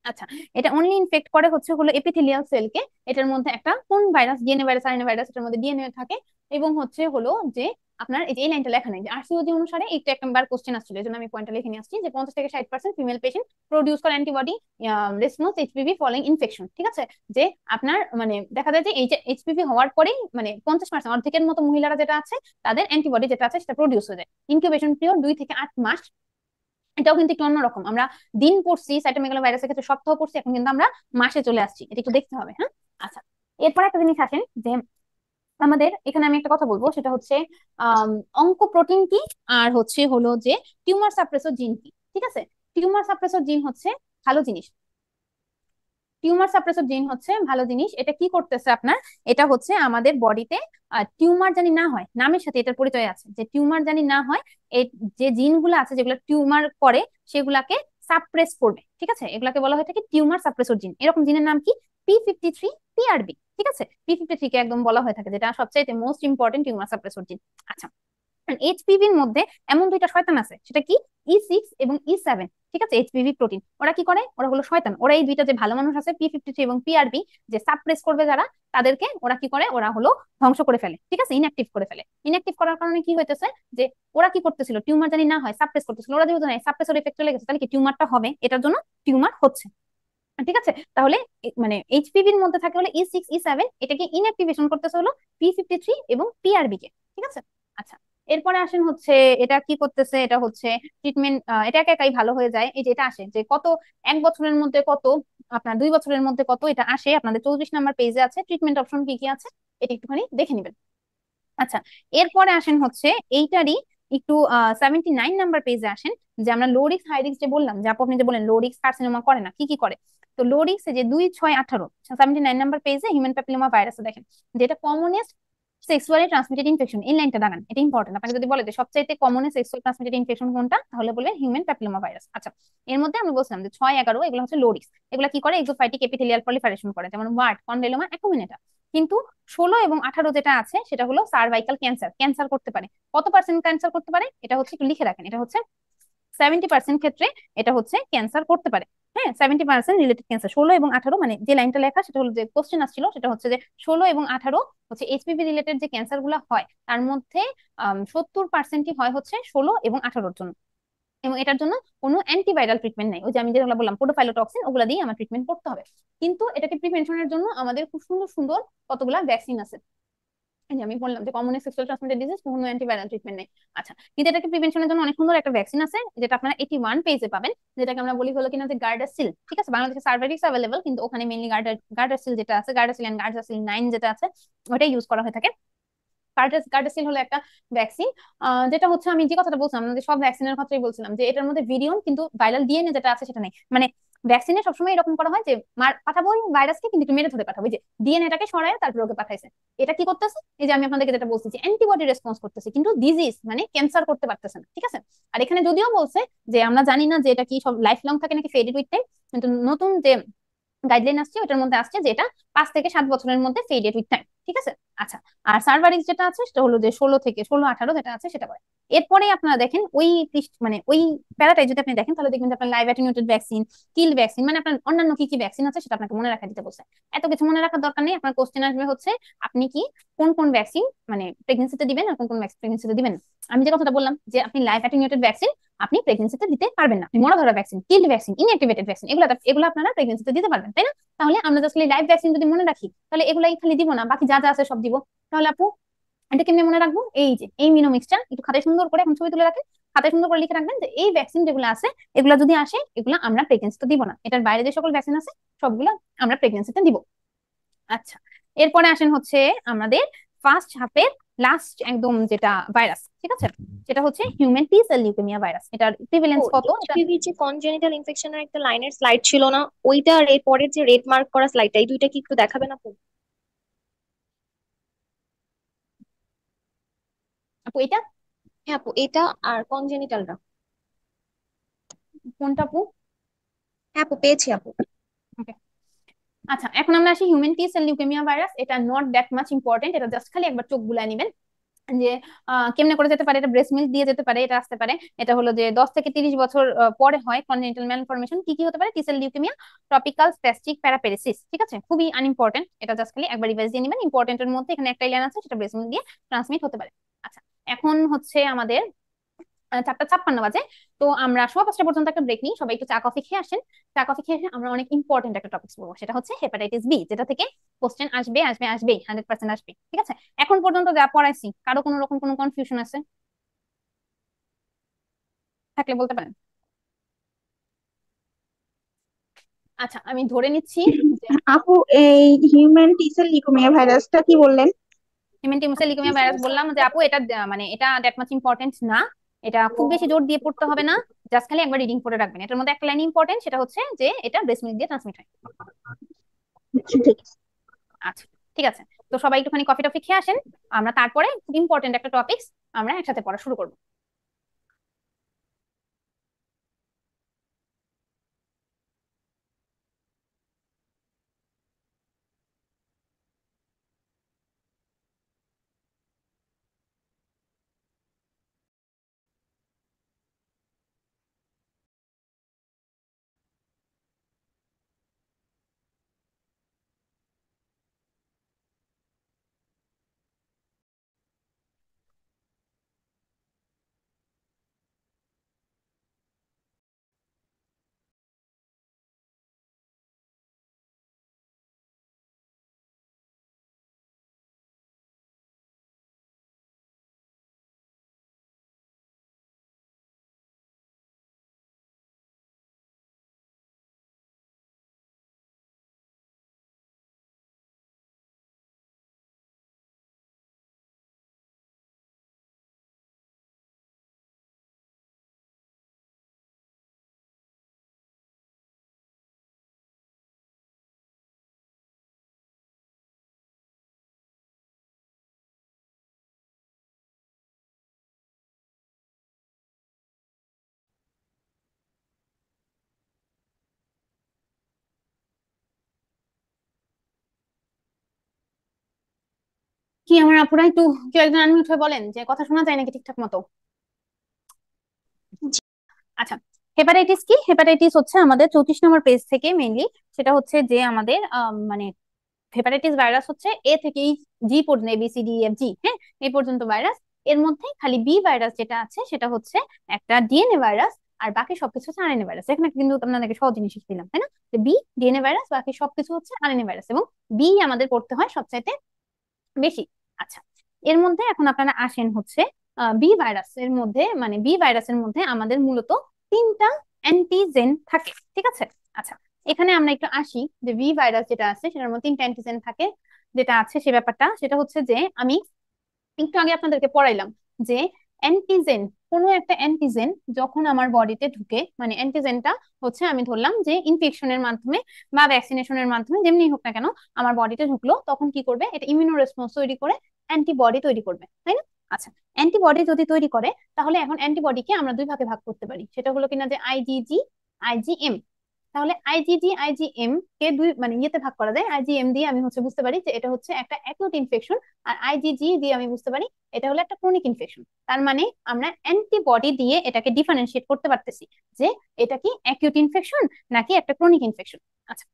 S1: আচ্ছা, এটা অনলি ইনফেক্ট করে হচ্ছে হলো এপিথেলিয়াল সেলকে। এটার মধ্যে একটা কোন virus, DNA virus, RNA virus, এটার মধ্যে ডিএনএ থাকে। এবং হচ্ছে হলো যে আপনার এই যে এই লাইনটা লেখা নেই যে আরসিওজি অনুসারে একটা একবার কোশ্চেন আসছিল, এই জন্য আমি পয়েন্টটা লিখে নিয়ে আসছি যে 50 থেকে 60% ফিমেল পেশেন্ট প্রডিউস করে antibody response HPV following infection, ঠিক আছে। যে আপনার মানে দেখা যায় যে এই যে এইচপিভি হওয়ার পরেই মানে 50% অর্ধেকের মতো মহিলারা যেটা আছে তাদের অ্যান্টিবডি যেটা আছে সেটা প্রডিউস হয়ে যায়। ইনকিউবেশন পিরিয়ড 2 থেকে 8 মাস। এটাও কিন্তু একটু অন্যরকম। আমরা দিন পড়ছি সাইটোমেগালো ভাইরাসের ক্ষেত্রে, সপ্তাহ পড়ছি, এখন কিন্তু আমরা মাসে চলে আসছি। এটা একটু দেখতে হবে, হ্যাঁ। আচ্ছা, এরপর একটা জিনিস আসেন যে আমাদের এখানে আমি একটা কথা বলবো, সেটা হচ্ছে অঙ্কোপ্রোটিন কি আর হচ্ছে হলো যে টিউমার সাপ্রেসর জিন কি, ঠিক আছে। টিউমার সাপ্রেসর জিন হচ্ছে ভালো জিনিস। টিউমার সাপ্রেসর জিন হচ্ছে ভালো জিনিস। এটা কি করতেছে আপনার, এটা হচ্ছে আমাদের বডিতে টিউমার জানি না হয়, নামের সাথে এটার পরিচয় আছে যে টিউমার জানি না হয়, এই যে জিনগুলো আছে যেগুলো টিউমার করে সেগুলাকে সাপ্রেস করবে, ঠিক আছে। এগুলাকে বলা হয় থাকে টিউমার সাপ্রেসর জিন। এরকম জিনের নাম কি? P53 PRB, ঠিক আছে। P53 কে একদম বলা হয়ে থাকে যেটা সবচাইতে মোস্ট ইম্পর্টেন্ট টিউমার সাপ্রেসর জিন। আচ্ছা, এইচপিভির মধ্যে এমন দুইটা শয়তান আছে, সেটা কি? E6 এবং E7, ঠিক আছে। এইচপিভি প্রোটিন ওরা কি করে? ওরা হলো শয়তান। ওরা এই দুইটা যে ভালো মানুষ আছে P53 এবং PRB, যে সাপ্রেস করবে যারা, তাদেরকে ওরা কি করে? ওরা হলো ধ্বংস করে ফেলে, ঠিক আছে, ইনঅ্যাক্টিভ করে ফেলে। ইনঅ্যাক্টিভ করার কারণে কি হইতেছে যে ওরা কি করতেছিল, টিউমার জানি না হয় সাপ্রেস করতেছিল। ওরা যেহেতু নাই সাপ্রেসর এফেক্ট চলে গেছে, তাহলে কি টিউমারটা হবে, এটার জন্য টিউমার হচ্ছে, ঠিক আছে। তাহলে মানে এইচপিভির মধ্যে থাকে হলো E6 E7, এটাকে ইনঅ্যাক্টিভেশন করতেছে হলো P53 এবং PRB কে, ঠিক আছে। আচ্ছা, এরপরে আসেন হচ্ছে এটা কি করতেছে, এটা হচ্ছে ট্রিটমেন্ট, এটা একা একাই ভালো হয়ে যায়। এই যে এটা আসে যে কত 1 বছরের মধ্যে কত, আপনার 2 বছরের মধ্যে কত, এটা আসে আপনাদের 34 নাম্বার পেজে আছে। ট্রিটমেন্ট অপশন কি কি আছে এটা একটুখানি দেখে নেবেন। আচ্ছা, এরপরে আসেন হচ্ছে এইটারই একটু 79 নাম্বার পেজে আসেন, যে আমরা লো রিস্ক হাই রিস্ক যে বললাম, যে আপনি যে বলেন লো রিস্ক কার্সিনোমা করে না, কি কি করে। তো লো রিস্ক যে 2, 6, 18 79 নাম্বার পেজে হিউম্যান প্যাপিলোমা ভাইরাসে দেখেন যেটা কমনেস্ট সেক্সুয়ালি ট্রান্সমিটেড ইনফেকশন, এই লাইনটা দাগান, এটা ইম্পর্টেন্ট। আপনাকে যদি বলে যে সবচাইতে কমনেস্ট সেক্সুয়াল ট্রান্সমিটেড ইনফেকশন কোনটা, তাহলে বলবেন হিউম্যান প্যাপিলোমা ভাইরাস। আচ্ছা, এর মধ্যে আমরা বলছিলাম যে 6, 11 এগুলো হচ্ছে লো রিস্ক। এগুলো কি করে? এক্সোফাইটিক এপিথেলিয়াল প্রলিফারেশন করে, যেমন ওয়ার্ড, কন্ডেলোমা, অ্যাকুমিনেটা। কিন্তু 16 এবং 18 যেটা আছে সেটা হলো সার্ভাইকাল ক্যান্সার, ক্যান্সার করতে পারে। কত পার্সেন্ট ক্যান্সার করতে পারে এটা হচ্ছে একটু লিখে রাখেন, এটা হচ্ছে 70% ক্ষেত্রে এটা হচ্ছে ক্যান্সার করতে পারে। হ্যাঁ, 70% রিলেটেড ক্যান্সার। 16 এবং 18 মানে যে লাইনটা লেখা সেটা হলো, যে কোশ্চেন আসছিল সেটা হচ্ছে যে 16 এবং 18 হচ্ছে এইচপিভি রিলেটেড যে ক্যান্সার গুলো হয়, তার মধ্যে 70%ই হয় হচ্ছে 16 এবং 18-র জন্য। এবং এটার জন্য কোনো অ্যান্টিভাইরাল ট্রিটমেন্ট নাই। ওই যে আমি যেগুলো বললাম পোডোফাইলোটক্সিন, ওগুলা দিয়ে আমার ট্রিটমেন্ট করতে হবে। কিন্তু এটাকে প্রিভেনশনের জন্য আমাদের খুব সুন্দর সুন্দর কতগুলা ভ্যাকসিন আছে। আমি বললাম যে কমন সেক্সুয়াল ট্রান্সমিটেড ডিজিজ, কোনো অ্যান্টিভাইরাল ট্রিটমেন্ট নেই। আচ্ছা, কিন্তু এটাকে প্রিভেনশনের জন্য অনেক সুন্দর একটা ভ্যাকসিন আছে, যেটা আপনারা 81 পেজে পাবেন, যেটাকে আমরা বলি হলো কিনা যে গার্ডাসিল, ঠিক আছে। বাংলাদেশে সার্ভারিক্স অ্যাভেলেবল, কিন্তু ওখানে মেইনলি গার্ডাসিল যেটা আছে, গার্ডাসিল এন্ড গার্ডাসিল 9 যেটা আছে, ওটাই ইউজ করা হয়ে থাকে। গার্ডাসিল হলো একটা ভ্যাকসিন, যেটা হচ্ছে আমি যে কথাটা বলছিলাম, আমাদের সব ভ্যাকসিনের কথাই বলছিলাম যে এটার মধ্যে ভিরিয়ন, কিন্তু ভাইরাল ডিএনএ যেটা আছে সেটা নেই। মানে ভ্যাকসিনে সবসময় এরকম করা হয় যে পাঠাবো ভাইরাসকে, কিন্তু একটু মেরে ধরে পাঠাবো, যে ডিএনএটাকে সরায় তারপর ওকে পাঠাইছে। এটা কি করতেছে? এই যে আমি আপনাদেরকে যেটা বলছি যে অ্যান্টিবডি রেসপন্স করতেছে, কিন্তু ডিজিজ মানে ক্যান্সার করতে পারতেছে না, ঠিক আছে। আর এখানে যদিও বলছে যে আমরা জানি না যে এটা কি সব লাইফ লং থাকে নাকি ফেডেড উইথ টাইম, কিন্তু নতুন যে গাইডলাইন আসছে ওটার মধ্যে আসছে যে এটা 5 থেকে 7 বছরের মধ্যে ফেডেড উইথ টাইম, ঠিক আছে। আচ্ছা, আর সার্ভারিক্স যেটা আছে সেটা হলো যে 16 থেকে 18 যেটা আছে সেটা করে। এরপরে আপনারা দেখেন ওই মানে ওই প্যারাটাই যদি আপনি দেখেন, তাহলে দেখবেন যে আপনার লাইভ অ্যাটেনুয়েটেড ভ্যাকসিন, কিল ভ্যাকসিন, মানে আপনার অন্যান্য কি কি ভ্যাকসিন আছে সেটা আপনাকে মনে রাখা দিতে বলছে। এত কিছু মনে রাখার দরকার নেই। আপনার কোশ্চেন আসবে হচ্ছে আপনি কি কোন কোন ভ্যাকসিন মানে প্রেগনেন্সিতে দিবেন আর কোন কোন প্রেগনেন্সিতে দিবেন না। আমি যে কথাটা বললাম যে আপনি লাইভ অ্যাটেনুয়েটেড ভ্যাকসিন আপনি প্রেগনেন্সিতে দিতে পারবেন না, আপনি মরা ধরা vaccine, killed vaccine, inactivated vaccine, এগুলো আপনারা প্রেগনেন্সিতে দিতে পারবেন, তাই না? তাহলে আমরা জাস্ট লাইভ ভ্যাকসিন যদি মনে রাখি, তাহলে এগুলাই খালি দিব না, বাকি যা যা আছে সব দিব। তাহলে আপু এটা কেমনে মনে রাখবো? এই যে এই মিনোমিক্সটা একটু খাতায় সুন্দর করে এখন ছবি তুলে রাখেন, খাতায় সুন্দর করে লিখে রাখবেন যে এই ভ্যাকসিন যেগুলো আছে এগুলো যদি আসে, এগুলো আমরা প্রেগনেন্সিতে দিব না, এটার বাইরে যে সকল ভ্যাকসিন আছে সবগুলো আমরা প্রেগনেন্সিতে দিব। আচ্ছা, এরপরে আসেন হচ্ছে আমাদের ফার্স্ট হাফের লাস্ট একদম যেটা ভাইরাস, ঠিক আছে, সেটা হচ্ছে হিউম্যান টি সেল লিউকেমিয়া ভাইরাস। এটার প্রিভ্যালেন্স
S5: ও,
S1: কত এটা?
S5: এইচপিভি যে কনজেনিটাল ইনফেকশনের একটা লাইনের স্লাইড ছিল না, ওইটা আর এর পরের যে রেড মার্ক করা স্লাইডটা, এই দুইটা কি একটু দেখাবেন আপু?
S1: আপু এটা
S5: হ্যাঁ আপু, এটা আর কনজেনিটালটা।
S1: কোনটা আপু?
S5: হ্যাঁ আপু, পেয়েছি আপু।
S1: Okay. আচ্ছা, এখন আমরা আসি হিউম্যান টি সেল লিউকেমিয়া ভাইরাস। এটা নট দ্যাট মাচ ইম্পর্টেন্ট, এটা জাস্ট খালি একবার চোখ বুলায় নিবেন যে কেমনে করে যেতে পারে। এটা ব্রেস্ট মিল্ক দিয়ে যেতে পারে, এটা আসতে পারে। এটা হলো যে 10 থেকে 30 বছর পরে হয় কনজেনিটাল ম্যালফরমেশন। কি কি হতে পারে? T cell leukemia, tropical spastic paraparesis, ঠিক আছে, খুবই আনইম্পর্টেন্ট, এটা জাস্ট খালি একবার রিভাইজ দিয়ে নেবেন। ইম্পর্টেন্টের মধ্যে এখানে একটা লাইন আছে, সেটা ব্রেস্ট মিল্ক দিয়ে ট্রান্সমিট হতে পারে। আচ্ছা, এখন হচ্ছে আমাদের 4:56 বাজে। তো আমরা 5:15 পর্যন্ত একটা ব্রেক নিই, সবাই একটু চা কফি খেয়ে আসেন। চা কফি খেয়ে এসে আমরা অনেক ইম্পর্টেন্ট একটা টপিক পড়বো, সেটা হচ্ছে হেপাটাইটিস বি, যেটা থেকে কোশ্চেন আসবে আসবে আসবেই, 100% আসবে, ঠিক আছে। এখন পর্যন্ত যা পড়াইছি, কারো কোনো রকম কোনো কনফিউশন আছে থাকলে বলতে পারেন। আচ্ছা, আমি ধরে নিচ্ছি যে
S6: আপু, এই হিউম্যান টি-সেল লিউকেমিয়া ভাইরাসটা কি বললেন?
S1: হিউম্যান লিউকেমিয়া ভাইরাস বললাম যে আপু এটা মানে এটা দ্যাট মাচ ইম্পর্টেন্ট না, এটা খুব বেশি জোর দিয়ে পড়তে হবে না, জাস্ট খালি একবার রিডিং করে রাখবেন। এটার মধ্যে একটা লাইন ইম্পর্টেন্ট, সেটা হচ্ছে যে এটা ব্রেস্ট মিল্ক দিয়ে ট্রান্সমিট হয়।
S6: ঠিক আছে।
S1: আচ্ছা, ঠিক আছে। তো সবাই একটুখানি কফি টফি খেয়ে আসেন, আমরা তারপরে খুব ইম্পর্টেন্ট একটা টপিকস আমরা একসাথে পড়া শুরু করবো। কি আমার আপুরা একটু কেউ একজন আনমিউট হয়ে বলেন যে কথা শোনা যায় নাকি ঠিকঠাক মতো? আচ্ছা, হেপাটাইটিস কি? হেপাটাইটিস হচ্ছে আমাদের 34 নম্বর পেজ থেকে মেইনলি, সেটা হচ্ছে যে আমাদের মানে হেপাটাইটিস ভাইরাস হচ্ছে এ থেকে জি পর্যন্ত, A B C D F G, হ্যাঁ, এই পর্যন্ত ভাইরাস। এর মধ্যে খালি বি ভাইরাস যেটা আছে সেটা হচ্ছে একটা ডিএনএ ভাইরাস, আর বাকি সবকিছু হচ্ছে আরএনএ ভাইরাস। এখানে কিন্তু আপনাদেরকে সহজ জিনিস দিলাম, তাই না? বি ডিএনএ ভাইরাস, বাকি সবকিছু হচ্ছে আরএনএ ভাইরাস, এবং বি আমাদের পড়তে হয় সবচাইতে বেশি। আচ্ছা, এর মধ্যে এখন আপনারা আসেন হচ্ছে বি ভাইরাসের মধ্যে, মানে বি ভাইরাসের মধ্যে আমাদের মূলত 3টা অ্যান্টিজেন থাকে, ঠিক আছে। আচ্ছা, এখানে আমরা একটু আসি যে বি ভাইরাস যেটা আছে সেটার মধ্যে 3টা অ্যান্টিজেন থাকে, যেটা আছে সে ব্যাপারটা, সেটা হচ্ছে যে আমি একটু আগে আপনাদেরকে পড়াইলাম যে অ্যান্টিজেন, কোনো একটা অ্যান্টিজেন যখন আমার বডিতে ঢুকে, মানে অ্যান্টিজেনটা হচ্ছে আমি ধরলাম যে ইনফেকশনের মাধ্যমে বা ভ্যাকসিনেশনের মাধ্যমে যেমনি হোক না কেন আমার বডিতে ঢুকলো, তখন কি করবে? এটা ইমিউনো রেসপন্স তৈরি করে অ্যান্টিবডি তৈরি করবে, তাই না? আচ্ছা, অ্যান্টিবডি যদি তৈরি করে, তাহলে এখন অ্যান্টিবডিকে আমরা দুই ভাগে ভাগ করতে পারি, সেটা হলো কিনা যে আইজিজি, আইজিএম। তাহলে আইজিজি আইজিএম কে দুই মানে ইয়েতে ভাগ করা যায়। আইজিএম দিয়ে আমি হচ্ছে বুঝতে পারি যে এটা হচ্ছে একটা অ্যাকিউট ইনফেকশন, আর আইজিজি দিয়ে আমি বুঝতে পারি এটা হলো একটা ক্রনিক ইনফেকশন। তার মানে আমরা অ্যান্টিবডি দিয়ে এটাকে ডিফারেন্সিয়েট করতে পারতেছি যে এটা কি অ্যাকিউট ইনফেকশন নাকি একটা ক্রনিক ইনফেকশন। আচ্ছা,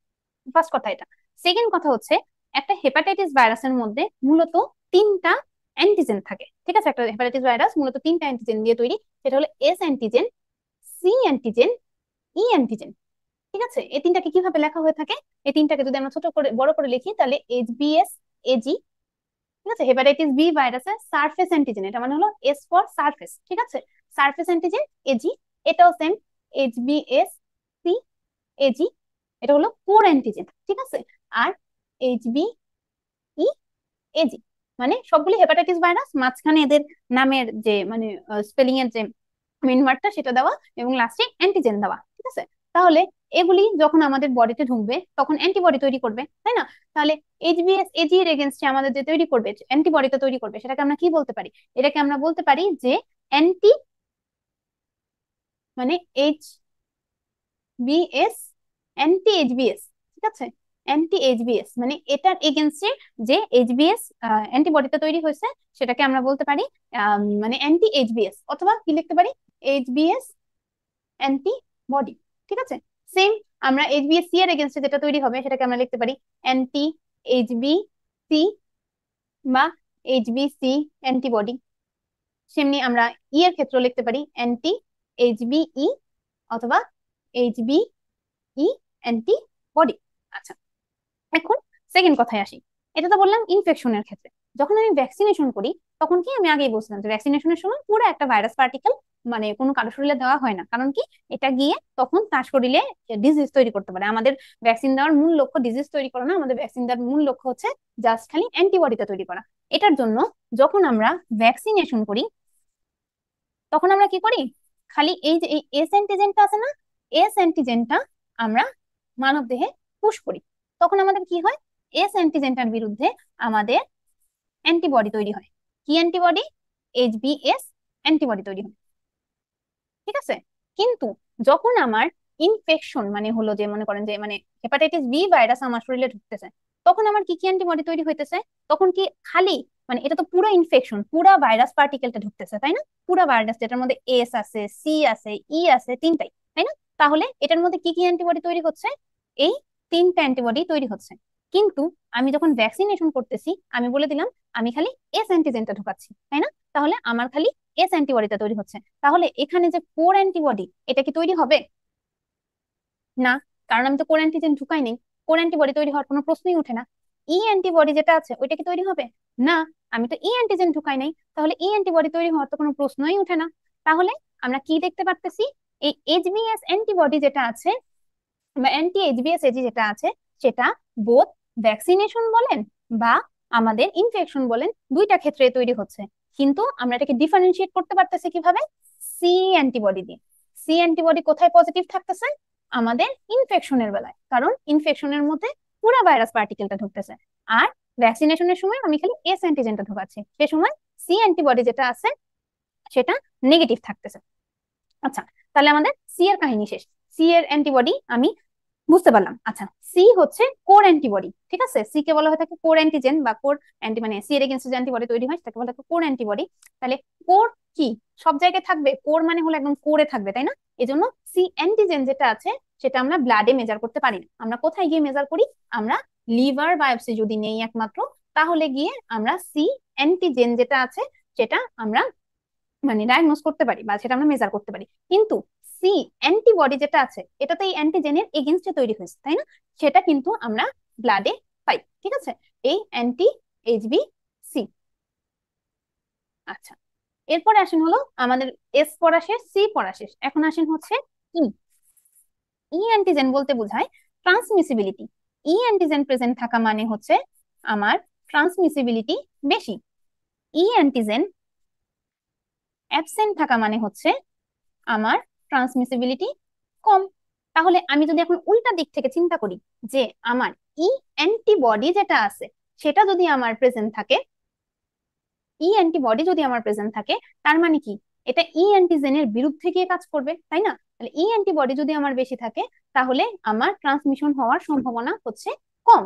S1: ফার্স্ট কথা এটা। সেকেন্ড কথা হচ্ছে একটা হেপাটাইটিস ভাইরাসের মধ্যে মূলত 3টা অ্যান্টিজেন থাকে, ঠিক আছে। একটা হেপাটাইটিস ভাইরাস মূলত 3টা অ্যান্টিজেন দিয়ে তৈরি, সেটা হলো এস অ্যান্টিজেন, সি অ্যান্টিজেন, ই অ্যান্টিজেন, ঠিক আছে। এই তিনটাকে কিভাবে লেখা হয়ে থাকে? এই তিনটাকে যদি আমরা ছোট করে বড় করে লিখি তাহলে এইচবিএস, এজি, ঠিক আছে। হেপাটাইটিস বি ভাইরাসের সারফেস অ্যান্টিজেন, এটা মানে হলো এস ফর সারফেস, ঠিক আছে। সারফেস অ্যান্টিজেন এজি, এটাও সেম, এইচবিএস সি এজি, এটা হলো কোর অ্যান্টিজেন, ঠিক আছে। আর এইচবি ই এজি, মানে সবগুলি হেপাটাইটিস ভাইরাস, মাঝখানে এদের নামের যে মানে স্পেলিং এর যে মেন ওয়ার্ডটা সেটা দেওয়া এবং লাস্টে অ্যান্টিজেন দেওয়া, ঠিক আছে। তাহলে এগুলি যখন আমাদের বডিতে ঢুকবে তখন অ্যান্টিবডি তৈরি করবে, তাই না? তাহলে এইচবিএস এজি এর এগেনস্টে আমাদের যে তৈরি করবে, অ্যান্টিবডিটা তৈরি করবে, সেটাকে আমরা কি বলতে পারি? এটাকে আমরা বলতে পারি যে অ্যান্টি মানে এইচবিএস, অ্যান্টি এইচবিএস, ঠিক আছে। অ্যান্টি এইচবিএস মানে এটার এগেনস্টে যে এইচবিএস অ্যান্টিবডিটা তৈরি হয়েছে সেটাকে আমরা বলতে পারি মানে অ্যান্টি এইচবিএস, অথবা কি লিখতে পারি, এইচবিএস অ্যান্টিবডি, ঠিক আছে। সেম আমরা এইচবিএস সি এর এগেনস্টে যেটা তৈরি হবে সেটাকে আমরা লিখতে পারি অ্যান্টি এইচবিসি বা এইচবিসি অ্যান্টিবডি। সেমনি আমরা ই এর ক্ষেত্রে লিখতে পারি অ্যান্টি এইচবিই অথবা এইচবিই অ্যান্টিবডি। আচ্ছা, এখন সেকেন্ড কথায় আসি। এটা তো বললাম ইনফেকশনের ক্ষেত্রে। যখন আমি ভ্যাকসিনেশন করি তখন কি, আমি আগেই বলছিলাম যে ভ্যাকসিনেশনের সময় পুরো একটা ভাইরাস পার্টিকেল মানে কোনো কারো শরীরে দেওয়া হয় না, কারণ কি এটা গিয়ে তখন তার শরীরে ডিজিজ তৈরি করতে পারে। আমাদের ভ্যাকসিন দেওয়ার মূল লক্ষ্য ডিজিজ তৈরি করা না, আমাদের ভ্যাকসিন দেওয়ার মূল লক্ষ্য হচ্ছে জাস্ট খালি অ্যান্টিবডিটা তৈরি করা। এটার জন্য যখন আমরা ভ্যাকসিনেশন করি তখন আমরা কি করি, খালি এই যে এই এস অ্যান্টিজেনটা আছে না, এস অ্যান্টিজেনটা আমরা মানব দেহে পুশ করি। তখন আমাদের কি হয়, এস অ্যান্টিজেনটার বিরুদ্ধে আমাদের অ্যান্টিবডি তৈরি হয়। কি অ্যান্টিবডি? এইচবিএস অ্যান্টিবডি তৈরি হয়, ঠিক আছে। কিন্তু যখন আমার ইনফেকশন মানে হলো যে মনে করেন যে মানে হেপাটাইটিস বি ভাইরাস আমার শরীরে ঢুকতেছে, তখন আমার কি কি অ্যান্টিবডি তৈরি হইতেছে? তখন কি খালি মানে এটা তো পুরো ইনফেকশন, পুরা ভাইরাস পার্টিকেলটা ঢুকতেছে, তাই না? পুরা ভাইরাস যেটার মধ্যে এস আছে, সি আছে, ই আছে, তিনটাই, তাই না? তাহলে এটার মধ্যে কি কি অ্যান্টিবডি তৈরি হচ্ছে? এই তিনটা অ্যান্টিবডি তৈরি হচ্ছে। কিন্তু আমি যখন ভ্যাকসিনেশন করতেছি আমি বলে দিলাম আমি খালি এস অ্যান্টিজেনটা ঢুকাচ্ছি, তাই না? তাহলে আমার খালি এস অ্যান্টিবডিটা তৈরি হচ্ছে। তাহলে এখানে যে কোর অ্যান্টিবডি এটা কি তৈরি হবে? না, কারণ আমি তো কোর অ্যান্টিজেন ঢুকাই নেই। কোর অ্যান্টিবডি তৈরি হওয়ার কোনো প্রশ্নই ওঠে না। ই অ্যান্টিবডি যেটা আছে ওইটা কি তৈরি হবে? না, আমি তো ই অ্যান্টিজেন ঢুকাই নাই, তাহলে ই অ্যান্টিবডি তৈরি হওয়ার তো কোনো প্রশ্নই ওঠে না। তাহলে আমরা কি দেখতে পারতেছি, এই এইচবিএস অ্যান্টিবডি যেটা আছে বা অ্যান্টি এইচবিএস এজি যেটা আছে সেটা বোথ ভ্যাকসিনেশন বলেন বা আমাদের ইনফেকশন বলেন দুইটা ক্ষেত্রে তৈরি হচ্ছে। কিন্তু আমরা এটাকে ডিফারেন্সিয়েট করতে পারতেছি কিভাবে? সি অ্যান্টিবডি দিয়ে। সি অ্যান্টিবডি কোথায় পজিটিভ থাকতেছে? আমাদের ইনফেকশনের বেলায়, কারণ ইনফেকশনের মধ্যে পুরো ভাইরাস পার্টিকেলটা ঢুকতেছে। আর ভ্যাকসিনেশনের সময় আমি খালি এস অ্যান্টিজেনটা ঢুকাচ্ছি, সে সময় সি অ্যান্টিবডি যেটা আছে সেটা নেগেটিভ থাকতেছে। আচ্ছা, তাহলে আমাদের সি এর কাহিনী শেষ। সি এর অ্যান্টিবডি আমি বুঝতে পারলাম। আচ্ছা, সি হচ্ছে কোর অ্যান্টিবডি, ঠিক আছে। সি কে বলা হয়ে থাকে কোর অ্যান্টিজেন বা কোর অ্যান্টি মানে সি এর এগেইনস্টে যে অ্যান্টিবডি তৈরি হয় সেটাকে বলা হয় কোর অ্যান্টিবডি। তাহলে কোর কি সব জায়গায় থাকবে? কোর মানে হলো একদম কোরে থাকবে, তাই না? এজন্য সি অ্যান্টিজেন যেটা আছে সেটা আমরা ব্লাডে মেজার করতে পারি না। আমরা কোথায় গিয়ে মেজার করি? আমরা লিভার বায়োপসি যদি নেই একমাত্র, তাহলে গিয়ে আমরা সি অ্যান্টিজেন যেটা আছে সেটা আমরা মানে ডায়াগনোস করতে পারি বা সেটা আমরা মেজার করতে পারি। কিন্তু সি অ্যান্টিবডি যেটা আছে এটা তো এই অ্যান্টিজেনের এগেনস্টে তৈরি হয়েছে, তাই না? সেটা কিন্তু আমরা ব্লাডে পাই, ঠিক আছে, এই অ্যান্টি এইচবি সি। আচ্ছা, এরপরে আসেন হলো আমাদের এস পড়া শেষ, সি পড়া শেষ, এখন আসেন হচ্ছে ই। ই অ্যান্টিজেন বলতে বোঝায় ট্রান্সমিসিবিলিটি। ই অ্যান্টিজেন প্রেজেন্ট থাকা মানে হচ্ছে আমার ট্রান্সমিসিবিলিটি বেশি। ই অ্যান্টিজেন অ্যাবসেন্ট থাকা মানে হচ্ছে আমার ট্রান্সমিসিবিলিটি কম। তাহলে আমি যদি এখন উল্টা দিক থেকে চিন্তা করি যে আমার ই অ্যান্টিবডি যেটা আছে সেটা যদি আমার প্রেজেন্ট থাকে, ই অ্যান্টিবডি যদি আমার প্রেজেন্ট থাকে তার মানে কি এটা ই অ্যান্টিজেনের বিরুদ্ধে গিয়ে কাজ করবে, তাই না? তাহলে ই অ্যান্টিবডি যদি আমার বেশি থাকে তাহলে আমার ট্রান্সমিশন হওয়ার সম্ভাবনা হচ্ছে কম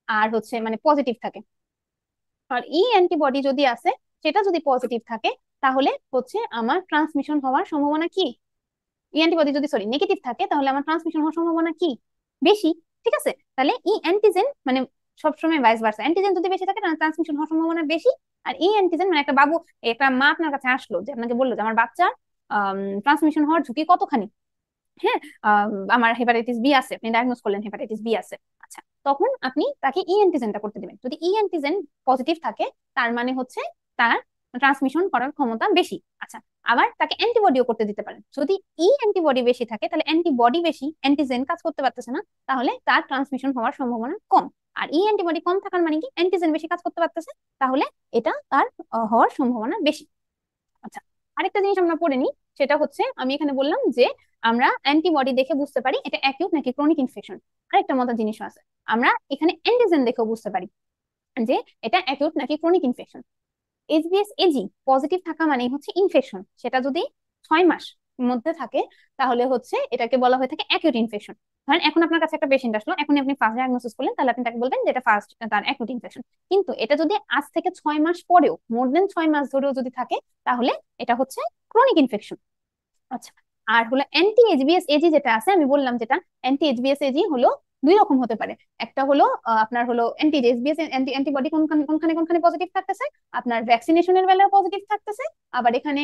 S1: আর হচ্ছে মানে পজিটিভ থাকে। আর ই অ্যান্টিবডি যদি আছে সেটা যদি পজিটিভ থাকে তাহলে হচ্ছে আমার ট্রান্সমিশন হওয়ার সম্ভাবনা কি, ই অ্যান্টিবডি যদি নেগেটিভ থাকে তাহলে আমার ট্রান্সমিশন হওয়ার সম্ভাবনা কি বেশি, ঠিক আছে। তাহলে ই অ্যান্টিজেন মানে সবসময় ভাইস ভার্সা, অ্যান্টিজেন যদি বেশি থাকে তাহলে ট্রান্সমিশন হওয়ার সম্ভাবনা বেশি। আর ই অ্যান্টিজেন মানে একটা বাবু, একটা মা আপনার কাছে আসলো যে আপনাকে বললো যে আমার বাচ্চার ট্রান্সমিশন হওয়ার ঝুঁকি কতখানি, হ্যাঁ আমার হেপাটাইটিস বি আছে, আপনি ডায়াগনোস করলেন হেপাটাইটিস বি আছে। আচ্ছা, তখন আপনি তাকে ই অ্যান্টিজেনটা করতে দিবেন। যদি ই অ্যান্টিজেন পজিটিভ থাকে তার মানে হচ্ছে তার ট্রান্সমিশন করার ক্ষমতা বেশি। আচ্ছা, আবার তাকে অ্যান্টিবডিও করতে দিতে পারেন। যদি ই অ্যান্টিবডি বেশি থাকে তাহলে অ্যান্টিবডি বেশি, অ্যান্টিজেন কাজ করতে পারতেছে না, তাহলে তার ট্রান্সমিশন হওয়ার সম্ভাবনা কম। আর ই অ্যান্টিবডি কম থাকার মানে কি অ্যান্টিজেন বেশি কাজ করতে পারতেছে, তাহলে এটা তার হওয়ার সম্ভাবনা বেশি। আচ্ছা, আরেকটা জিনিস আমরা পড়ে নিই, সেটা হচ্ছে আমি এখানে বললাম যে আমরা অ্যান্টিবডি দেখে বুঝতে পারি এটা অ্যাকিউট নাকি ক্রনিক ইনফেকশন। আরেকটা মজার জিনিসও আছে, আমরা এখানে অ্যান্টিজেন দেখেও বুঝতে পারি যে এটা অ্যাকিউট নাকি chronic infection. HBS AG positive থাকা মানে হচ্ছে ইনফেকশন, সেটা যদি 6 মাস মধ্যে থাকে তাহলে হচ্ছে এটাকে বলা হয়ে থাকে অ্যাকিউট ইনফেকশন। ধরেন এখন আপনার কাছে একটা পেশেন্ট আসলো, এখন আপনি ফার্স্ট ডায়াগনোসিস করলেন, তাহলে আপনি তাকে বলবেন যে এটা ফার্স্ট তার অ্যাকিউট ইনফেকশন। কিন্তু এটা যদি আজ থেকে 6 মাস পরেও, মোর দেন 6 মাস ধরেও যদি থাকে, তাহলে এটা হচ্ছে ক্রনিক ইনফেকশন। আচ্ছা, আর হলো অ্যান্টি এইচবিএস এজি যেটা আছে, আমি বললাম যেটা অ্যান্টি এইচবিএস এজি হলো 2 রকম হতে পারে। একটা হলো আপনার হলো অ্যান্টি এইচবিএস অ্যান্টিবডি কোনখানে কোনখানে কোনখানে পজিটিভ থাকতেছে, আপনার ভ্যাকসিনেশনের বেলায় পজিটিভ থাকতেছে, আবার এখানে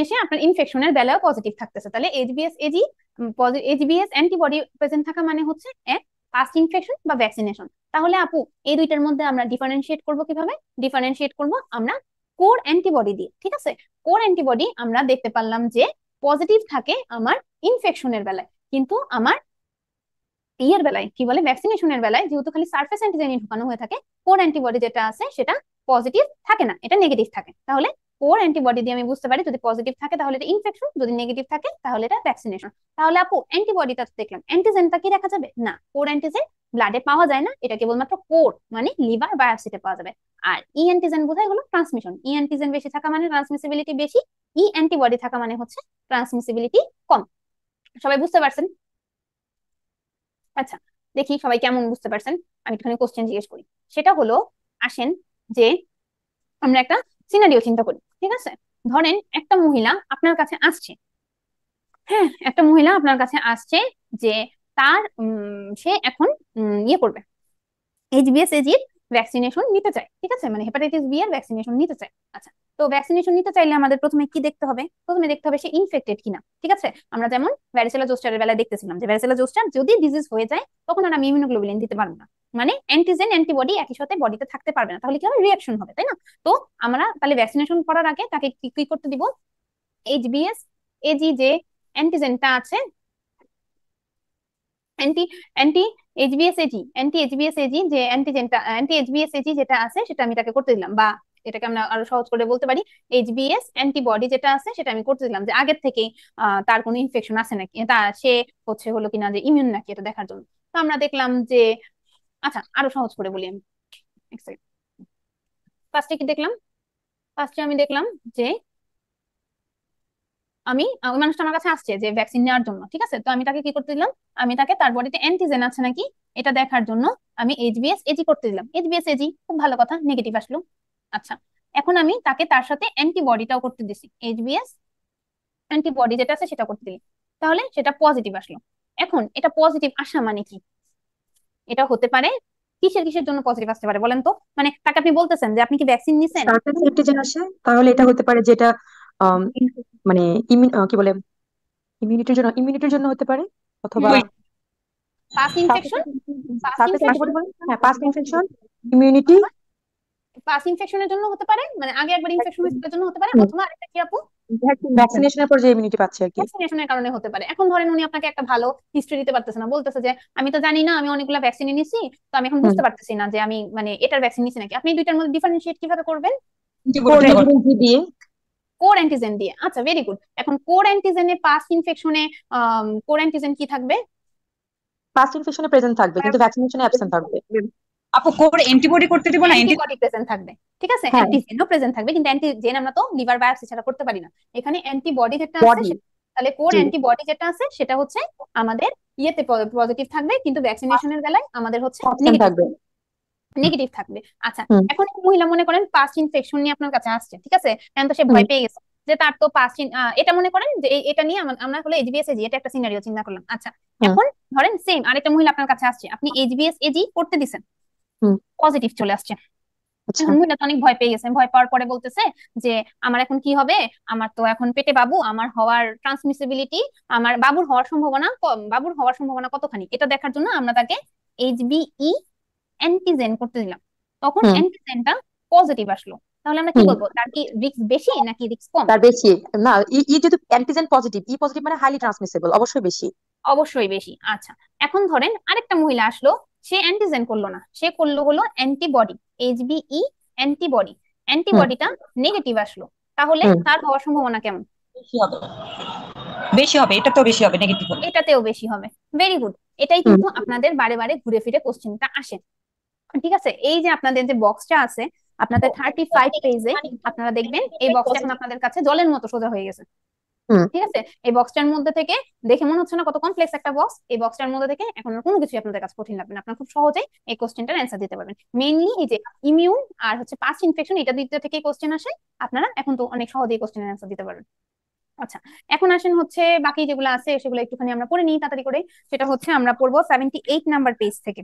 S1: এসে আপনার ইনফেকশনের বেলায় পজিটিভ থাকতেছে। তাহলে HBS AG HBS antibody present থাকা মানে হচ্ছে এক পাস্ট ইনফেকশন বা ভ্যাকসিনেশন। তাহলে আপু এই দুইটার মধ্যে আমরা ডিফারেন্সিয়েট করব কিভাবে? ডিফারেন্সিয়েট করব আমরা কোর অ্যান্টিবডি দিয়ে। ঠিক আছে, কোর অ্যান্টিবডি আমরা দেখতে পারলাম যে পজিটিভ থাকে আমার ইনফেকশনের বেলায়, কিন্তু আমার ইয়ের বেলায় কি বলে ভ্যাকসিনেশনের বেলায় যেহেতু খালি সারফেস অ্যান্টিজেনই ঢুকানো হয়ে থাকে, কোর অ্যান্টিবডি যেটা আছে সেটা পজিটিভ থাকে না, এটা নেগেটিভ থাকে। তাহলে কোর অ্যান্টিবডি দিয়ে আমি বুঝতে পারি যদি পজিটিভ থাকে তাহলে এটা ইনফেকশন, যদি নেগেটিভ থাকে তাহলে এটা ভ্যাকসিনেশন। তাহলে আপু অ্যান্টিবডিটা দেখলাম, অ্যান্টিজেনটা কি দেখা যাবে না? কোর অ্যান্টিজেন ব্লাডে পাওয়া যায় না, এটা কেবলমাত্র কোর মানে লিভার বায়োপসিতে পাওয়া যাবে। আর ই অ্যান্টিজেন বোঝায় হলো ট্রান্সমিশন, ই অ্যান্টিজেন বেশি থাকা মানে ট্রান্সমিসিবিলিটি বেশি, ই অ্যান্টিবডি থাকা মানে হচ্ছে ট্রান্সমিসিবিলিটি কম। সবাই বুঝতে পারছেন? আচ্ছা, দেখি সবাই কেমন বুঝতে পারছেন। আমি একটুখানি কোশ্চেন জিজ্ঞেস করি, সেটা হলো আসেন যে আমরা একটা সিনারিও চিন্তা করি। ঠিক আছে, ধরেন একটা মহিলা আপনার কাছে আসছে, হ্যাঁ একটা মহিলা আপনার কাছে আসছে যে তার সে এখন ইয়ে করবে, এইচবিএস এজির ভ্যাকসিনেশন নিতে চায়। ঠিক আছে, মানে হেপাটাইটিস বি এর ভ্যাকসিনেশন নিতে চায়। আচ্ছা, তো ভ্যাকসিনেশন নিতে চাইলে আমাদের প্রথমে কি দেখতে হবে? প্রথমে দেখতে হবে সে ইনফেক্টেড কিনা। ঠিক আছে, আমরা যেমন ভ্যারিসেলা জোস্টারের বেলায় দেখতেছিলাম যে ভ্যারিসেলা জোস্টার যদি ডিজিজ হয়ে যায় তখন আর আমি ইমিউনোগ্লোবুলিন দিতে পারবো না, মানে অ্যান্টিজেন অ্যান্টিবডি একই সাথে বডিতে থাকতে পারবে না, তাহলে কি হবে? রিয়াকশন হবে, তাই না? তো আমরা তাহলে ভ্যাকসিনেশন করার আগে তাকে কি করতে দিব? এইচবিএস এজি যে অ্যান্টিজেনটা আছে, অ্যান্টি অ্যান্টি এইচবিএস এজি যে অ্যান্টিজেনটা, অ্যান্টি এইচবিএস এজি যেটা আছে সেটা আমি তাকে করতে দিলাম, বা এটাকে আমরা আরো সহজ করে বলতে পারি এইচবিএস অ্যান্টিবডি যেটা আছে সেটা আমি করতে দিলাম যে আগের থেকেই তার কোনো ইনফেকশন আছে নাকি, তা সে হচ্ছে হলো কিনা যে ইমিউন নাকি, এটা দেখার জন্য। তো আমরা দেখলাম যে, আচ্ছা আরো সহজ করে বলি আমি, ফার্স্টে কি দেখলাম? ফার্স্টে আমি দেখলাম যে ওই মানুষটা আমার কাছে আসছে যে ভ্যাকসিন নেওয়ার জন্য। ঠিক আছে, তো আমি তাকে কি করতে দিলাম? আমি তাকে তার বডিতে অ্যান্টিজেন আছে নাকি এটা দেখার জন্য আমি এইচবিএস এজি করতে দিলাম। এইচবিএস এজি খুব ভালো কথা, নেগেটিভ আসলো। আচ্ছা, এখন আমি তাকে তার সাথে অ্যান্টিবডিটাও করতে দিছি, এইচবিএস অ্যান্টিবডি যেটা আছে সেটা করতে দিই, তাহলে সেটা পজিটিভ আসলো। এখন এটা পজিটিভ আসা মানে কি? এটা হতে পারে কিসের কিসের জন্য পজিটিভ আসতে পারে বলেন তো? মানে তাকে আপনি বলতেছেন যে আপনি কি ভ্যাকসিন নিছেন,
S2: সারফেস অ্যান্টিজেন আসে, তাহলে এটা হতে পারে যেটা আম, মানে কি বলে ইমিউনিটির জন্য হতে পারে, অথবা
S1: past infection, past
S2: surface
S1: infection,
S2: antibody বলে, হ্যাঁ পাস্ট ইনফেকশন, ইমিউনিটি।
S1: পাস্ট ইনফেকশনের জন্য হতে পারে, মানে আগে একবার ইনফেকশন হয়েছে তার জন্য হতে পারে, অথবা আরেকটা কি আপু
S2: ভ্যাকসিনেশনের পর যে ইমিউনিটি পাচ্ছে আর কি।
S1: ভ্যাকসিনেশনের কারণে হতে পারে। এখন ধরেন উনি আপনাকে একটা ভালো হিস্ট্রি দিতে পারতেছে না, বলতেছে যে আমি তো জানি না, আমি অনেকগুলো ভ্যাকসিন নিছি, তো আমি এখন বুঝতে পারতেছি না যে আমি মানে এটার ভ্যাকসিন নিছি নাকি। আপনি দুইটার মধ্যে ডিফারেন্সিয়েট কিভাবে করবেন?
S2: দিয়ে
S1: কোর অ্যান্টিজেন দিয়ে। আচ্ছা, ভেরি গুড। এখন কোর অ্যান্টিজেনে পাস্ট ইনফেকশনে কোর অ্যান্টিজেন কি থাকবে?
S2: ফার্স্ট ইনফেকশনে প্রেজেন্ট থাকবে কিন্তু ভ্যাকসিনেশনে অ্যাবসেন্ট থাকবে।
S4: আপু কোর অ্যান্টিবডি করতে দিব না?
S1: অ্যান্টিবডি প্রেজেন্ট থাকবে, ঠিক আছে,
S2: হ্যাঁ,
S1: অ্যান্টিজেনও প্রেজেন্ট থাকবে, কিন্তু অ্যান্টিজেন আমরা তো লিভার বায়োপসি ছাড়া করতে পারি না। এখানে অ্যান্টিবডি যেটা আছে
S2: বডি
S1: তাহলে কোর
S2: জি
S1: অ্যান্টিবডি যেটা আছে সেটা হচ্ছে আমাদের ইয়েতে পজিটিভ থাকবে, কিন্তু ভ্যাকসিনেশনের বেলায় আমাদের হচ্ছে
S2: অ্যাবসেন্ট থাকবে।
S1: নেগেটিভ থাকবে। আচ্ছা,
S2: হুম
S1: এখন এই মহিলা মনে করেন পাস্ট ইনফেকশন নিয়ে আপনার কাছে আসছে, ঠিক আছে, এখন তো সে
S2: হুম
S1: ভয় পেয়ে গেছে যে তার তো পাস্ট, এটা মনে করেন যে এটা নিয়ে আমরা হলো এইচবিএস এজি, এটা একটা সিনারিও চিন্তা করলাম। আচ্ছা,
S2: হুম
S1: এখন ধরেন সেম আরেকটা মহিলা আপনার কাছে আসছে, আপনি এইচবিএস এজি করতে দিছেন,
S2: হুম
S1: পজিটিভ চলে আসছে।
S2: আচ্ছা
S1: এখন মহিলা তো অনেক ভয় পেয়ে গেছে, ভয় পাওয়ার পরে বলতেছে যে আমার এখন কি হবে, আমার তো এখন পেটে বাবু, আমার হওয়ার ট্রান্সমিসিবিলিটি, আমার বাবুর হওয়ার সম্ভাবনা কম, বাবুর হওয়ার সম্ভাবনা কতখানি, এটা দেখার জন্য আমরা তাকে এইচবিই অ্যান্টিজেন করতে দিলাম, তখন
S2: হুম
S1: অ্যান্টিজেনটা পজিটিভ আসলো। তাহলে আমরা কি
S2: হুম
S1: বলবো, তার কি রিস্ক বেশি নাকি রিস্ক কম?
S2: তার বেশি। না, ই ই যেহেতু অ্যান্টিজেন পজিটিভ, ই পজিটিভ মানে হাইলি ট্রান্সমিসিবল, অবশ্যই বেশি।
S1: অবশ্যই বেশি। আচ্ছা, এখন ধরেন আরেকটা মহিলা আসলো, সে অ্যান্টিজেন করলো না, সে করলো হলো অ্যান্টিবডি, এইচবিই অ্যান্টিবডি, অ্যান্টিবডিটা নেগেটিভ আসলো, তাহলে
S2: হুম
S1: তার হওয়ার সম্ভাবনা কেমন?
S4: বেশি হবে, বেশি হবে, এটা তো বেশি হবে নেগেটিভ হলে।
S1: এটাতেও বেশি হবে। Very good. এটাই
S2: হুম
S1: কিন্তু আপনাদের বারে বারে ঘুরে ফিরে কোশ্চেনটা আসে। ঠিক আছে, এই যে আপনাদের যে বক্সটা আছে আপনাদের 35 পেজে, আপনারা দেখবেন এই বক্সটা এখন আপনাদের কাছে জলের মতো সোজা হয়ে গেছে।
S2: হুম
S1: ঠিক আছে, এই বক্সটার মধ্যে থেকে দেখে মনে হচ্ছে না কত কমপ্লেক্স একটা বক্স, এই বক্সটার মধ্যে থেকে এখন আর কোনো কিছু আপনাদের কাছে কঠিন লাগবে না, আপনারা খুব সহজেই এই কোশ্চেনটার অ্যান্সার দিতে পারবেন। মেইনলি এই যে ইমিউন আর হচ্ছে পাস্ট ইনফেকশন, এটা দিক থেকে কোশ্চেন আসে, আপনারা এখন তো অনেক সহজেই কোশ্চেনের অ্যান্সার দিতে পারবেন। আচ্ছা, এখন আসেন হচ্ছে বাকি যেগুলো আছে সেগুলো একটুখানি আমরা পড়ে নিই তাড়াতাড়ি করে। সেটা হচ্ছে আমরা পড়বো 78 নাম্বার পেজ থেকে।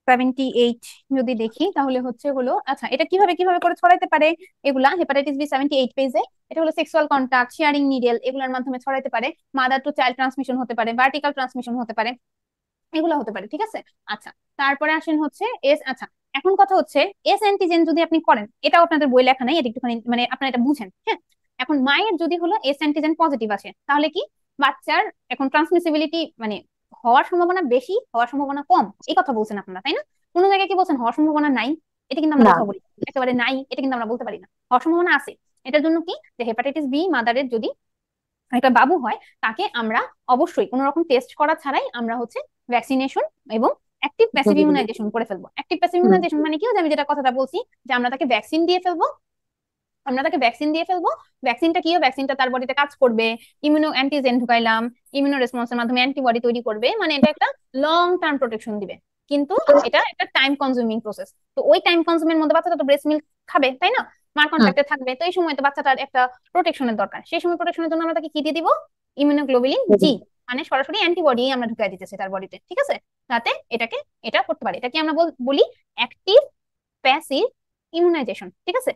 S1: 78 যদি দেখি তাহলে হচ্ছে হলো, আচ্ছা এটা কিভাবে কিভাবে করে ছড়াইতে পারে এগুলা, হেপাটাইটিস বি 78 পেজে। এটা হলো সেক্সুয়াল কন্টাক্ট, শেয়ারিং নিডেল, এগুলোর মাধ্যমে ছড়াইতে পারে। মাদার টু চাইল্ড ট্রান্সমিশন হতে পারে, ভার্টিক্যাল ট্রান্সমিশন হতে পারে, এগুলো হতে পারে। ঠিক আছে, আচ্ছা তারপরে আসেন হচ্ছে আচ্ছা এখন কথা হচ্ছে এস অ্যান্টিজেন যদি আপনি করেন, এটাও আপনাদের বই লেখা নাই, এটা একটুখানি মানে আপনারা এটা বুঝেন। হ্যাঁ, এখন মায়ের যদি হলো এস অ্যান্টিজেন পজিটিভ আসে, তাহলে কি বাচ্চার এখন ট্রান্সমিসিবিলিটি মানে হওয়ার সম্ভাবনা বেশি, হওয়ার সম্ভাবনা কম, এই কথা বলছেন আপনারা, তাই না? কোনো জায়গায় কি বলছেন হওয়ার সম্ভাবনা নাই? এটা কিন্তু আমরা
S2: না
S1: কথা বলি একেবারে নাই, এটা কিন্তু আমরা বলতে পারি না, হওয়ার সম্ভাবনা আছে। এটার জন্য কি, যে হেপাটাইটিস বি মাদারের যদি একটা বাবু হয়, তাকে আমরা অবশ্যই কোনো রকম টেস্ট করা ছাড়াই আমরা হচ্ছে ভ্যাকসিনেশন এবং অ্যাক্টিভ প্যাসিভ ইমিউনাইজেশন করে ফেলবো। অ্যাক্টিভ প্যাসিভ
S2: হুম
S1: ইমিউনাইজেশন মানে কি, যে আমি যেটা কথাটা বলছি, যে আমরা তাকে ভ্যাকসিন দিয়ে ফেলবো, আমরা তাকে ভ্যাকসিন দিয়ে ফেলবো। ভ্যাকসিনটা কি হবে, ভ্যাকসিনটা তার বডিতে কাজ করবে, ইমিউনো অ্যান্টিজেন ঢুকাইলাম, ইমিউনো রেসপন্সের মাধ্যমে অ্যান্টিবডি তৈরি করবে, মানে এটা একটা লং টার্ম প্রোটেকশন দিবে। কিন্তু এটা একটা টাইম কনজিউমিং প্রসেস। তো ওই টাইম কনজিউমের মধ্যে বাচ্চাটা তো ব্রেস্ট মিল্ক খাবে, তাই না? মার
S2: হুম
S1: কন্ট্যাক্টে থাকবে, তো এই সময় তো বাচ্চাটার একটা প্রোটেকশনের দরকার। সেই সময় প্রোটেকশনের জন্য আমরা তাকে কি দিয়ে দিব, ইমিউনোগ্লোবুলিন জি, মানে সরাসরি অ্যান্টিবডি আমরা ঢুকাই দিতেছি তার বডিতে। ঠিক আছে, যাতে এটা করতে পারে। এটাকে আমরা বলি অ্যাক্টিভ প্যাসিভ ইমিউনাইজেশন। ঠিক আছে,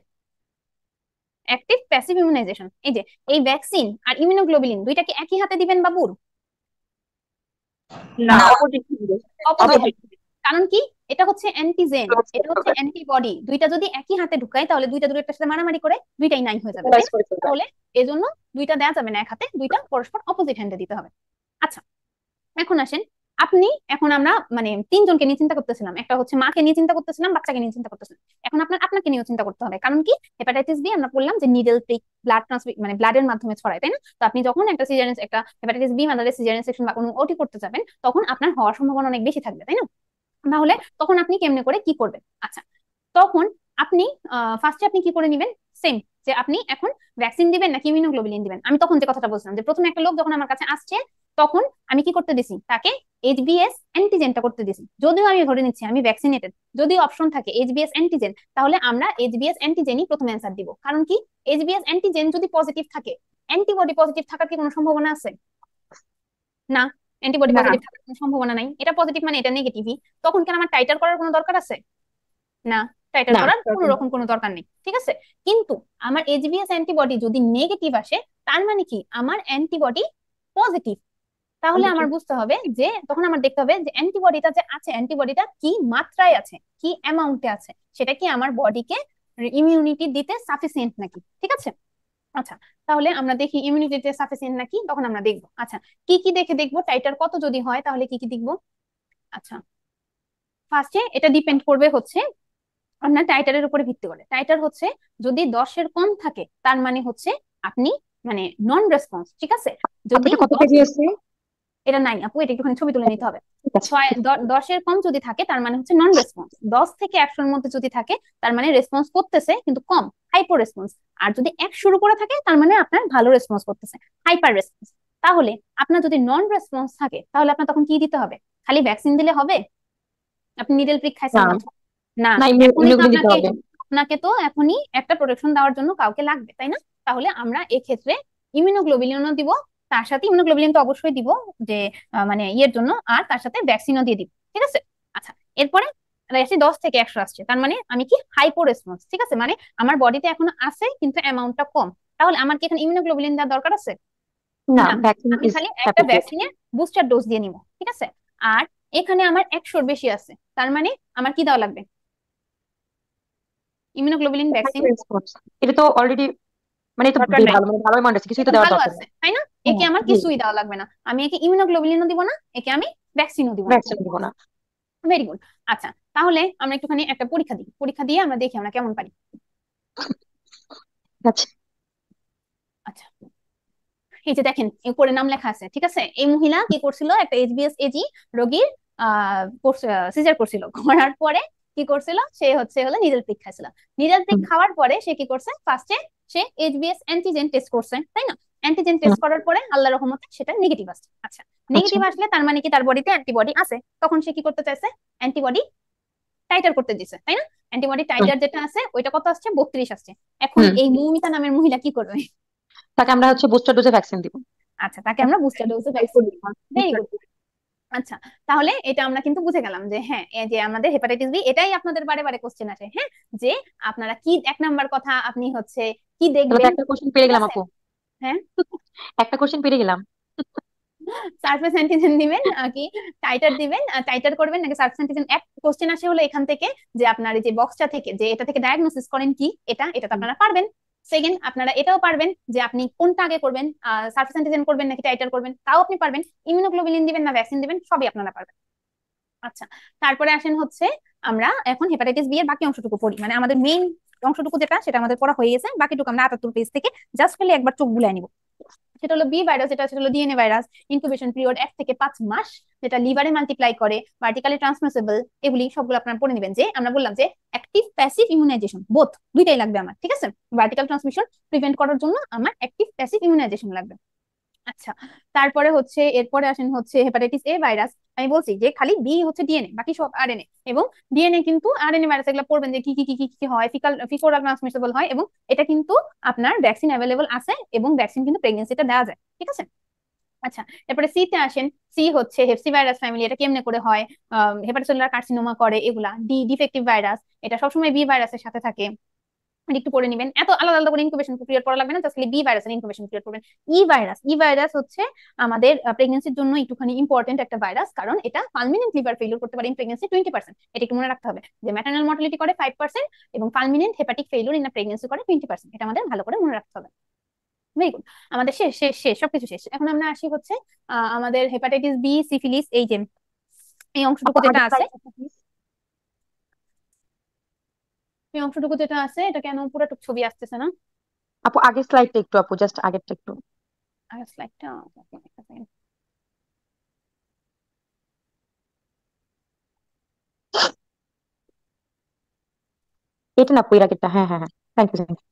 S1: অ্যাক্টিভ প্যাসিভ ইমিউনাইজেশন। এই যে এই ভ্যাকসিন আর ইমিউনোগ্লোবুলিন দুইটা কি একই হাতে দিবেন বাবুর?
S3: না,
S4: না,
S3: অপোজিট
S1: অপোজিট।
S3: অপোজিট
S1: কারণ কি, এটা হচ্ছে অ্যান্টিজেন, এটা হচ্ছে অ্যান্টিবডি, দুইটা যদি একই হাতে ঢুকায় তাহলে দুইটা দুইটার সাথে মারামারি করে দুইটাই নাই হয়ে যাবে, তাই না? তাহলে এজন্য দুইটা দেওয়া যাবে না এক হাতে, দুইটা পরস্পর অপোজিট হ্যান্ডে দিতে হবে। আচ্ছা, এখন আসেন, এখন আমরা মানে তিনজনকে নিয়ে চিন্তা করতেছিলাম, একটা হচ্ছে মাকে নিয়ে চিন্তা করতেছিলাম, বাচ্চাকে নিয়ে চিন্তা করতেছিলাম। এখন আপনাকে নিয়েও চিন্তা করতে হবে, কারণ কি, হেপাটাইটিস বি আমরা বললাম যে নিডল প্রিক, ব্লাড ট্রান্সমিট মানে ব্লাডের মাধ্যমে ছড়ায়, তাই না? তো আপনি যখন একটা হেপাটাইটিস বি মাদারের সিজারিয়ান সেকশন বা কোনো ওটি করতে যাবেন, তখন আপনার হওয়ার সম্ভাবনা অনেক বেশি থাকবে, তাই না? তাহলে তখন আপনি কেমনে করে কি করবেন? আচ্ছা, তখন আপনি ফার্স্টে আপনি কি করে নিবেন, সেম, যে আপনি এখন ভ্যাকসিন দিবেন নাকি ইমিউনোগ্লোবুলিন দিবেন। আমি তখন যে কথাটা বলছিলাম, যে প্রথমে একটা লোক যখন আমার কাছে আসছে, তখন আমি কি করতে দিছি, তাকে এইচবিএস অ্যান্টিজেনটা করতে দিছি। যদিও আমি ধরে নিচ্ছি আমি ভ্যাকসিনেটেড, যদি অপশন থাকে এইচবিএস অ্যান্টিজেন, তাহলে আমরা এইচবিএস অ্যান্টিজেনই প্রথমে অ্যান্সার দিব। কারণ কি, এইচবিএস অ্যান্টিজেন যদি পজিটিভ থাকে, অ্যান্টিবডি পজিটিভ থাকার কি কোনো সম্ভাবনা আছে? না, অ্যান্টিবডি
S3: না।
S1: পজিটিভ থাকার কোনো সম্ভাবনা নাই, এটা পজিটিভ মানে এটা নেগেটিভই। তখন কি আমার টাইটার করার কোনো দরকার আছে? না, টাইটার
S2: না
S1: করার কোনো রকম কোনো দরকার নেই। ঠিক আছে, কিন্তু আমার এইচবিএস অ্যান্টিবডি যদি নেগেটিভ আসে, তার মানে কি আমার অ্যান্টিবডি পজিটিভ। তাহলে আমার বুঝতে হবে যে, তখন আমার দেখতে হবে যে অ্যান্টিবডিটা যে আছে, অ্যান্টিবডিটা কি মাত্রায় আছে, কি অ্যামাউন্টে আছে, সেটা কি আমার বডিকে ইমিউনিটি দিতে সাফিসিয়েন্ট নাকি। ঠিক আছে, আচ্ছা তাহলে আমরা দেখি ইমিউনিটিতে সাফিসিয়েন্ট নাকি, তখন আমরা দেখবো। আচ্ছা, কি কি দেখবো, টাইটার কত যদি হয় তাহলে কি কি দেখবো। আচ্ছা, ফার্স্টে এটা ডিপেন্ড করবে হচ্ছে আপনার টাইটারের উপরে ভিত্তি করে। টাইটার হচ্ছে যদি 10-এর কম থাকে, তার মানে হচ্ছে আপনি মানে নন রেসপন্স। ঠিক আছে, যদি
S2: আপনাদের কত
S1: 10,
S2: কেজি আছে?
S1: এটা নাই আপু, এটা একটুখানি ছবি তুলে নিতে হবে।
S2: ঠিক আছে
S1: 10-এর কম যদি থাকে তার মানে হচ্ছে নন রেসপন্স। 10 থেকে 100-এর মধ্যে যদি থাকে তার মানে রেসপন্স করতেছে কিন্তু কম, হাইপো রেসপন্স। আর যদি 1 শুরু করে থাকে তার মানে আপনার ভালো রেসপন্স করতেছে, হাইপার রেসপন্স। তাহলে আপনার যদি নন রেসপন্স থাকে, তাহলে আপনার তখন কি দিতে হবে? খালি ভ্যাকসিন দিলে হবে? আপনি নিডেল প্রিক খাইছেন
S2: না
S1: মাত্র? না,
S2: না
S1: এখনই তো
S2: ইমিউনোগ্লোবুলিন দিতে হবে।
S1: আপনাকে তো এখনই একটা প্রোটেকশন দেওয়ার জন্য কাউকে লাগবে, তাই না? তাহলে আমরা এক্ষেত্রে ইমিউনোগ্লোবুলিনও দিব, তার সাথে ইমিউনোগ্লোবুলিন তো অবশ্যই দিব, যে মানে ইয়ের জন্য, আর তার সাথে ভ্যাকসিনও দিয়ে দিব। ঠিক আছে, আচ্ছা এরপরে আসি 10 থেকে 100 আসছে, তার মানে আমি কি হাইপো রেসপন্স। ঠিক আছে, মানে আমার বডিতে এখনো আছে কিন্তু অ্যামাউন্টটা কম। তাহলে আমার কি এখানে ইমিউনোগ্লোবুলিন দেওয়ার দরকার আছে?
S2: না
S1: না,
S2: ভ্যাকসিন
S1: আমি
S2: ইজ
S1: খালি একটা
S2: অ্যাপ্রোপ্রিয়েট।
S1: ভ্যাকসিনের বুস্টার ডোজ দিয়ে নিব। ঠিক আছে, আর এখানে আমার 100-র বেশি আছে, তার মানে আমার কি দেওয়া লাগবে? Immunoglobulin vaccine.
S2: এটা তো অলরেডি মানে তো
S3: দরকার নাই।
S2: ভালো মানে ভালো অ্যামাউন্ট আছে, কিছুই তো
S1: এটা
S2: দেওয়ার
S1: ভালো
S2: দরকার
S1: আছে,
S2: নেই।
S1: তাই না? একে আমার
S2: জি
S1: কিছুই দেওয়া লাগবে না, আমি একে ইমিউনোগ্লোবুলিনও দিব না, একে আমি ভ্যাকসিনও দিব না।
S2: ভ্যাকসিন দিব না।
S1: Very good. আচ্ছা, তাহলে আমরা একটুখানি একটা পরীক্ষা দিই, পরীক্ষা দিয়ে আমরা দেখি আমরা কেমন পারি।
S2: আচ্ছা
S1: আচ্ছা, এই যে দেখেন উপরে নাম লেখা আছে, ঠিক আছে? এই মহিলা কি করছিল, একটা এইচবিএস এজি রোগীর সিজার করছিল, করার পরে কি করছিল, সে হলো নিডেল পিক খাইছিল। নিডেল পিক
S2: হুম,
S1: খাওয়ার পরে সে কি করছে, ফার্স্টে সে এইচবিএস অ্যান্টিজেন টেস্ট করছে, তাই না? অ্যান্টিজেন
S2: হুম,
S1: টেস্ট করার পরে আল্লাহর রহমতে সেটা নেগেটিভ আসছে। আচ্ছা,
S2: আচ্ছা
S1: নেগেটিভ আসলে তার মানে কি তার বডিতে অ্যান্টিবডি আছে, তখন সে কি করতে চাইছে, অ্যান্টিবডি টাইটার করতে দিছে, তাই না? অ্যান্টিবডি
S2: হুম,
S1: টাইটার যেটা আছে ওইটা কত আসছে, 32 আসছে। এখন
S2: হুম,
S1: এই মৌমিতা নামের মহিলা কি করবে?
S2: তাকে আমরা বুস্টার ডোজে ভ্যাকসিন দিব।
S1: আচ্ছা, তাকে আমরা বুস্টার ডোজে ভ্যাকসিন দিব। Very good. আচ্ছা, তাহলে এটা আমরা কিন্তু বুঝে গেলাম যে হ্যাঁ, এই যে আমাদের হেপাটাইটিস বি, এটাই আপনাদের বারে বারে কোশ্চেন আসে, হ্যাঁ, যে আপনারা কি এক নাম্বার কথা আপনি কি
S2: তাহলে তো
S1: দেখবেন,
S2: একটা কোশ্চেন পেরে
S1: ঠিক
S2: গেলাম
S1: আছে?
S2: আপু,
S1: হ্যাঁ,
S2: একটা কোশ্চেন পেরে গেলাম।
S1: সারফেস অ্যান্টিজেন দিবেন কি টাইটার দিবেন, টাইটার করবেন নাকি সারফেস অ্যান্টিজেন। এক কোশ্চেন আসে হলো এখান থেকে যে আপনার এই যে বক্সটা থেকে, যে এটা থেকে ডায়াগনোসিস করেন কি, এটা তো
S2: হুম,
S1: আপনারা পারবেন। সেকেন্ড, আপনারা এটাও পারবেন যে আপনি কোনটা আগে করবেন, সারফেস অ্যান্টিজেন করবেন নাকি টাইটার করবেন, তাও আপনি পারবেন। ইমিউনোগ্লোবুলিন দিবেন না ভ্যাকসিন দিবেন, সবই আপনারা পারবেন। আচ্ছা, তারপরে আসেন আমরা এখন হেপাটাইটিস বি এর বাকি অংশটুকু পড়ি, মানে আমাদের মেইন অংশটুকু যেটা, সেটা আমাদের পড়া হয়ে গেছে, বাকিটুকু আমরা 78 পেজ থেকে জাস্ট খালি একবার চোখ বুলাই নিব। সেটা হলো বি ভাইরাস, সেটা হলো ডিএনএ ভাইরাস। ইনকিউবেশন পিরিয়ড 1 থেকে 5 মাস, যেটা লিভারে মাল্টিপ্লাই করে, ভার্টিক্যালি ট্রান্সমিসেবল, এগুলি সবগুলো আপনারা পড়ে নেবেন। যে আমরা বললাম যে অ্যাক্টিভ প্যাসিভ ইমিউনাইজেশন বোথ, দুইটাই লাগবে আমার, ঠিক আছে? ভার্টিক্যাল ট্রান্সমিশন প্রিভেন্ট করার জন্য আমার অ্যাক্টিভ প্যাসিভ ইমিউনাইজেশন লাগবে। আচ্ছা, তারপরে এরপরে আসেন হেপাটাইটিস এ ভাইরাস। আমি বলছি যে খালি বি ডিএনএ, বাকি সব আরএনএ। এবং ডিএনএ কিন্তু আরএনএ ভাইরাস এগুলো পড়বেন যে কি কি কি কি কি হয়, ফিকোরাল ট্রান্সমিসেবল হয়, এবং এটা কিন্তু আপনার ভ্যাকসিন অ্যাভেলেবল আছে, এবং ভ্যাকসিন কিন্তু প্রেগনেন্সিতে দেওয়া যায়, ঠিক আছে? আচ্ছা, এরপরে সি তে আসেন। সি হেপসি ভাইরাস ফ্যামিলি, এটা কেমনে করে হয়, হেপাটোসেলুলার কার্সিনোমা করে এগুলা। ডি ডিফেক্টিভ ভাইরাস, এটা সবসময় বি ভাইরাসের সাথে থাকে, এটা একটু পড়ে নিবেন। এত আলাদা আলাদা করে ইনকিউবেশন পিরিয়ড পড়া লাগবে না, জাস্ট খালি বি ভাইরাসের ইনকিউবেশন পিরিয়ড পড়বেন। ই ভাইরাস আমাদের প্রেগনেন্সির জন্য একটুখানি ইম্পর্টেন্ট একটা ভাইরাস, কারণ এটা পালমিনেন্ট লিভার ফেলিউর করতে পারে ইন প্রেগনেন্সি 20%। এটা একটু মনে রাখতে হবে যে ম্যাটারনাল মর্টালিটি করে 5% এবং পালমিনেন্ট হেপাটিক ফেলিউর ইন প্রেগনেন্সি করে 20%। এটা আমাদের ভালো করে মনে রাখতে হবে। Very good. আমাদের শেষ শেষ শেষ সবকিছু শেষ। এখন আমরা আসি আমাদের হেপাটাইটিস বি, সিফিলিস, এই যে এই অংশটুকু
S2: আপু
S1: যেটা
S2: আগের
S1: আছে,
S2: স্লাইড প্লিজ।
S1: এটা কেন পুরোটুক ছবি আসতেছে না?
S2: আপু আগের স্লাইডটা একটু, আপু জাস্ট আগেরটা একটু।
S1: আর স্লাইডটা,
S2: এটা না আপু, এর আগেরটা, হ্যাঁ হ্যাঁ হ্যাঁ, থ্যাংক ইউ থ্যাংক ইউ।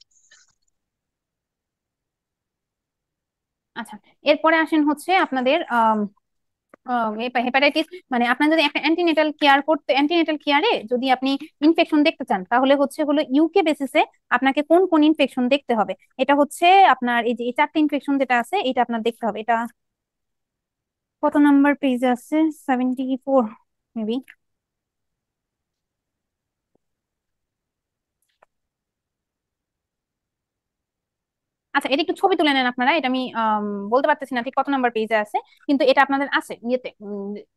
S1: আচ্ছা, এরপরে আসেন আপনাদের হেপাটাইটিস, মানে আপনার যদি একটা অ্যান্টিনেটাল কেয়ারে যদি আপনি ইনফেকশন দেখতে চান, তাহলে হলো ইউকে বেসিসে আপনাকে কোন কোন ইনফেকশন দেখতে হবে। এটা আপনার এই যে এই 4টে ইনফেকশন যেটা আছে, এটা আপনার দেখতে হবে। এটা কত নাম্বার পেজে আছে, 74 মেবি। আচ্ছা, এটা একটু ছবি তুলে নেন আপনারা, এটা আমি বলতে পারতেছি না ঠিক কত নাম্বার পেজে আছে, কিন্তু এটা আপনাদের আছে ইয়েতে,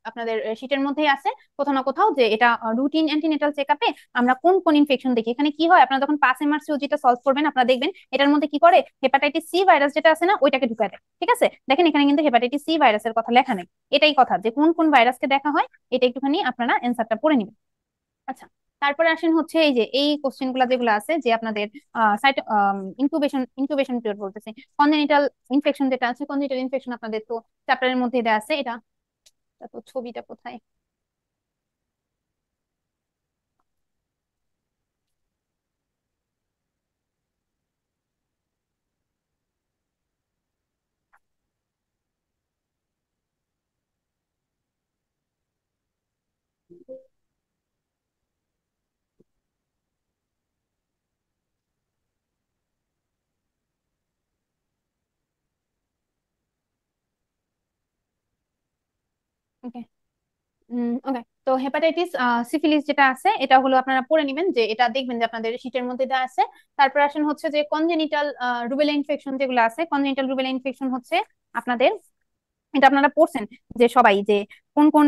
S1: আপনাদের শীটের মধ্যেই আছে কোথাও না কোথাও, যে এটা রুটিন অ্যান্টিনেটাল চেকআপে আমরা কোন কোন ইনফেকশন দেখি। এখানে কি হয়, আপনারা যখন 5 MRCO যেটা সলভ করবেন, আপনারা দেখবেন এটার মধ্যে কি করে, হেপাটাইটিস সি ভাইরাস যেটা আছে না, ওইটাকে ঢুকায় দেয়, ঠিক আছে? দেখেন এখানে কিন্তু হেপাটাইটিস সি ভাইরাসের কথা লেখা নেই। এটাই কথা, যে কোন কোন ভাইরাসকে দেখা হয়, এটা একটুখানি আপনারা অ্যান্সারটা পড়ে নেবেন। আচ্ছা, তারপরে আসেন এই যে এই কোশ্চেন গুলা যেগুলো আছে, যে আপনাদের সাইট ইনকিউবেশন পিরিয়ড বলতেছে, কনজেনিটাল ইনফেকশন যেটা আছে, কনজেনিটাল ইনফেকশন আপনাদের তো চ্যাপ্টারের মধ্যে দেওয়া আছে। এটা তো ছবিটা কোথায়? ওকে, ওকে। তো হেপাটাইটিস সিফিলিস যেটা আছে, এটা হলো আপনারা পড়ে নেবেন, যে এটা দেখবেন যে আপনাদের শীটের মধ্যে দেওয়া আছে। তারপর আসেন যে কনজেনিটাল রুবেলা ইনফেকশন যেগুলো আছে, কনজেনিটাল রুবেলা ইনফেকশন আপনাদের এটা আপনারা পড়ছেন যে সবাই যে কোন কোন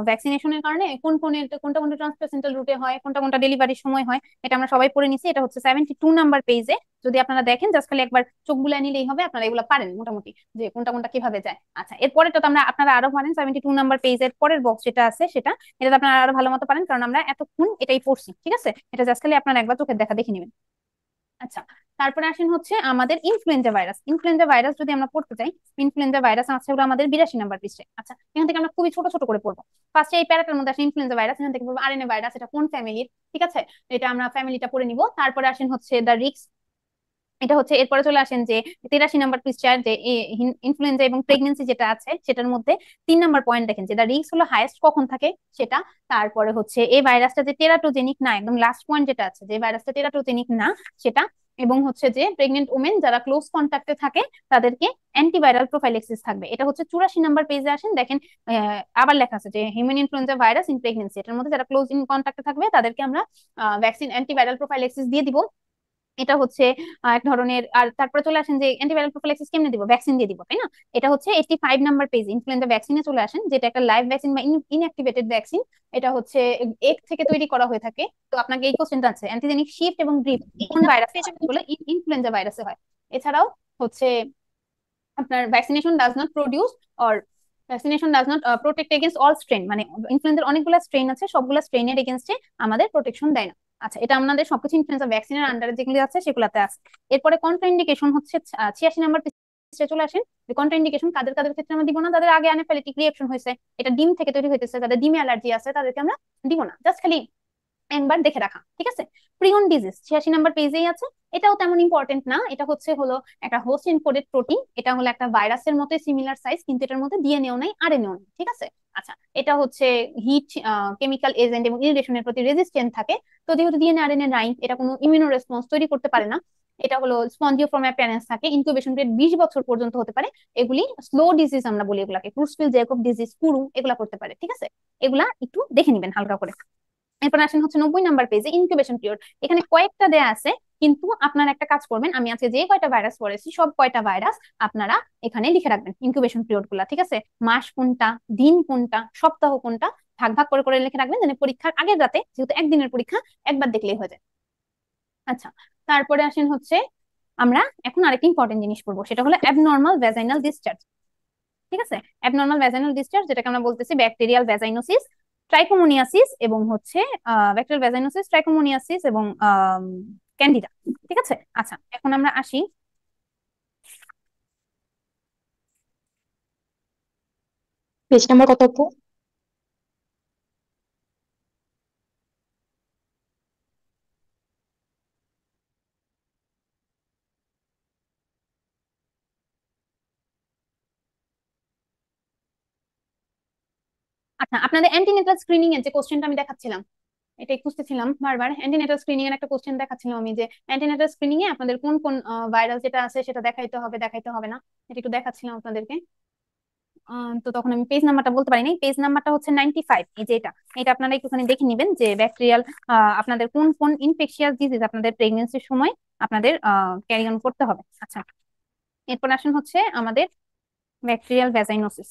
S1: ভ্যাকসিনেশনের কারণে কোনটা কোনটা ট্রান্সপ্লাসেন্টাল রুটে হয়, কোনটা কোনটা ডেলিভারির সময় হয়, এটা আমরা সবাই পড়ে নিছি। এটা হচ্ছে 72 নাম্বার পেজে, যদি আপনারা দেখেন জাস্ট খালি একবার চোখ বুলায় নিলেই হবে, আপনারা এগুলো পারেন মোটামুটি যে কোনটা কোনটা কিভাবে যায়। আচ্ছা, এরপরেটা তো আপনারা আরো পারেন, 72 নাম্বার পেজের পরের বক্স যেটা আছে সেটা, এটা আপনারা আরো ভালো মতো পারেন, কারণ আমরা এতক্ষণ এটাই পড়ছি। ঠিক আছে, এটা জাস্ট খালি আপনারা একবার চোখের দেখা দেখে নেবেন। আচ্ছা, তারপরে আসেন হচ্ছে আমাদের ইনফ্লুয়েঞ্জা ভাইরাস। ইনফ্লুয়েঞ্জা ভাইরাস যদি আমরা পড়তে চাই, ইনফ্লুয়েঞ্জা ভাইরাস আছে হলো আমাদের 82 নাম্বার পৃষ্ঠায়। আচ্ছা, এখান থেকে আমরা খুবই ছোট ছোট করে পড়বো। ফার্স্টে এই প্যারাটার মধ্যে আসে ইনফ্লুয়েঞ্জা ভাইরাস, এখান থেকে পড়বো আরএনএ ভাইরাস, এটা কোন ফ্যামিলির, ঠিক আছে, এটা আমরা ফ্যামিলিটা পড়ে নিব। তারপরে আসেন হচ্ছে দ্য রিক্স, এটা হচ্ছে এরপরে চলে আসেন যে 83 নাম্বার পৃষ্ঠার যে ইনফ্লুয়েঞ্জা এবং প্রেগনেন্সি যেটা আছে সেটার মধ্যে 3 নাম্বার পয়েন্ট দেখেন যে দ্য রিস্ক হলো হাইয়েস্ট কখন থাকে সেটা। তারপরে হচ্ছে এই ভাইরাসটা যে টেরাটোজেনিক না, একদম লাস্ট পয়েন্ট যেটা আছে যে ভাইরাসটা টেরাটোজেনিক না সেটা, এবং হচ্ছে যে প্রেগনেন্ট ওমেন যারা ক্লোজ কন্ট্যাক্টে থাকে তাদেরকে অ্যান্টিভাইরাল প্রোফাইলেক্সিস থাকবে। এটা হচ্ছে 84 নাম্বার পেজে আসেন, দেখেন আবার লেখা আছে যে human influenza virus in pregnancy, এটার মধ্যে যারা ক্লোজ ইন কন্ট্যাক্টে থাকবে তাদেরকে আমরা ভ্যাকসিন অ্যান্টিভাইরাল প্রোফাইলেক্সিস দিয়ে দিব। এটা হচ্ছে এক ধরনের। আর তারপরে চলে আসেন যে অ্যান্টিভাইরাল প্রোফিলাক্সিস কেমনে দিব, ভ্যাকসিন দিয়ে দিব, তাই না? এটা হচ্ছে 85 নাম্বার পেজ, ইনফ্লুয়েঞ্জা ভ্যাকসিনে চলে আসেন, যেটা একটা লাইভ ভ্যাকসিন বা ইনঅ্যাক্টিভেটেড ভ্যাকসিন। এটা হচ্ছে এগ থেকে তৈরি করা হয়ে থাকে। তো আপনাকে এই কোশ্চেনটা আছে, অ্যান্টিজেনিক শিফট এবং ড্রিপ কোন ভাইরাস বলে, ইনফ্লুয়েঞ্জা ভাইরাসে হয়। এছাড়াও হচ্ছে আপনার vaccination does not produce or vaccination does not protect against all strain, মানে ইনফ্লুয়েঞ্জার অনেকগুলো স্ট্রেন আছে, সবগুলো স্ট্রেনের এগেইনস্টে আমাদের প্রোটেকশন দেয় না। আচ্ছা, এটা আমাদের সবকিছু ইনফ্লুয়েঞ্জা ভ্যাকসিনের আন্ডারে যেগুলো আছে সেগুলোতে আছে। এরপরে কন্ট্রাইন্ডিকেশন হচ্ছে 86 নাম্বার পৃষ্ঠায় চলে আসেন। কন্ট্রাইন্ডিকেশন কাদের কাদের ক্ষেত্রে আমরা দিব না, যাদের আগে অ্যানাফিলাক্টিক রিঅ্যাকশন হয়েছে, এটা ডিম থেকে তৈরি হইতেছে, যাদের ডিমে অ্যালার্জি আছে তাদেরকে আমরা দিব না, জাস্ট খালি একবার দেখে রাখা, ঠিক আছে। প্রিয়ন ডিজিজ 86 নাম্বার পেজেই আছে, এটাও তেমন ইম্পর্টেন্ট না। এটা হচ্ছে হলো একটা হোস্ট এনকোডেড প্রোটিন, এটা হলো একটা ভাইরাসের মতো সিমিলার সাইজ, কিন্তু এটার মধ্যে ডিএনএও নাই আরএনএও নাই, ঠিক আছে। আচ্ছা, এটা হচ্ছে হিট, কেমিক্যাল এজেন্ট এবং ইরিটেশনের প্রতি রেজিস্ট্যান্ট থাকে। তো যেহেতু ডিএনএ আরএনএ নাই, এটা কোনো ইমিউনো রেসপন্স তৈরি করতে পারে না। এটা হলো স্পঞ্জিওফর্ম অ্যাপিয়ারেন্স থাকে, ইনকিউবেশন পিরিয়ড 20 বছর পর্যন্ত হতে পারে। এগুলি স্লো ডিজিজ আমরা বলি এগুলাকে, ক্রুসফিল জ্যাকব ডিজিজ, পুরু, এগুলা করতে পারে, ঠিক আছে। এগুলা একটু দেখে নিবেন হালকা করে। এরপর আসেন হচ্ছে 90 নাম্বার পেজে ইনকিউবেশন পিরিয়ড, এখানে কয়েকটা দেয়া আছে, কিন্তু আপনারা একটা কাজ করবেন, আমি আজকে যে কয়টা ভাইরাস পড়েছি সব কয়টা ভাইরাস আপনারা এখানে লিখে রাখবেন ইনকিউবেশন পিরিয়ড গুলা, ঠিক আছে। মাস কোনটা, দিন কোনটা, সপ্তাহ কোনটা, ভাগ ভাগ করে করে লিখে রাখবেন, যেন পরীক্ষার আগের রাতে, যেহেতু একদিনের পরীক্ষা, একবার দেখলেই হয়ে যায়। আচ্ছা, তারপরে আসেন হচ্ছে আমরা এখন আরেকটা ইম্পর্টেন্ট জিনিস পড়বো, সেটা হলো অ্যাবনর্মাল ভ্যাজাইনাল ডিসচার্জ, ঠিক আছে। অ্যাবনর্মাল ভ্যাজাইনাল ডিসচার্জ, যেটাকে আমরা বলতেছি ব্যাকটেরিয়াল ভ্যাজাইনোসিস, ট্রাইকোমোনিয়াসিস এবং হচ্ছে ব্যাকটেরিয়াল ভ্যাজাইনোসিস, ট্রাইকোমোনিয়াসিস এবং ক্যান্ডিডা, ঠিক আছে। আচ্ছা, এখন আমরা আসি
S2: পেজ নাম্বার কত আপু?
S1: আচ্ছা, আপনাদের অ্যান্টিনেটাল স্ক্রিনিং এর যে কোশ্চেনটা আমি দেখাচ্ছিলাম, এটাই খুঁজতেছিলাম বারবার, অ্যান্টিনেটাল স্ক্রিনিং এর একটা কোশ্চেন দেখাচ্ছিলাম আমি, যে অ্যান্টিনেটাল স্ক্রিনিং এ আপনাদের কোন কোন ভাইরাস যেটা আছে সেটা দেখাইতে হবে দেখাইতে হবে না, এটা একটু দেখাচ্ছিলাম আপনাদেরকে। তো তখন আমি পেজ নাম্বারটা বলতে পারি নাই, পেজ নাম্বারটা হচ্ছে 95, এই যে এটা, এটা আপনারা একটুখানি দেখে নিবেন যে ব্যাকটেরিয়াল আপনাদের কোন কোন ইনফেকশিয়াস ডিজিজ আপনাদের প্রেগনেন্সির সময় আপনাদের ক্যারি অন করতে হবে। আচ্ছা, এরপর আসেন হচ্ছে আমাদের ব্যাকটেরিয়াল ভ্যাজাইনোসিস,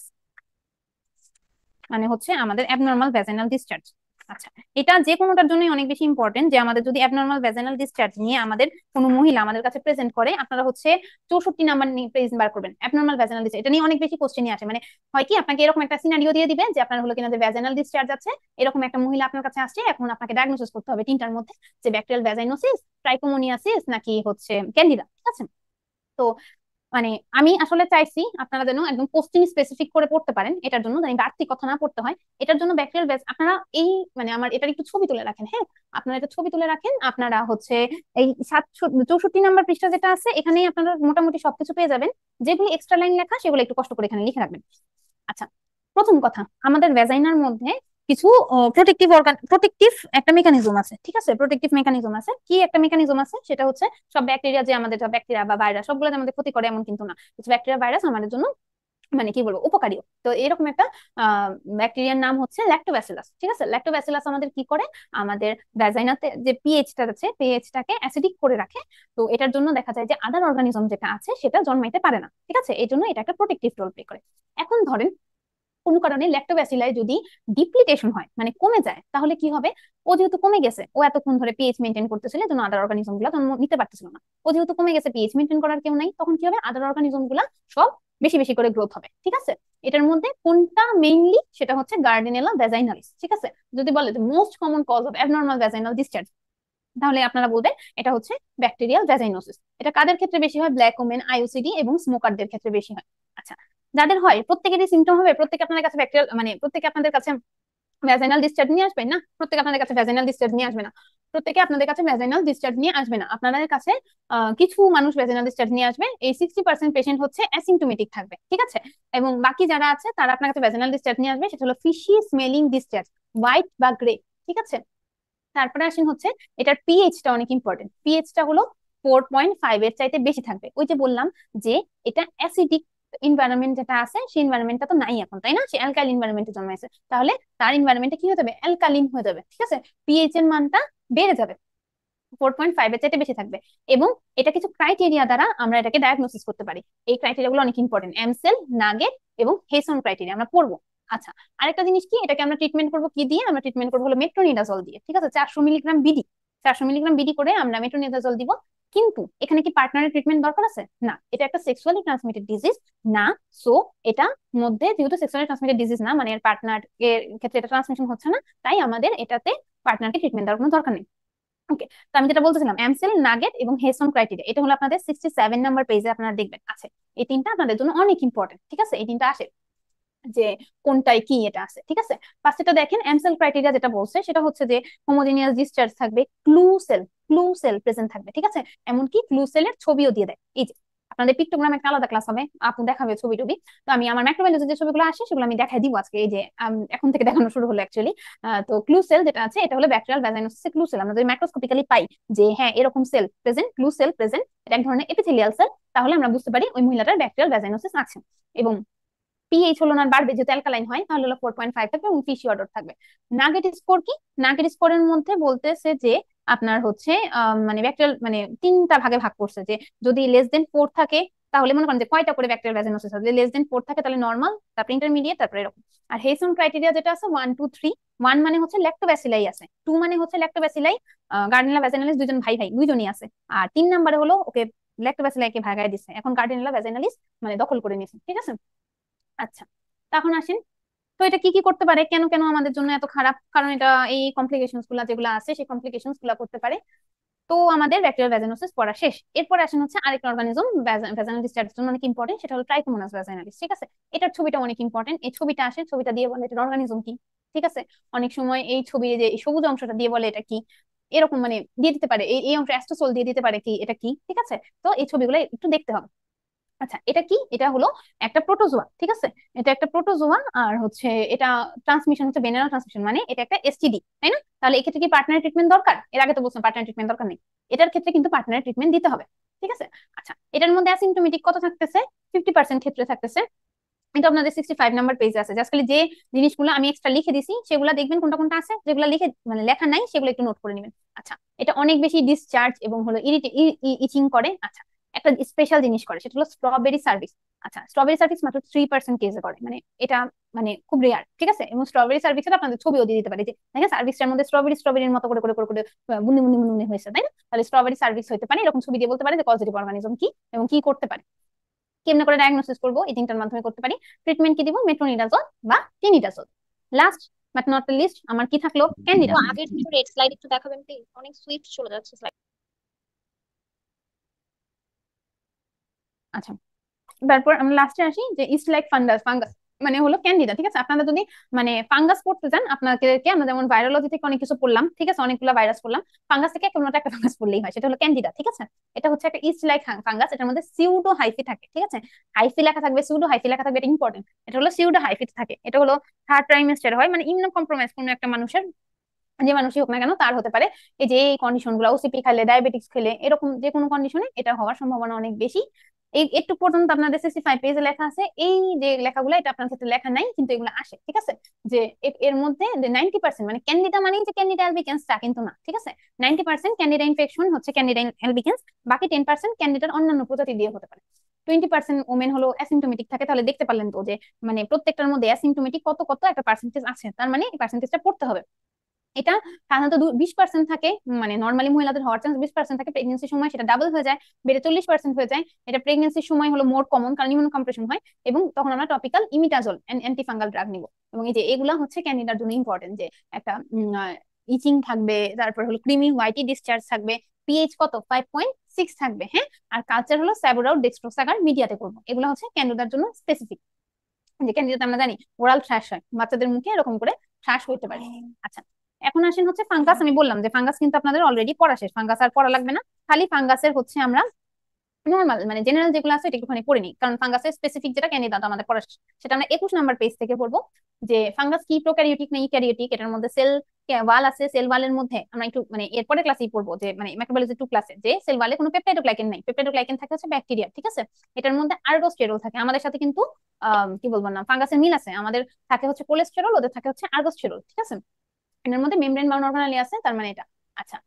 S1: মানে হচ্ছে আমাদের অ্যাবনর্মাল ভ্যাজাইনাল ডিসচার্জ। আচ্ছা, এটা যে কোনোটার জন্যই অনেক বেশি ইম্পর্টেন্ট, যে আমাদের যদি অ্যাবনর্মাল ভ্যাজাইনাল ডিসচার্জ নিয়ে আমাদের কোনো মহিলা আমাদের কাছে প্রেজেন্ট করে, আপনারা হচ্ছে 64 নাম্বার নিয়ে প্রেজেন্ট বার করবেন অ্যাবনর্মাল ভ্যাজাইনাল ডিসচার্জ। এটা নিয়ে অনেক বেশি কোশ্চেনই আসে, মানে হয় কি আপনাকে এরকম একটা সিনারিও দিয়ে দিবে যে আপনার হলো কিনা যে ভ্যাজাইনাল ডিসচার্জ আছে, এরকম একটা মহিলা আপনার কাছে আসছে, এখন আপনাকে ডায়াগনোসিস করতে হবে তিনটার মধ্যে, যে ব্যাকটেরিয়াল ভ্যাজাইনোসিস, ট্রাইকোমোনিয়াসিস নাকি হচ্ছে ক্যান্ডিডা, ঠিক আছে। তো মানে আমি আসলে চাইছি আপনারা যেন একদম পোস্টিং স্পেসিফিক করে পড়তে পারেন, এটার জন্য জানি বাড়তি কথা না পড়তে হয়। এটার জন্য ব্যাকটেরিয়াল ব্যাচ আপনারা এই মানে আমার এটার একটু ছবি তুলে রাখেন, হ্যাঁ, আপনারা এটা ছবি তুলে রাখেন। আপনারা হচ্ছে এই 64 নাম্বার পৃষ্ঠা যেটা আছে, এখানেই আপনারা মোটামুটি সবকিছু পেয়ে যাবেন। যেগুলি এক্সট্রা লাইন লেখা সেগুলো একটু কষ্ট করে এখানে লিখে রাখবেন। আচ্ছা, প্রথম কথা, আমাদের ভ্যাজাইনার মধ্যে কিছু প্রোটেকটিভ একটা মেকানিজম আছে, ঠিক আছে। প্রোটেকটিভ মেকানিজম আছে, কি একটা মেকানিজম আছে, সেটা হচ্ছে সব ব্যাকটেরিয়া যে আমাদের ব্যাকটেরিয়া বা ভাইরাস সবগুলো যে আমাদের ক্ষতি করে এমন কিন্তু না, কিছু ব্যাকটেরিয়া ভাইরাস আমাদের জন্য মানে কি বলবো উপকারীও। তো এরকম একটা ব্যাকটেরিয়ার নাম হচ্ছে ল্যাক্টোব্যাসিলাস। ঠিক আছে, ল্যাক্টোব্যাসিলাস আমাদের কি করে, আমাদের ভ্যাজাইনাতে যে পিএইচটা আছে পিএইচটাকে অ্যাসিডিক করে রাখে। তো এটার জন্য দেখা যায় যে আদার অর্গানিজম যেটা আছে সেটা জন্মাইতে পারে না। ঠিক আছে, এই জন্য এটা একটা প্রোটেক্টিভ রোল প্লে করে। এখন ধরেন কোনো কারণে ল্যাক্টোব্যাসিলাই যদি ডিপ্লিটেশন হয় মানে কমে যায়, তাহলে কি হবে, ও যেহেতু কমে গেছে, ও এতক্ষণ ধরে পিএইচ মেনটেন করতেছিল জন্য আদার অর্গানিজম গুলা জন্ম নিতে পারতেছিল না, ও যেহেতু কমে গেছে, পিএইচ মেনটেন করার কেউ নাই, তখন কি হবে, আদার অর্গানিজম গুলা সব বেশি বেশি করে গ্রোথ হবে। ঠিক আছে, এটার মধ্যে কোনটা মেইনলি, সেটা হচ্ছে গার্ডিনেলা ভ্যাজাইনালিস। ঠিক আছে, যদি বলে যে most common cause of abnormal vaginal discharge, তাহলে আপনারা বলবেন এটা হচ্ছে ব্যাকটেরিয়াল ভ্যাজাইনোসিস। এটা কাদের ক্ষেত্রে বেশি হয়, ব্ল্যাক ওমেন, আইওসিডি এবং স্মোকারদের ক্ষেত্রে বেশি হয়। আচ্ছা, যাদের হয় প্রত্যেকেরই সিমটম হবে, প্রত্যেকে আপনাদের কাছে ব্যাকটেরিয়াল মানে প্রত্যেকে আপনাদের কাছে ভ্যাজাইনাল ডিসচার্জ নিয়ে আসবে না, প্রত্যেকে আপনাদের কাছে ভ্যাজাইনাল ডিসচার্জ নিয়ে আসবে না, প্রত্যেকে আপনাদের কাছে ভ্যাজাইনাল ডিসচার্জ নিয়ে আসবে না, আপনাদের কাছে কিছু মানুষ ভ্যাজাইনাল ডিসচার্জ নিয়ে আসবে। এই 60% পেশেন্ট হচ্ছে অ্যাসিমটোমেটিক থাকবে। ঠিক আছে, এবং বাকি যারা আছে তারা আপনার কাছে ভ্যাজাইনাল ডিসচার্জ নিয়ে আসবে, সেটা হলো ফিশি স্মেলিং ডিসচার্জ, হোয়াইট বা গ্রে। ঠিক আছে, তারপরে আসেন হচ্ছে এটার পিএইচটা অনেক ইম্পর্টেন্ট। পিএইচটা হলো 4.5 এর চাইতে বেশি থাকবে। ওই যে বললাম যে এটা অ্যাসিডিক এনভায়রনমেন্ট যেটা আছে সেই এনভায়রনমেন্টটা তো নাই এখন, তাই না, সে অ্যালকাইল এনভায়রনমেন্টে জন্মাইছে, তাহলে তার এনভায়রনমেন্টে কি হয়ে যাবে, অ্যালকালিন হয়ে যাবে। ঠিক আছে, পিএইচ এর মানটা বেড়ে যাবে, 4.5 এর চাইতে বেশি থাকবে। এবং এটা কিছু ক্রাইটেরিয়া দ্বারা আমরা এটাকে ডায়াগনোসিস করতে পারি। এই ক্রাইটেরিয়া গুলো অনেক ইম্পর্টেন্ট, এমসেল, নাগেট এবং হেসন ক্রাইটেরিয়া আমরা পড়বো। আচ্ছা, আরেকটা জিনিস কি, এটাকে আমরা ট্রিটমেন্ট করবো কি দিয়ে, আমরা ট্রিটমেন্ট করবো হলো মেট্রোনিডাজল দিয়ে। ঠিক আছে, 400 মিলিগ্রাম বিডি, 400 মিলিগ্রাম বিডি করে আমরা মেট্রোনিডাজল দিব। কিন্তু এখানে কি পার্টনারের ট্রিটমেন্ট দরকার আছে? না, এটা একটা সেক্সুয়ালি ট্রান্সমিটেড ডিজিজ না। সো এটা মধ্যে যেহেতু সেক্সুয়ালি ট্রান্সমিটেড ডিজিজ না, মানে এর পার্টনার এর ক্ষেত্রে এটা ট্রান্সমিশন হচ্ছে না, তাই আমাদের এটাতে পার্টনারকে ট্রিটমেন্ট দেওয়ার কোনো দরকার নেই। ওকে, তো আমি যেটা বলতেছিলাম, এমসেল, নাগেট এবং হেসন ক্রাইটেরিয়া, এটা হলো আপনাদের 67 নাম্বার পেজে আপনারা দেখবেন আছে। এই তিনটা আপনাদের জন্য অনেক ইম্পর্টেন্ট। ঠিক আছে, এই তিনটা আসে যে কোনটায় কি এটা আছে। ঠিক আছে, ফার্স্টেটা দেখেন, এমসেল ক্রাইটেরিয়া যেটা বলছে সেটা হচ্ছে যে হোমোজেনিয়াস ডিসচার্জ থাকবে, ক্লু সেল প্রেজেন্ট থাকবে। ঠিক আছে, এমনকি ক্লু সেলের ছবিও দিয়ে দেয়। এই যে আপনাদের পিক্টোগ্রাম একটা আলাদা ক্লাস হবে, আপু দেখাবে ছবি টবি, তো আমি আমার মাইক্রোবায়োলজি যে ছবিগুলো আসে সেগুলো আমি দেখাই দিব আজকে। এই যে এখন থেকে দেখানো শুরু হলো অ্যাকচুয়ালি। তো ক্লু সেল যেটা আছে এটা হলো ব্যাকটেরিয়াল ভ্যাজাইনোসিসের ক্লু সেল। আমরা যদি মাইক্রোস্কোপিক্যালি পাই যে হ্যাঁ এরকম cell present, clue cell present, এটা এক ধরনের এপিথেলিয়াল সেল, তাহলে আমরা বুঝতে পারি ওই মহিলাটার ব্যাকটেরিয়াল ভ্যাজাইনোসিস আছে। এবং পিএইচ হলো না বাড়বে, যেহেতু অ্যালকালাইন হয় তাহলে হলো 4.5 থাকবে এবং ফিশি অর্ডার থাকবে। নাগেট স্কোর কি, নাগেট স্কোরের মধ্যে বলতেছে যে আপনার হচ্ছে মানে ব্যাকটেরিয়াল মানে তিনটা ভাগে ভাগ করছে, যে যদি লেস দেন 4 থাকে তাহলে মনে করেন যে কয়টা করে ব্যাকটেরিয়াল ভ্যাজাইনোসিস হবে, লেস দেন 4 থাকে তাহলে নরমাল, তারপরে ইন্টারমিডিয়েট, তারপরে এরকম। আর হেসন ক্রাইটেরিয়া যেটা আছে 1 2 3, 1 মানে হচ্ছে ল্যাক্টোব্যাসিলাই আছে, 2 মানে হচ্ছে ল্যাক্টোব্যাসিলাই গার্ডিনেলা ভ্যাজাইনালিস দুজন ভাই ভাই দুইজনই আছে, আর 3 নম্বরে হলো ওকে ল্যাক্টোব্যাসিলাইকে ভাগায় দিছে, এখন গার্ডিনেলা ভ্যাজাইনালিস মানে দখল করে নিয়েছে। ঠিক আছে, আচ্ছা, তখন আসেন, তো এটা কি কি করতে পারে, কেন কেন আমাদের জন্য এত খারাপ, কারণ এটা এই কমপ্লিকেশনস গুলা যেগুলো আছে সেই কমপ্লিকেশনস গুলা করতে পারে। তো আমাদের ব্যাকটেরিয়াল ভ্যাজাইনোসিস পড়া শেষ। এরপর আসেন হচ্ছে আরেকটা অর্গানিজম ভ্যাজাইনাল ডিসচার্জের জন্য অনেক ইম্পর্টেন্ট, সেটা হলো ট্রাইকোমোনাস ভ্যাজাইনালিস। ঠিক আছে, এটার ছবিটা অনেক ইম্পর্টেন্ট, এই ছবিটা আসে, ছবিটা দিয়ে বলে এটা অর্গানিজম কি। ঠিক আছে, অনেক সময় এই ছবি যে এই সবুজ অংশটা দিয়ে বলে এটা কি, এরকম মানে দিয়ে দিতে পারে, এই অংশ অ্যাস্টোসোল দিয়ে দিতে পারে কি এটা কি। ঠিক আছে, তো এই ছবিগুলো একটু দেখতে হবে। আচ্ছা, এটা কি, এটা হলো একটা প্রোটোজোয়া। ঠিক আছে, এটা একটা প্রোটোজোয়া, আর হচ্ছে এটা ট্রান্সমিশন হচ্ছে ভেনারাল ট্রান্সমিশন, মানে এটা একটা এসটিডি, তাই না, তাহলে এক্ষেত্রে কি পার্টনার ট্রিটমেন্ট দরকার, এর আগে তো বলছিলাম পার্টনার ট্রিটমেন্ট দরকার নেই, এটার ক্ষেত্রে কিন্তু পার্টনার ট্রিটমেন্ট দিতে হবে। ঠিক আছে, আচ্ছা, এটার মধ্যে অ্যাসিম্পটোমেটিক কত থাকতেছে, 50% ক্ষেত্রে থাকতেছে। এটা আপনাদের 65 নাম্বার পেজে আছে, জাস্ট খালি যে জিনিসগুলো আমি এক্সট্রা লিখে দিছি সেগুলো দেখবেন কোনটা কোনটা আছে, যেগুলো লিখে মানে লেখা নাই সেগুলো একটু নোট করে নেবেন। আচ্ছা, এটা অনেক বেশি ডিসচার্জ এবং হলো ইচিং করে। আচ্ছা, একটা স্পেশাল জিনিস করে, সেটা হলো স্ট্রবেরি সার্ভিস। আচ্ছা, স্ট্রবেরি সার্ভিস মাত্র 3% কেসে করে, মানে এটা মানে খুব রেয়ার। ঠিক আছে, এবং স্ট্রবেরি সার্ভিসের আপনাদের ছবিও দিয়ে দিতে পারে, যে দেখেন সার্ভিসটার মধ্যে স্ট্রবেরির মতো করে করে করে করে বুন্দি বুন্দি বুন্দি হয়েছে, তাই না, তাহলে স্ট্রবেরি সার্ভিস হতে পারে, এরকম ছবি দিয়ে বলতে পারে যে পজিটিভ অর্গানিজম কি এবং কি করতে পারে। কেমনে করে ডায়াগনোসিস করবো, এই তিনটার মাধ্যমে করতে পারি। ট্রিটমেন্ট কি দিব, মেট্রোনিডাজল বা tinidazole. Last but not list আমার কি থাকলো,
S5: তো
S1: ক্যান্ডিডা।
S5: আগের দুটো রেড স্লাইড একটু দেখাবেন প্লিজ, অনেক সুইফট চলে যাচ্ছে স্লাইড।
S1: আচ্ছা, তারপর আমরা লাস্টে আসি যে ইস্ট লাইক ফাঙ্গাস, ফাঙ্গাস মানে হলো ক্যান্ডিডা। ঠিক আছে, আপনারা যদি মানে ফাঙ্গাস পড়তে চান, আপনাদেরকে আমরা যেমন ভাইরোলজি থেকে অনেক কিছু পড়লাম, ঠিক আছে, অনেকগুলো ভাইরাস পড়লাম, ফাঙ্গাস থেকে কেবলমাত্র একটা ফাঙ্গাস পড়লেই হয়, সেটা হলো ক্যান্ডিডা। ঠিক আছে, এটা হচ্ছে একটা ইস্ট লাইক ফাঙ্গাস, এটার মধ্যে সিউডো হাইফি থাকে। ঠিক আছে, হাইফি লেখা থাকবে, সিউডো হাইফি লেখা থাকবে, এটা ইম্পর্টেন্ট। এটা হলো সিউডো হাইফি থাকে, এটা হলো থার্ড ট্রাইমেস্টার হয়, মানে ইমিউনো কম্প্রোমাইজ কোনো একটা মানুষের, যে মানুষই হোক না কেন তার হতে পারে এই যে এই কন্ডিশন গুলো, ওসিপি খেলে, ডায়াবেটিক্স খেলে, এরকম যে কোনো কন্ডিশনে এটা হওয়ার সম্ভাবনা অনেক বেশি। এই একটু পর্যন্ত আপনাদের 65 পেজে লেখা আছে, এই যে লেখাগুলো এটা আপনার ক্ষেত্রে লেখা নাই কিন্তু এগুলো আসে, ঠিক আছে, যে এর মধ্যে 90% মানে ক্যান্ডিডা মানেই যে ক্যান্ডিডা অ্যালবিকেন্স তা কিন্তু না, ঠিক আছে। 90% ক্যান্ডিডা ইনফেকশন হচ্ছে ক্যান্ডিডা অ্যালবিকেন্স, বাকি 10% ক্যান্ডিডার অন্যান্য প্রজাতি দিয়ে হতে পারে। 20% ওমেন হলো অ্যাসিম্পটোমেটিক থাকে। তাহলে দেখতে পারলেন তো যে মানে প্রত্যেকটার মধ্যে অ্যাসিম্পটোমেটিক কত কত একটা পার্সেন্টেজ আছে, তার মানে এই পার্সেন্টেজটা পড়তে হবে। এটা সাধারণত 20% থাকে, মানে নর্মালি মহিলাদের হওয়ার চান্স 20% থাকে, প্রেগনেন্সির সময় সেটা ডাবল হয়ে যায়, বেড়ে 40% হয়ে যায়। এটা প্রেগনেন্সির সময় হলো মোর কমন, কারণ ইমিউনো কম্প্রেশন হয়, এবং তখন আমরা টপিক্যাল ইমিটাজল অ্যান্টিফাঙ্গাল ড্রাগ নিব। এবং এই যে এগুলা হচ্ছে ক্যান্ডিডার জন্য ইম্পর্টেন্ট, যে একটা ইচিং থাকবে, তারপর হলো ক্রিমি হোয়াইটি ডিসচার্জ থাকবে, পিএইচ কত 5.6 থাকবে, হ্যাঁ। আর কালচার হলো স্যাবোরাউড ডেক্সট্রোসাগার মিডিয়াতে করবো। এগুলো হচ্ছে ক্যান্ডিডার জন্য স্পেসিফিক, যে ক্যান্ডিডাতে আমরা জানি ওরাল থ্রাশ হয়, বাচ্চাদের মুখে এরকম করে থ্রাশ হইতে পারে। আচ্ছা, এখন আসেন হচ্ছে ফাঙ্গাস। আমি বললাম যে ফাঙ্গাস কিন্তু আপনাদের অলরেডি পড়া শেষ, ফাঙ্গাস আর পড়া লাগবে না, খালি ফাঙ্গাসের হচ্ছে আমরা নর্মাল মানে জেনারেল যেগুলো আছে এটা একটুখানি পড়ে নিই, কারণ ফাঙ্গাসের স্পেসিফিক যেটা ক্যান্ডিডা আমাদের পড়া শেষ, সেটা আমরা 21 নাম্বার পেজ থেকে পড়বো। যে ফাঙ্গাস কি প্রোক্যারিওটিক না ইউক্যারিওটিক, এটার মধ্যে সেল ওয়াল আছে, সেল ওয়ালের মধ্যে আমরা একটু মানে এরপরে ক্লাসেই পড়বো, যে মানে মাইক্রোবায়োলজি 2 ক্লাসে, যে সেল ওয়ালে কোনো পেপটাইডোগ্লাইকেন নাই, পেপটাইডোগ্লাইকেন থাকে হচ্ছে ব্যাকটেরিয়া, ঠিক আছে। এটার মধ্যে আর্গোস্টেরল থাকে, আমাদের সাথে কিন্তু কি বলবো না ফাঙ্গাসের মিল আছে, আমাদের থাকে হচ্ছে কোলেস্টেরল, ওদের থাকে হচ্ছে আর্গোস্টেরল, ঠিক আছে। এটার মধ্যে মেমব্রেন বাউন্ড অর্গানেলি আছে, তার মানে এটা। আচ্ছা,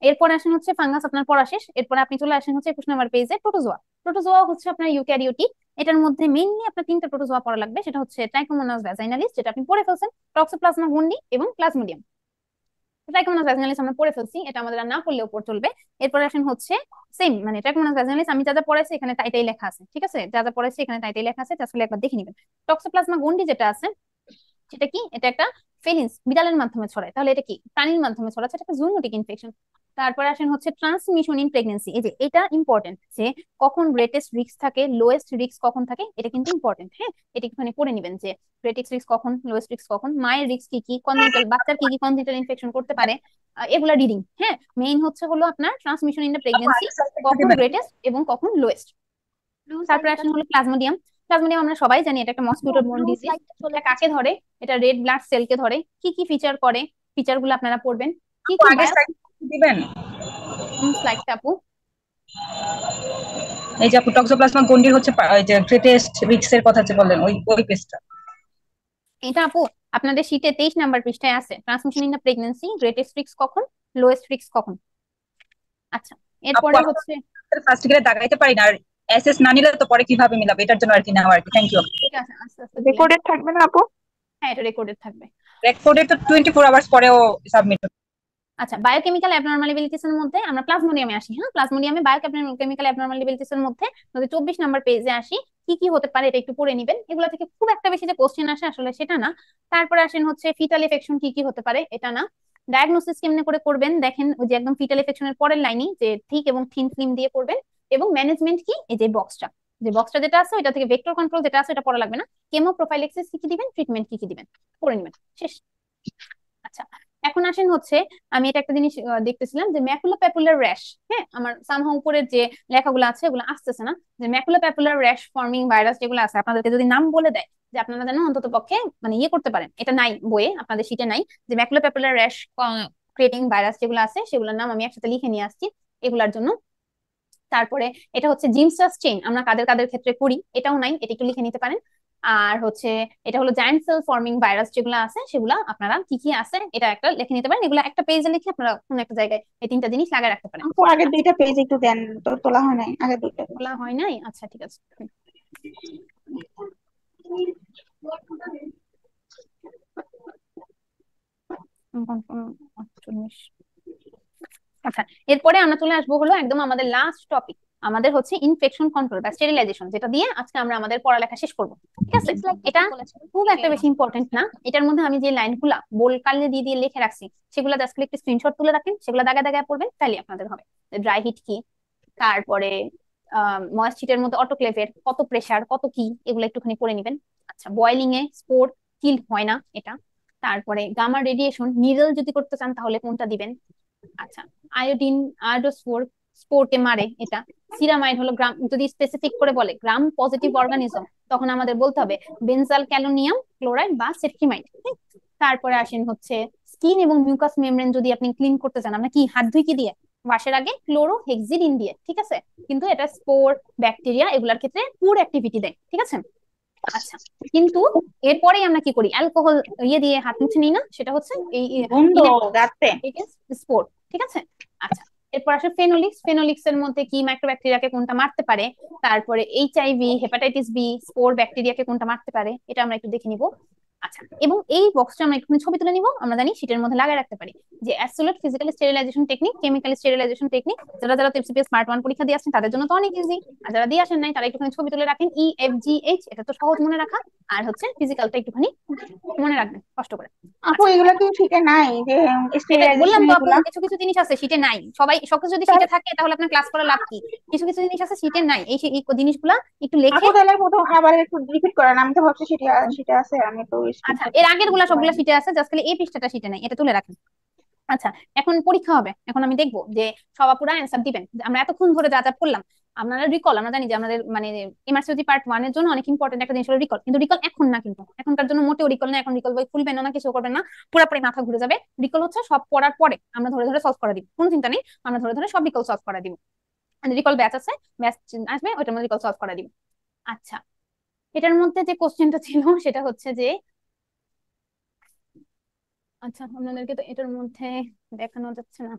S1: এরপরে আসেন হচ্ছে ফাঙ্গাস আপনার পড়া শেষ, এরপরে আপনি চলে আসেন হচ্ছে 21 নাম্বার পেজে প্রোটোজোয়া। প্রোটোজোয়া হচ্ছে আপনার ইউক্যারিওটিক, এটার মধ্যে মেইনলি আপনার 3টা প্রোটোজোয়া পড়া লাগবে, সেটা হচ্ছে ট্রাইকোমোনাস ভ্যাজাইনালিস, যেটা আপনি পড়ে ফেলছেন, টক্সোপ্লাজমা গন্ডি এবং প্লাজমোডিয়াম। ট্রাইকোমোনাস ভ্যাজাইনালিস আমরা পড়ে ফেলছি, এটা আমাদের আর না পড়লেও চলবে। এরপরে আসেন হচ্ছে সেম মানে ট্রাইকোমোনাস ভ্যাজাইনালিস আমি যা যা পড়াইছি এখানে তাইটাই লেখা আছে, ঠিক আছে, যা যা পড়াইছি এখানে তাইটাই লেখা আছে, আসলে একবার দেখে নিবেন। টক্সোপ্লাজমা গন্ডি যেটা আছে সেটা কি, এটা একটা ফেলিন্স বিড়ালের মাধ্যমে ছড়ায়, তাহলে এটা কি প্রাণীর মাধ্যমে ছড়াচ্ছে, এটা একটা জুনোটিক ইনফেকশন। তারপরে আসেন হচ্ছে ট্রান্সমিশন ইন প্রেগনেন্সি, এই যে এটা ইম্পর্টেন্ট, যে কখন গ্রেটেস্ট রিস্ক থাকে, লোয়েস্ট রিস্ক কখন থাকে, এটা কিন্তু ইম্পর্টেন্ট, হ্যাঁ। এটা একটুখানি পড়ে নিবেন যে গ্রেটেস্ট রিস্ক কখন, লোয়েস্ট রিস্ক কখন, মায়ের রিস্ক কি কি, কনজেনিটাল বাচ্চার কি কি কনজেনিটাল ইনফেকশন করতে পারে, এগুলা রিডিং, হ্যাঁ। মেইন হচ্ছে হলো আপনার ট্রান্সমিশন ইন দ্য প্রেগনেন্সি, কখন গ্রেটেস্ট এবং কখন লোয়েস্ট। তারপরে আসেন হলো প্লাজমোডিয়াম। প্লাজমোডিয়াম আমরা সবাই জানি এটা একটা মসকিউটো বোর্ন ডিজিজ, এটা কাকে ধরে, এটা রেড ব্লাড সেলকে ধরে, কি কি ফিচার করে, ফিচার গুলো আপনারা পড়বেন, কি কি
S4: আগে slide দিবেন।
S1: স্লাইডটা আপু।
S4: এই যে আপু টক্সোপ্লাজমা গন্ডির হচ্ছে এই যে গ্রেটেস্ট রিস্ক এর কথা যে বললেন, ওই পেজটা।
S1: এটা আপু আপনাদের শীটে 23 নাম্বার পৃষ্ঠায় আছে, transmission in the pregnancy, greatest risk কখন, লোয়েস্ট রিস্ক কখন। আচ্ছা, এরপরে হচ্ছে
S4: ফার্স্ট গেলে দাগাইতে পারি না, আর এসএস না নিলে তো পরে কিভাবে মিলাবো, এটার জন্য আর কি নেওয়া আর কি। Thank you.
S1: ঠিক আছে, আস্তে আস্তে
S3: রেকর্ডেড থাকবে না আপু?
S1: হ্যাঁ, এটা রেকর্ডেড থাকবে।
S4: রেকর্ডেড তো 24 আওয়ার্স পরেও সাবমিট।
S1: আচ্ছা, বায়োকেমিক্যাল অ্যাবনরমালিটিস এর মধ্যে আমরা প্লাজমোডিয়ামে আসি, হ্যাঁ। প্লাজমোডিয়ামে বায়োকেমিক্যাল অ্যাবনরমালিটিস এর মধ্যে যদি 24 নাম্বার পেজে আসি, কি কি হতে পারে এটা একটু পড়ে নিবেন। এগুলো থেকে খুব একটা বেশি যে কোশ্চেন আসে আসলে সেটা না। তারপরে আসেন হচ্ছে ফিটাল ইনফেকশন কি কি হতে পারে, এটা না। ডায়াগনোসিস কেমনে করে করবেন দেখেন, ওই যে একদম ফিটাল ইনফেকশনের পরের লাইনই, যে থিক এবং থিন ফিল্ম দিয়ে করবেন। এবং ম্যানেজমেন্ট কি, এই যে বক্সটা, যে বক্সটা যেটা আছে ওইটা থেকে ভেক্টর কন্ট্রোল যেটা আছে এটা পড়া লাগবে না। কেমো প্রোফাইলেক্সিস কি কি দিবেন, ট্রিটমেন্ট কি কি দিবেন, পড়ে নেবেন, শেষ। আচ্ছা, এখন আসেন হচ্ছে আমি এটা একটা জিনিস দেখতেছিলাম, যে ম্যাকুলা প্যাপুলার র্যাশ, হ্যাঁ। আমার সামহাও উপরের যে লেখাগুলো আছে ওগুলো আসতেছে না, যে ম্যাকুলা প্যাপুলার র্যাশ ফর্মিং ভাইরাস যেগুলো আছে, আপনাদেরকে যদি নাম বলে দেয়, যে আপনারা যেন অন্তত পক্ষে মানে ইয়ে করতে পারেন, এটা নাই বইয়ে, আপনাদের শীটে নাই, যে ম্যাকুলা প্যাপুলার র্যাশ ক্রিয়েটিং ভাইরাস যেগুলো আছে সেগুলোর নাম আমি একসাথে লিখে নিয়ে আসছি এগুলার জন্য। তারপরে এটা হচ্ছে জিনসাস চেইন, আমরা কাদের কাদের ক্ষেত্রে করি, এটাও নাই, এটা একটু লিখে নিতে পারেন। আর হচ্ছে এটা হলো জায়ান্ট সেল ফর্মিং ভাইরাস যেগুলো আছে সেগুলা আপনারা কি কি আছে এটা একটা লিখে নিতে পারেন। এগুলো একটা পেজে লিখে আপনারা কোন একটা জায়গায় এই 3টা জিনিস লাগায় রাখতে পারেন।
S6: আপু আগের 2টা পেজ একটু দেন তো, তোলা হয় নাই আগের 2টা।
S1: বলা হয় নাই, আচ্ছা ঠিক আছে। আচ্ছা, এরপরে আমরা চলে আসবো হলো একদম আমাদের লাস্ট টপিক, আমাদের হচ্ছে ইনফেকশন কন্ট্রোল বা স্টেরিলাইজেশন, যেটা দিয়ে আজকে আমরা আমাদের পড়ালেখা শেষ করবো, ঠিক আছে। এটা খুব একটা বেশি ইম্পর্টেন্ট না, এটার মধ্যে আমি যে লাইনগুলা বোল কালে দিয়ে দিয়ে লিখে রাখছি সেগুলো জাস্ট একটু স্ক্রিনশট তুলে রাখেন, সেগুলো দাগায় দাগায় পড়বেন, তাহলে আপনাদের হবে। ড্রাই হিট কি, তারপরে ময়েস্ট হিটের মধ্যে অটোক্লেভের কত প্রেসার কত কি, এগুলো একটুখানি পড়ে নেবেন। আচ্ছা, বয়েলিং এ স্পোর কিল্ড হয় না এটা। তারপরে গামা রেডিয়েশন নিডল যদি করতে চান তাহলে কোনটা দিবেন। আচ্ছা, আয়োডিন আয়োডোস্ফোর স্পোর্টে মারে এটা। সিরামাইড হলো গ্রাম, যদি স্পেসিফিক করে বলে গ্রাম পজিটিভ অর্গানিজম তখন আমাদের বলতে হবে বেনজাল ক্যালোনিয়াম ক্লোরাইড বা সেট্রিমাইড। তারপরে আসেন হচ্ছে স্কিন এবং মিউকাস মেমব্রেন যদি আপনি ক্লিন করতে চান, আমরা কি হাত ধুই কি দিয়ে, ওয়াশের আগে ক্লোরোহেক্সিডিন দিয়ে, ঠিক আছে, কিন্তু এটা স্পোর ব্যাকটেরিয়া এগুলার ক্ষেত্রে পুর অ্যাক্টিভিটি দেয়, ঠিক আছে। আচ্ছা, কিন্তু এরপরেই আমরা কি করি, অ্যালকোহল দিয়ে হাত মুছে নিই না, সেটা হচ্ছে এই
S6: বন্ধু গাতে
S1: স্পোর, ঠিক আছে। আচ্ছা, এরপর আসে ফেনোলিক্স। ফেনোলিক্স এর মধ্যে কি মাইক্রোব্যাকটেরিয়াকে কোনটা মারতে পারে, তারপরে এইচআইভি, হেপাটাইটিস বি, স্পোর ব্যাকটেরিয়াকে কোনটা মারতে পারে, এটা আমরা একটু দেখে নিব। আচ্ছা, এবং এই বক্সটা আমরা একটু ছবি তুলে নিব, আমরা জানি শীটের মধ্যে লাগায় রাখতে পারি যে absolute physical sterilization technique, chemical sterilization technique. যারা যারা এমসিপিএস পার্ট 1 পরীক্ষা দিয়ে আসছেন তাদের জন্য তো অনেক ইজি, আর যারা দিয়ে আসেন নাই তারা একটুখানি ছবি তুলে রাখেন, EFGH, এটা তো সহজ মনে রাখা, আর হচ্ছে ফিজিক্যালটা একটুখানি মনে রাখবেন কষ্ট করে।
S6: আপু এগুলা কি শিখে নাই যে
S1: এটা বললাম
S6: স্টেরিলাইজেশন
S1: তো আপু,
S6: এগুলা?
S1: কিছু কিছু জিনিস আছে শীটে নাই, সবাই সবকিছু যদি শীটে থাকে তাহলে আপনার ক্লাস করার লাভ কি? কিছু কিছু জিনিস আছে শীটে নাই, এই জিনিসগুলা একটু লেখে।
S6: আপু তাহলে প্রথম আবার একটু রিপিট করেন, আমি তো ভাবছি সেটা সেটা আছে, আমি তো
S1: আচ্ছা, এর আগের গুলা সবগুলা শীটে আছে, জাস্ট খালি এই পৃষ্ঠাটা শীটে নাই, এটা তুলে রাখেন। আচ্ছা, এখন পরীক্ষা হবে, এখন আমি দেখবো যে সব আপুরা অ্যান্সার দিবেন। আমরা এতক্ষণ ধরে যা যা পড়লাম, আপনারা রিকল, আমরা জানি যে আমাদের মানে এমআরসিওজি পার্ট 1 এর জন্য অনেক ইম্পর্টেন্ট একটা জিনিস হলো রিকল, কিন্তু রিকল এখন না, কিন্তু এখনকার জন্য মোটেও রিকল না, এখন রিকল বই খুলবেন না, কিছু করবেন না, পুরোপুরি মাথা ঘুরে যাবে। রিকল হচ্ছে সব পড়ার পরে আমরা ধরে ধরে সলভ করে দিব, কোনো চিন্তা নেই, আমরা ধরে ধরে সব রিকল সলভ করে দিব। রিকল ব্যাচ আছে, ব্যাচ আসবে, ওইটার মধ্যে রিকল সলভ করে দিব। আচ্ছা, এটার মধ্যে যে কোশ্চেনটা ছিল সেটা হচ্ছে যে, আচ্ছা আপনাদেরকে তো এটার মধ্যে দেখানো যাচ্ছে না।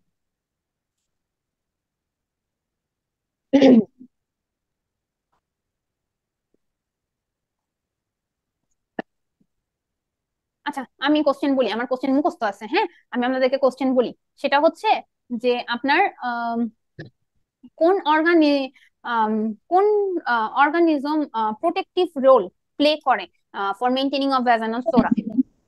S1: আচ্ছা, আমি কোশ্চেন বলি, আমার কোশ্চেন মুখস্থ আছে, হ্যাঁ, আমি আপনাদেরকে কোশ্চেন বলি। সেটা হচ্ছে যে আপনার কোন অর্গানি কোন অর্গানিজম প্রোটেক্টিভ রোল প্লে করে for maintaining of vaginal Flora?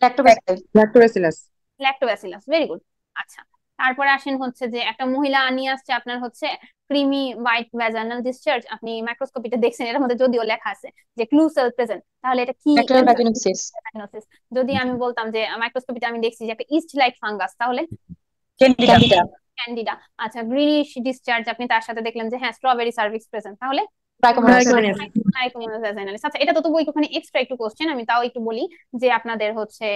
S2: Lactobacillus.
S3: Lactobacillus.
S1: Lactobacillus, very good. আচ্ছা, তারপরে আসেন হচ্ছে যে একটা মহিলা নিয়ে আসছে আপনার হচ্ছে ক্রিমি হোয়াইট ভ্যাজাইনাল ডিসচার্জ, আপনি মাইক্রোস্কোপিতে দেখছেন, এর মধ্যে যদিও লেখা আছে যে ক্লু সেল প্রেজেন্ট, তাহলে এটা কি
S2: ব্যাকটেরিয়াল
S1: answer?
S2: ভ্যাজিনোসিস।
S1: Diagnosis। যদি আমি বলতাম যে মাইক্রোস্কোপিতে আমি দেখছি যে একটা ইস্ট লাইক ফাঙ্গাস, তাহলে
S2: ক্যান্ডিডা।
S1: ক্যান্ডিডা। আচ্ছা, গ্রিনিশ ডিসচার্জ, আপনি তার সাথে দেখলেন যে হ্যাঁ স্ট্রবেরি সার্ভিক্স প্রেজেন্ট, তাহলে
S2: ট্রাইকোমোনাস।
S1: Trichomonas vaginalis. আচ্ছা, এটা তো বই একটুখানি এক্সট্রা একটু কোশ্চেন, আমি তাও একটু বলি যে আপনাদের হচ্ছে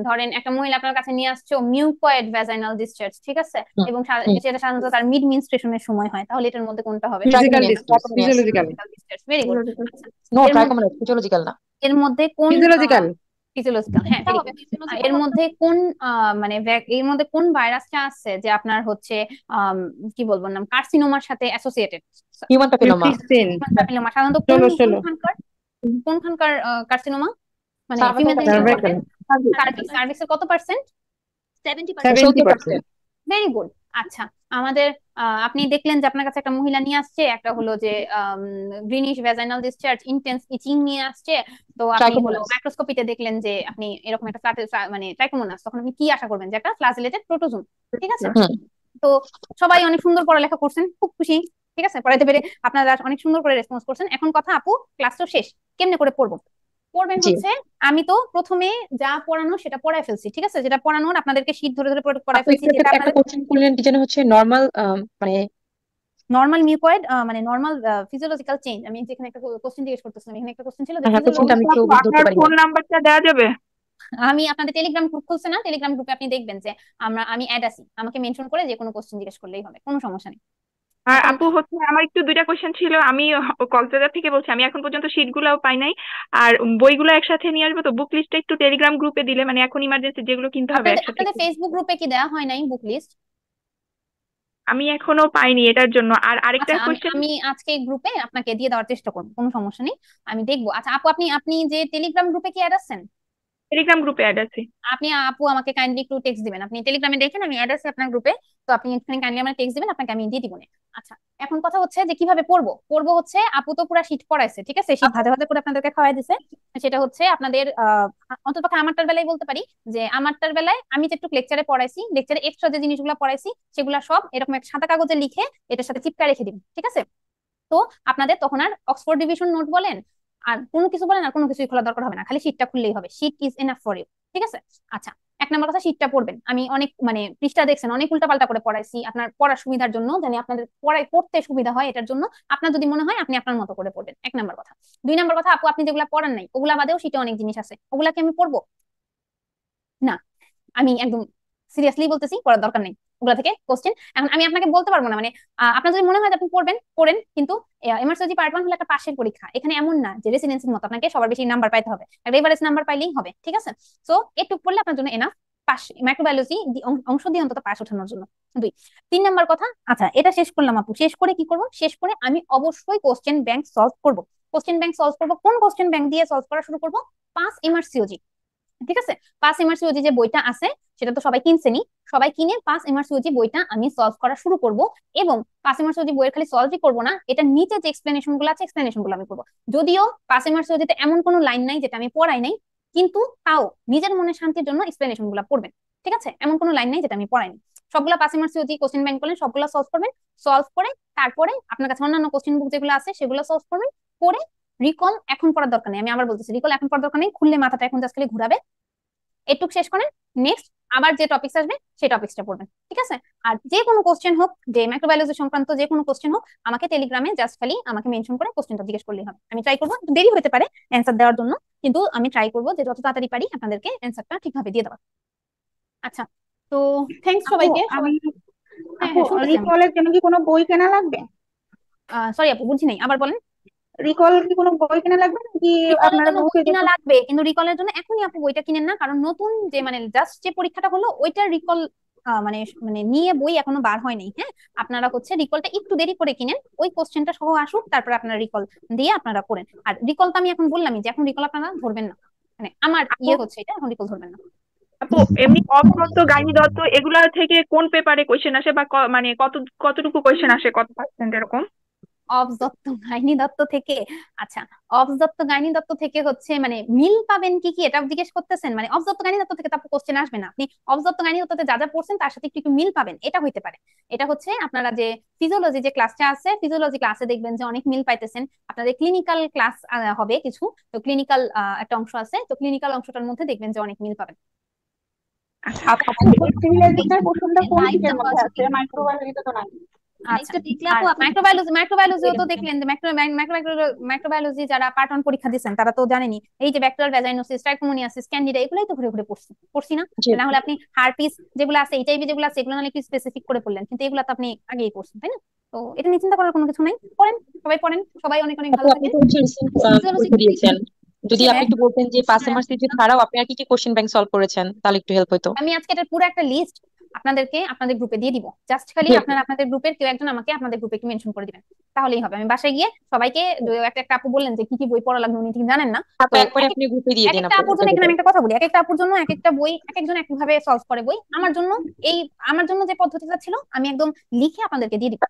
S1: ধরেন একটা মহিলা আপনার কাছে নিয়ে আসছে মিউকয়েড ভ্যাজাইনাল ডিসচার্জ, ঠিক আছে, এবং যেটা সাধারণত তার মিড মেনস্ট্রুয়েশনের সময় হয়, তাহলে এটার মধ্যে কোনটা হবে?
S3: Physical discharge, physiological.
S1: Discharge, very good. আচ্ছা,
S2: নো,
S1: এর মধ্যে
S2: ট্রাইকোমোনাস ফিজিওলজিক্যাল না।
S1: এর মধ্যে কোন
S3: ফিজিওলজিক্যাল।
S1: ফিজিওলজিক্যাল, হ্যাঁ, very good। এর মধ্যে কোন মানে এর মধ্যে কোন ভাইরাসটা আছে যে আপনার হচ্ছে কি বলবো নাম, কার্সিনোমার সাথে অ্যাসোসিয়েটেড?
S2: Human papilloma.
S1: প্যাপিলোমা সাধারণত কোনখানকার কার্সিনোমা, মানে ফিমেল
S3: সার্ভাইকাল।
S1: সার্ভিক্সের কত পার্সেন্ট?
S3: 70%।
S1: Very good. আচ্ছা, আমাদের আপনি দেখলেন যে আপনার কাছে একটা মহিলা নিয়ে আসছে, একটা হলো যে গ্রিনিশ ভ্যাজাইনাল ডিসচার্জ, ইন্টেন্স ইচিং নিয়ে আসছে, তো আপনি হলো মাইক্রোস্কোপিতে দেখলেন যে আপনি এরকম একটা মানে ট্রাইকোমোনাস, তখন আপনি কি আশা করবেন? যে একটা ফ্লাজেলেটেড প্রোটোজোম, ঠিক আছে। তো সবাই অনেক সুন্দর পড়ালেখা করছেন, খুব খুশি, ঠিক আছে, পড়াইতে পেরে আপনারা অনেক সুন্দর করে রেসপন্স করছেন। এখন কথা আপু, ক্লাস তো শেষ, কেমনে করে পড়বো? পড়বেন হচ্ছে, আমি তো প্রথমে যা পড়ানো সেটা পড়ায় ফেলছি, ঠিক আছে, যেটা পড়ানোর আপনাদেরকে শীট ধরে ধরে পড়ায় ফেলছি, যেটা
S2: একটা
S1: আপনাদের
S2: কোশ্চেন করলেন কি যেন হচ্ছে নরমাল, মানে
S1: নরমাল মিউকয়েড মানে নরমাল ফিজিওলজিক্যাল চেঞ্জ। আমি যেখানে একটা কোশ্চেন জিজ্ঞেস করতেছিলাম, এখানে একটা কোশ্চেন ছিল যে
S2: হ্যাঁ, কোশ্চেনটা আমি একটু ধরতে
S3: আপনার
S2: পারি
S3: ফোন
S2: না।
S3: নাম্বারটা দেওয়া যাবে?
S1: আমি আপনাদের টেলিগ্রাম গ্রুপ খুলছে না, টেলিগ্রাম গ্রুপে আপনি দেখবেন যে আমি অ্যাড আছি, আমাকে মেনশন করে যে কোনো কোশ্চেন জিজ্ঞেস করলেই হবে, কোনো সমস্যা নেই।
S3: আর
S1: এখন
S3: আপু হচ্ছে আমার একটু দুইটা কোশ্চেন ছিল, আমি কক্সবাজার থেকে বলছি, আমি এখন পর্যন্ত শীট গুলাও পাই নাই, আর বইগুলো একসাথে নিয়ে আসবো, তো বুক লিস্টটা একটু টেলিগ্রাম গ্রুপে দিলে, মানে এখন ইমার্জেন্সি যেগুলো কিনতে হবে একসাথে।
S1: আপনাদের ফেসবুক গ্রুপে কি দেওয়া হয় নাই বুক লিস্ট?
S3: আমি এখনো পাইনি, এটার জন্য। আর আরেকটা
S1: আচ্ছা,
S3: কোশ্চেন,
S1: আমি আজকে গ্রুপে আপনাকে দিয়ে দেওয়ার চেষ্টা করবো, কোনো সমস্যা নেই, আমি দেখবো। আচ্ছা আপু, আপনি যে টেলিগ্রাম গ্রুপে কি অ্যাড আছেন?
S3: টেলিগ্রাম গ্রুপে অ্যাড আছে।
S1: আপনি আপু আমাকে কাইন্ডলি একটু টেক্সট দিবেন, আপনি টেলিগ্রামে দেখেন আমি অ্যাড আছি আপনার গ্রুপে, তো আপনি একটুখানি কাইন্ডলি আমার টেক্সট দিবেন, আপনাকে আমি দিয়ে দিব। আচ্ছা, এখন কথা হচ্ছে যে কিভাবে পড়বো হচ্ছে, আপু তো পুরো শীট পড়াইছে, ঠিক আছে, শীট ভাজা ভাজা করে আপনাদেরকে খাওয়াই দিছে। সেটা হচ্ছে আপনাদের অন্ততপক্ষে আমারটার বেলায় বলতে পারি যে আমারটার বেলায় আমি যে একটু লেকচারে পড়াইছি, লেকচারে এক্সট্রা যে জিনিসগুলো পড়াইছি সেগুলো সব এরকম একটা সাদা কাগজে লিখে এটার সাথে চিপকা রেখে দিন, ঠিক আছে। তো আপনাদের তখন আর অক্সফোর্ড ডিভিশন নোট বলেন আর কোনো কিছু বলেন আর কোনো কিছুই খোলা দরকার হবে না, খালি শীটটা খুললেই হবে, sheet is enough for you, ঠিক আছে। আচ্ছা, এক নম্বর কথা, শীটটা পড়বেন। আমি অনেক মানে পৃষ্ঠা দেখছেন অনেক উল্টাপাল্টা করে পড়াইছি আপনার পড়ার সুবিধার জন্য, জানি আপনাদের পড়তে সুবিধা হয়, এটার জন্য আপনার যদি মনে হয় আপনি আপনার মতো করে পড়বেন, এক নম্বর কথা। দুই নম্বর কথা, আপু আপনি যেগুলা পড়ান নাই ওগুলা বাদেও শীটে অনেক জিনিস আছে, ওগুলা কি আমি পড়বো না? আমি একদম সিরিয়াসলি বলতেছি, পড়ার দরকার নেই। ওগুলা থেকে কোশ্চেন। এখন আমি আপনাকে বলতে পারবো না, মানে আপনার যদি মনে হয় যে আপনি পড়বেন পড়েন, কিন্তু এমআরসিওজি পার্ট 1 হলো একটা পাশের পরীক্ষা। এখানে এমন না যে রেসিডেন্সির মতো আপনাকে সবার বেশি নাম্বার পাইতে হবে, একটা এভারেজ নাম্বার পাইলেই হবে, ঠিক আছে? সো এটুক পড়লে আপনার জন্য এনাফ পাস, মাইক্রোবায়োলজি অংশ দিয়ে অন্তত পাস ওঠানোর জন্য। 3 নাম্বার কথা, আচ্ছা এটা শেষ করলাম আপু। শেষ করে কি করব? শেষ করে আমি অবশ্যই কোশ্চেন ব্যাংক সলভ করব। কোশ্চেন ব্যাংক সলভ করব, কোন কোশ্চেন ব্যাংক দিয়ে সলভ করা শুরু করব? 5 এমআরসিওজি, ঠিক আছে? 5 এমআরসিওজি যে বইটা আছে সেটা তো সবাই কিনছেনি, সবাই কিনে 5 এমআরসিওজি বইটা আমি সলভ করা শুরু করব। এবং 5 এমআরসিওজি বইয়ের খালি সলভই করব না, এটা নিচে যে এক্সপ্লেনেশন গুলো আছে এক্সপ্লেনেশন গুলো আমি করব। যদিও 5 এমআরসিওজিতে এমন কোনো লাইন নাই যেটা আমি পড়াই নাই, কিন্তু তাও নিজের মনে শান্তির জন্য এক্সপ্লেনেশন গুলো পড়বেন, ঠিক আছে? এমন কোনো লাইন নাই যেটা আমি পড়াইনি। সবগুলা 5 এমআরসিওজি কোশ্চেন ব্যাংক করলেন, সবগুলা সলভ করবেন। সলভ করে তারপরে আপনার কাছে অন্যান্য কোশ্চেন বুক যেগুলো আছে সেগুলো সলভ করবেন। করে রিকল এখন পড়ার দরকার নেই, আমি আবার বলতেছি রিকল এখন পড়ার দরকার নেই, খুললে মাথাটা এখন জাস্ট খালি ঘুরাবে। এটুক শেষ করেন, নেক্সট আবার যে টপিকস আসবে সেই টপিকসটা পড়বেন, ঠিক আছে? আর যে কোনো কোশ্চেন হোক, যে মাইক্রোবায়োলজি সংক্রান্ত যে কোনো কোশ্চেন হোক, আমাকে টেলিগ্রামে জাস্ট খালি আমাকে মেনশন করে কোশ্চেনটা জিজ্ঞেস করলেই হবে। আমি ট্রাই করবো, একটু দেরি হতে পারে অ্যান্সার দেওয়ার জন্য, কিন্তু আমি ট্রাই করবো যে যত তাড়াতাড়ি পারি আপনাদেরকে অ্যান্সারটা ঠিকভাবে দিয়ে দেওয়ার। আচ্ছা, তো থ্যাংকস
S6: আপু
S1: সবাইকে।
S6: আমি
S1: হ্যাঁ
S6: আপু
S1: হ্যাঁ শুনতেছি আমি।
S6: রিকলের জন্য কি কোনো বই কেনা লাগবে?
S1: সরি আপু বুঝি নাই, আবার বলেন।
S6: রিকল কি কোনো বই কেনা লাগবে নাকি
S1: রিকলের
S6: আপনারা
S1: জন্য বই
S6: গ্রুপে যে
S1: কিনা লাগবে, কিন্তু রিকলের জন্য এখনই আপু বইটা কিনেন না, কারণ নতুন যে মানে জাস্ট যে পরীক্ষাটা হলো ওইটার রিকল মানে মানে নিয়ে বই এখনো বার হয় নাই। হ্যাঁ, আপনারা হচ্ছে রিকলটা একটু দেরি করে কিনেন, ওই কোশ্চেনটা সহ আসুক, তারপরে আপনারা রিকল দিয়ে আপনারা করেন। আর রিকল তো আমি এখন বললামই যে এখন রিকল আপনারা ধরবেন না, মানে আমার
S3: আপু
S1: হচ্ছে এটা, এখন রিকল ধরবেন না।
S3: আপু এমনি অবদত্ত গাইনি দত্ত এগুলা থেকে কোন পেপারে কোয়েশ্চেন আসে, বা মানে কতটুকু কোয়েশ্চেন আসে, কত পার্সেন্ট এরকম?
S1: অবস দত্ত গাইনি দত্ত থেকে? আচ্ছা, অবস দত্ত গাইনি দত্ত থেকে হচ্ছে মানে মিল পাবেন কি কি এটা জিজ্ঞেস করতেছেন? মানে অবস দত্ত গাইনি দত্ত থেকে তো কোশ্চেন আসবে না, আপনি অবস দত্ত গাইনি দত্ততে যা যা পড়ছেন তার সাথে একটু একটু মিল পাবেন, এটা হইতে পারে। এটা হচ্ছে আপনারা যে ফিজিওলজি যে ক্লাসটা আছে, ফিজিওলজি ক্লাসে দেখবেন যে অনেক মিল পাইতেছেন। আপনাদের ক্লিনিক্যাল ক্লাস হবে কিছু, তো ক্লিনিক্যাল একটা অংশ আছে, তো ক্লিনিক্যাল অংশটার মধ্যে দেখবেন যে অনেক মিল পাবেন।
S3: আচ্ছা
S6: স্টেরিলাইজেশনের পোর্শনটা কোন
S5: লাইভটা
S6: শীটের মধ্যে
S5: পাচ্ছি
S6: আছে? মাইক্রোবায়োলজিতে তো নাই।
S1: আচ্ছা,
S5: লাইভটা দেখলে
S1: আর
S5: আপু আপনি
S1: মাইক্রোবায়োলজি তো দেখলেন যে মাইক্রোবায়োলজি যারা পার্ট 1 পরীক্ষা দিচ্ছেন তারা তো জানেনি এই যে ব্যাকটেরিয়াল ভ্যাজাইনোসিস, ট্রাইকোমোনিয়াসিস, ক্যান্ডিডা এগুলাই তো ঘুরে ঘুরে পড়ছি না?
S2: জি
S1: না হলে আপনি হারপিস যেগুলো আছে, এইচআইভি যেগুলো আছে এগুলো নাহলে একটু স্পেসিফিক করে পড়লেন, কিন্তু এগুলো তো আপনি আগেই পড়ছেন, তাই না? তো এটা নিয়ে চিন্তা করার কোনো কিছু নাই, পড়েন, সবাই পড়েন, সবাই অনেক অনেক
S2: আপু
S1: ভালো
S2: আপনি
S1: থাকেন।
S2: তো হচ্ছে রিসেন্ট পরীক্ষা দিয়েছেন, যদি আপনি
S1: হ্যাঁ,
S2: একটু বলতেন যে 5 এমআরসিজি ছাড়াও আপনি আর কি কি কোশ্চেন ব্যাংক সলভ করেছেন তাহলে একটু হেল্প হতো।
S1: আমি আজকে এটার পুরো একটা লিস্ট আপনাদেরকে আপনাদের গ্রুপে দিয়ে দিব, জাস্ট খালি
S2: জি আপু।
S1: আপনারা আপনাদের গ্রুপের কেউ একজন আমাকে আপনাদের গ্রুপে একটু মেনশন করে দিবেন, তাহলেই হবে। আমি বাসায় গিয়ে সবাইকে একটা একটা আপু বললেন যে কি কি বই পড়া লাগবে উনি ঠিক জানেন না,
S2: আপু
S1: তো
S2: একবারে আপনি গ্রুপে দিয়ে
S1: এক
S2: দিন
S1: একটা
S2: আপু,
S1: আপুর
S2: এটা
S1: জন্য এখানে
S2: better।
S1: আমি একটা কথা বলি, এক একটা আপুর জন্য এক একটা বই এক একজন একভাবে সলভ করে বই। আমার জন্য এই আমার জন্য যে পদ্ধতিটা ছিল আমি একদম লিখে আপনাদেরকে দিয়ে দিব।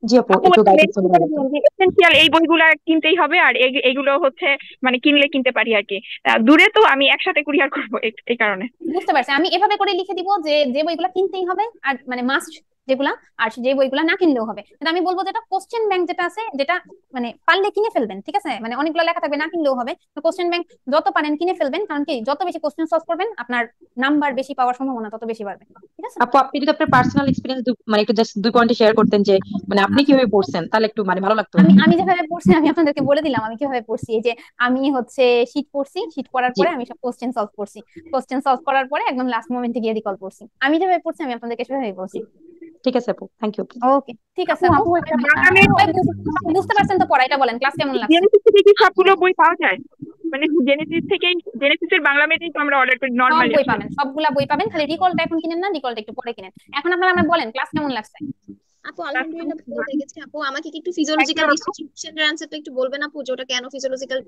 S2: জি আপু
S3: আপু
S2: একটু গাইডেন্স হলে ভালো হতো।
S3: এসেনশিয়াল এই বইগুলা কিনতেই হবে, আর এগুলো হচ্ছে মানে কিনলে কিনতে পারি আর কি। দূরে তো আমি একসাথে কুরিয়ার করবো এই কারণে।
S1: বুঝতে পারছি, আমি এভাবে করে লিখে দিব যে যে বইগুলা কিনতেই হবে আর মানে মাস্ট যেগুলা, আর যে বইগুলা না কিনলেও হবে। কিন্তু আমি বলবো যেটা কোশ্চেন ব্যাংক যেটা আছে, যেটা মানে পারলে কিনে ফেলবেন, ঠিক আছে? মানে অনেকগুলো লেখা থাকবে, না কিনলেও হবে, তো কোশ্চেন ব্যাংক যত পারেন কিনে ফেলবেন, কারণ কি যত বেশি কোশ্চেন সলভ করবেন আপনার নাম্বার বেশি পাওয়ার সম্ভাবনা তত বেশি বাড়বে, ঠিক আছে?
S2: আপু আপনি যদি আপনার পার্সোনাল এক্সপিরিয়েন্স মানে একটু জাস্ট 2 পয়েন্টে শেয়ার করতেন যে মানে আপনি
S1: আচ্ছা,
S2: কিভাবে পড়ছেন তাহলে একটু মানে ভালো লাগতো।
S1: আমি আমি যেভাবে পড়ছি আমি আপনাদেরকে বলে দিলাম আমি কিভাবে পড়ছি। এই যে আমি হচ্ছে শীট পড়ছি, শীট পড়ার
S2: জি
S1: পরে আমি সব কোশ্চেন সলভ করছি, কোশ্চেন সলভ করার পরে একদম লাস্ট মোমেন্টে গিয়ে রিকল করছি। আমি যেভাবে পড়ছি আমি আপনাদেরকে সেভাবে বলছি।
S2: ঠিক আছে আপু, থ্যাংক ইউ।
S1: ওকে, ঠিক আছে
S6: আপু
S1: আপু,
S6: আপু
S1: সবাই
S6: একটা
S1: সবাই বুঝতে পারছেন তো? পড়া এটা বলেন, ক্লাস কেমন লাগছে?
S3: জেনেসিস থেকে কি সবগুলো বই পাওয়া যায়? মানে জেনেসিসের বাংলা মেয়েটাই তো আমরা অর্ডার করি
S1: সব
S3: নর্মালি
S1: বই
S3: আসলে।
S1: পাবেন, সবগুলা বই পাবেন, খালি রিকলটা এখন কিনেন না, রিকলটা একটু পরে কিনেন। এখন আপনারা আমার বলেন ক্লাস কেমন লাগছে?
S5: আপু আলহামদুলিল্লাহ ভালো লেগেছে। আপু আমাকে কি একটু ফিজিওলজিক্যাল ডিস্ট্রিবিউশনের অ্যান্সারটা একটু বলবেন আপু, যে ওটা কেন ফিজিওলজিক্যাল?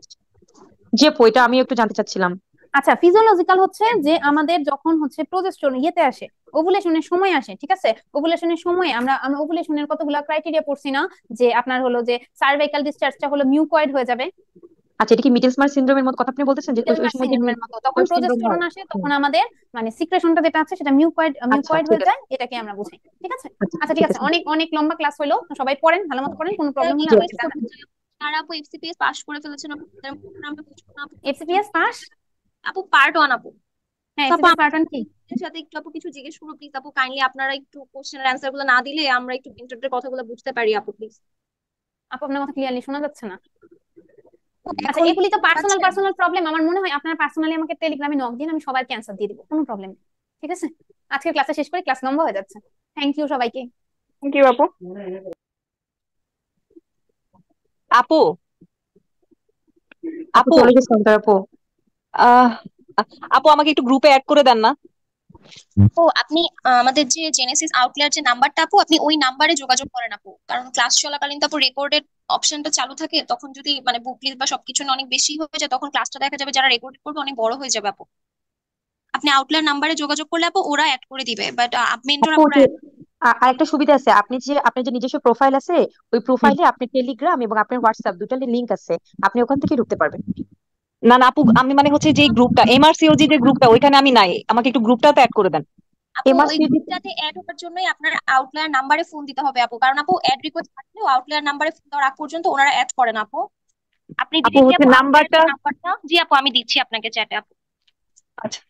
S2: জি আপু এটা আমি একটু জানতে চাচ্ছিলাম।
S1: আচ্ছা, ফিজিওলজিক্যাল হচ্ছে যে আমাদের যখন হচ্ছে প্রজেস্টেরন ইয়েতে আসে, ওভুলেশনের সময় আসে, ঠিক আছে? ওভুলেশনের সময় আমরা আমরা ওভুলেশনের কতগুলা ক্রাইটেরিয়া পড়ছি না, যে আপনার হলো যে সার্ভাইকাল ডিসচার্জটা হলো মিউকয়েড হয়ে যাবে,
S2: আচ্ছা এটা কি মিডলসমার সিনড্রোমের মতো কথা আপনি বলতেছেন যে ওই সময় যে
S1: সিন্ড্রোমের মতো। তখন
S2: সিনড্রোম হয়?
S1: প্রজেস্টেরন আসে, তখন আমাদের মানে সিক্রেশনটা যেটা আছে সেটা মিউকয়েড
S2: আচ্ছা
S1: মিউকয়েড
S2: ঠিক
S1: হয়ে
S2: আছে।
S1: যায়, এটাকে আমরা বুঝাই, ঠিক আছে?
S2: আচ্ছা
S1: আচ্ছা ঠিক
S2: ঠিক
S1: আছে,
S2: আছে।
S1: অনেক অনেক লম্বা ক্লাস হলো, তো সবাই পড়েন, ভালো মতো পড়েন, কোনো প্রবলেম হলে
S2: জি
S1: আমাকে
S2: আপু।
S1: জানাবেন।
S5: আর আপু এফসিপিএস পাস করে ফেলেছেন আপু, আমরা বুঝবো না আপু।
S1: FCPS pass?
S5: আপু পার্ট 1 আপু।
S1: হ্যাঁ,
S5: তো আপু
S1: এফসিপিএস পার্ট 1 কি?
S5: আমাদের সাথে একটু আপু কিছু জিজ্ঞেস করবো প্লিজ আপু, কাইন্ডলি আপনারা একটু কোশ্চেনের অ্যান্সার গুলো না দিলে আমরা একটু ইন্টারপ্রেটের কথাগুলো বুঝতে পারি আপু প্লিজ।
S1: আপু আপনার কথা ক্লিয়ারলি শোনা যাচ্ছে না। আচ্ছা,
S5: এখন
S1: এগুলি তো পার্সোনাল
S5: পাচ্ছেন?
S1: পার্সোনাল প্রবলেম, আমার মনে হয় আপনারা পার্সোনালি আমাকে টেলিগ্রামে নক দিন, আমি সবার ক্যান্সার দিয়ে দিব, কোনো প্রবলেম নেই, ঠিক আছে? আজকের ক্লাসে শেষ করে ক্লাস লম্বা হয়ে যাচ্ছে। থ্যাংক ইউ সবাইকে।
S3: থ্যাংক ইউ আপু।
S7: আপু
S2: আপু
S7: আপু
S2: চলে গেছে অন্তর আপু।
S7: আহ আপু আমাকে একটু গ্রুপে অ্যাড করে দেন না।
S5: ও আপনি আমাদের যে জেনেসিস আউটলায়ার যে নাম্বারটা আপু, আপনি ওই নাম্বারে যোগাযোগ করেন আপু, কারণ ক্লাস চলাকালীন তো আপু রেকর্ডেড অপশনটা চালু থাকে, তখন যদি মানে বুক লিস্ট বা সবকিছু না অনেক বেশি হয়ে যায়, তখন ক্লাসটা দেখা যাবে যারা রেকর্ড করবে অনেক বড় হয়ে যাবে আপু। আপনি আউটলায়ার নাম্বারে যোগাযোগ করলে আপু ওরা অ্যাড করে দিবে, বাট মেন্টর
S2: আপু
S5: আপুরা
S2: যে আরেকটা সুবিধা আছে, আপনি যে নিজস্ব প্রোফাইল আছে, ওই প্রোফাইলে আপনি টেলিগ্রাম এবং আপনার হোয়াটসঅ্যাপ দুটার লিংক আছে, আপনি ওখান থেকে ঢুকতে পারবেন।
S7: না না আপু, আমি মানে হচ্ছে যে গ্রুপটা এমআরসিওজি যে গ্রুপটা, ওইখানে আমি নাই, আমাকে একটু গ্রুপটাতে অ্যাড করে দেন।
S5: আপু ওই
S2: এমআরসিটি
S5: গ্রুপটাতে অ্যাড হওয়ার জন্যই আপনার আউটলায়ার নাম্বারে ফোন দিতে হবে আপু, কারণ আপু অ্যাড রিকোয়েস্ট থাকলেও আউটলায়ার নাম্বারে ফোন দেওয়ার আগ পর্যন্ত ওনারা অ্যাড করে না আপু। আপনি
S7: আপু
S5: ডিরেক্টলি
S7: হচ্ছে
S5: আপু আউটলায়ার
S7: নাম্বারটা।
S5: যে নাম্বারটা, জি আপু আমি দিচ্ছি আপনাকে চ্যাটে আপু।
S7: আচ্ছা।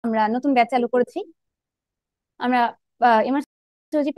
S1: আমরা নতুন ব্যাচ চালু করেছি। আমরা এমার্জেন্সি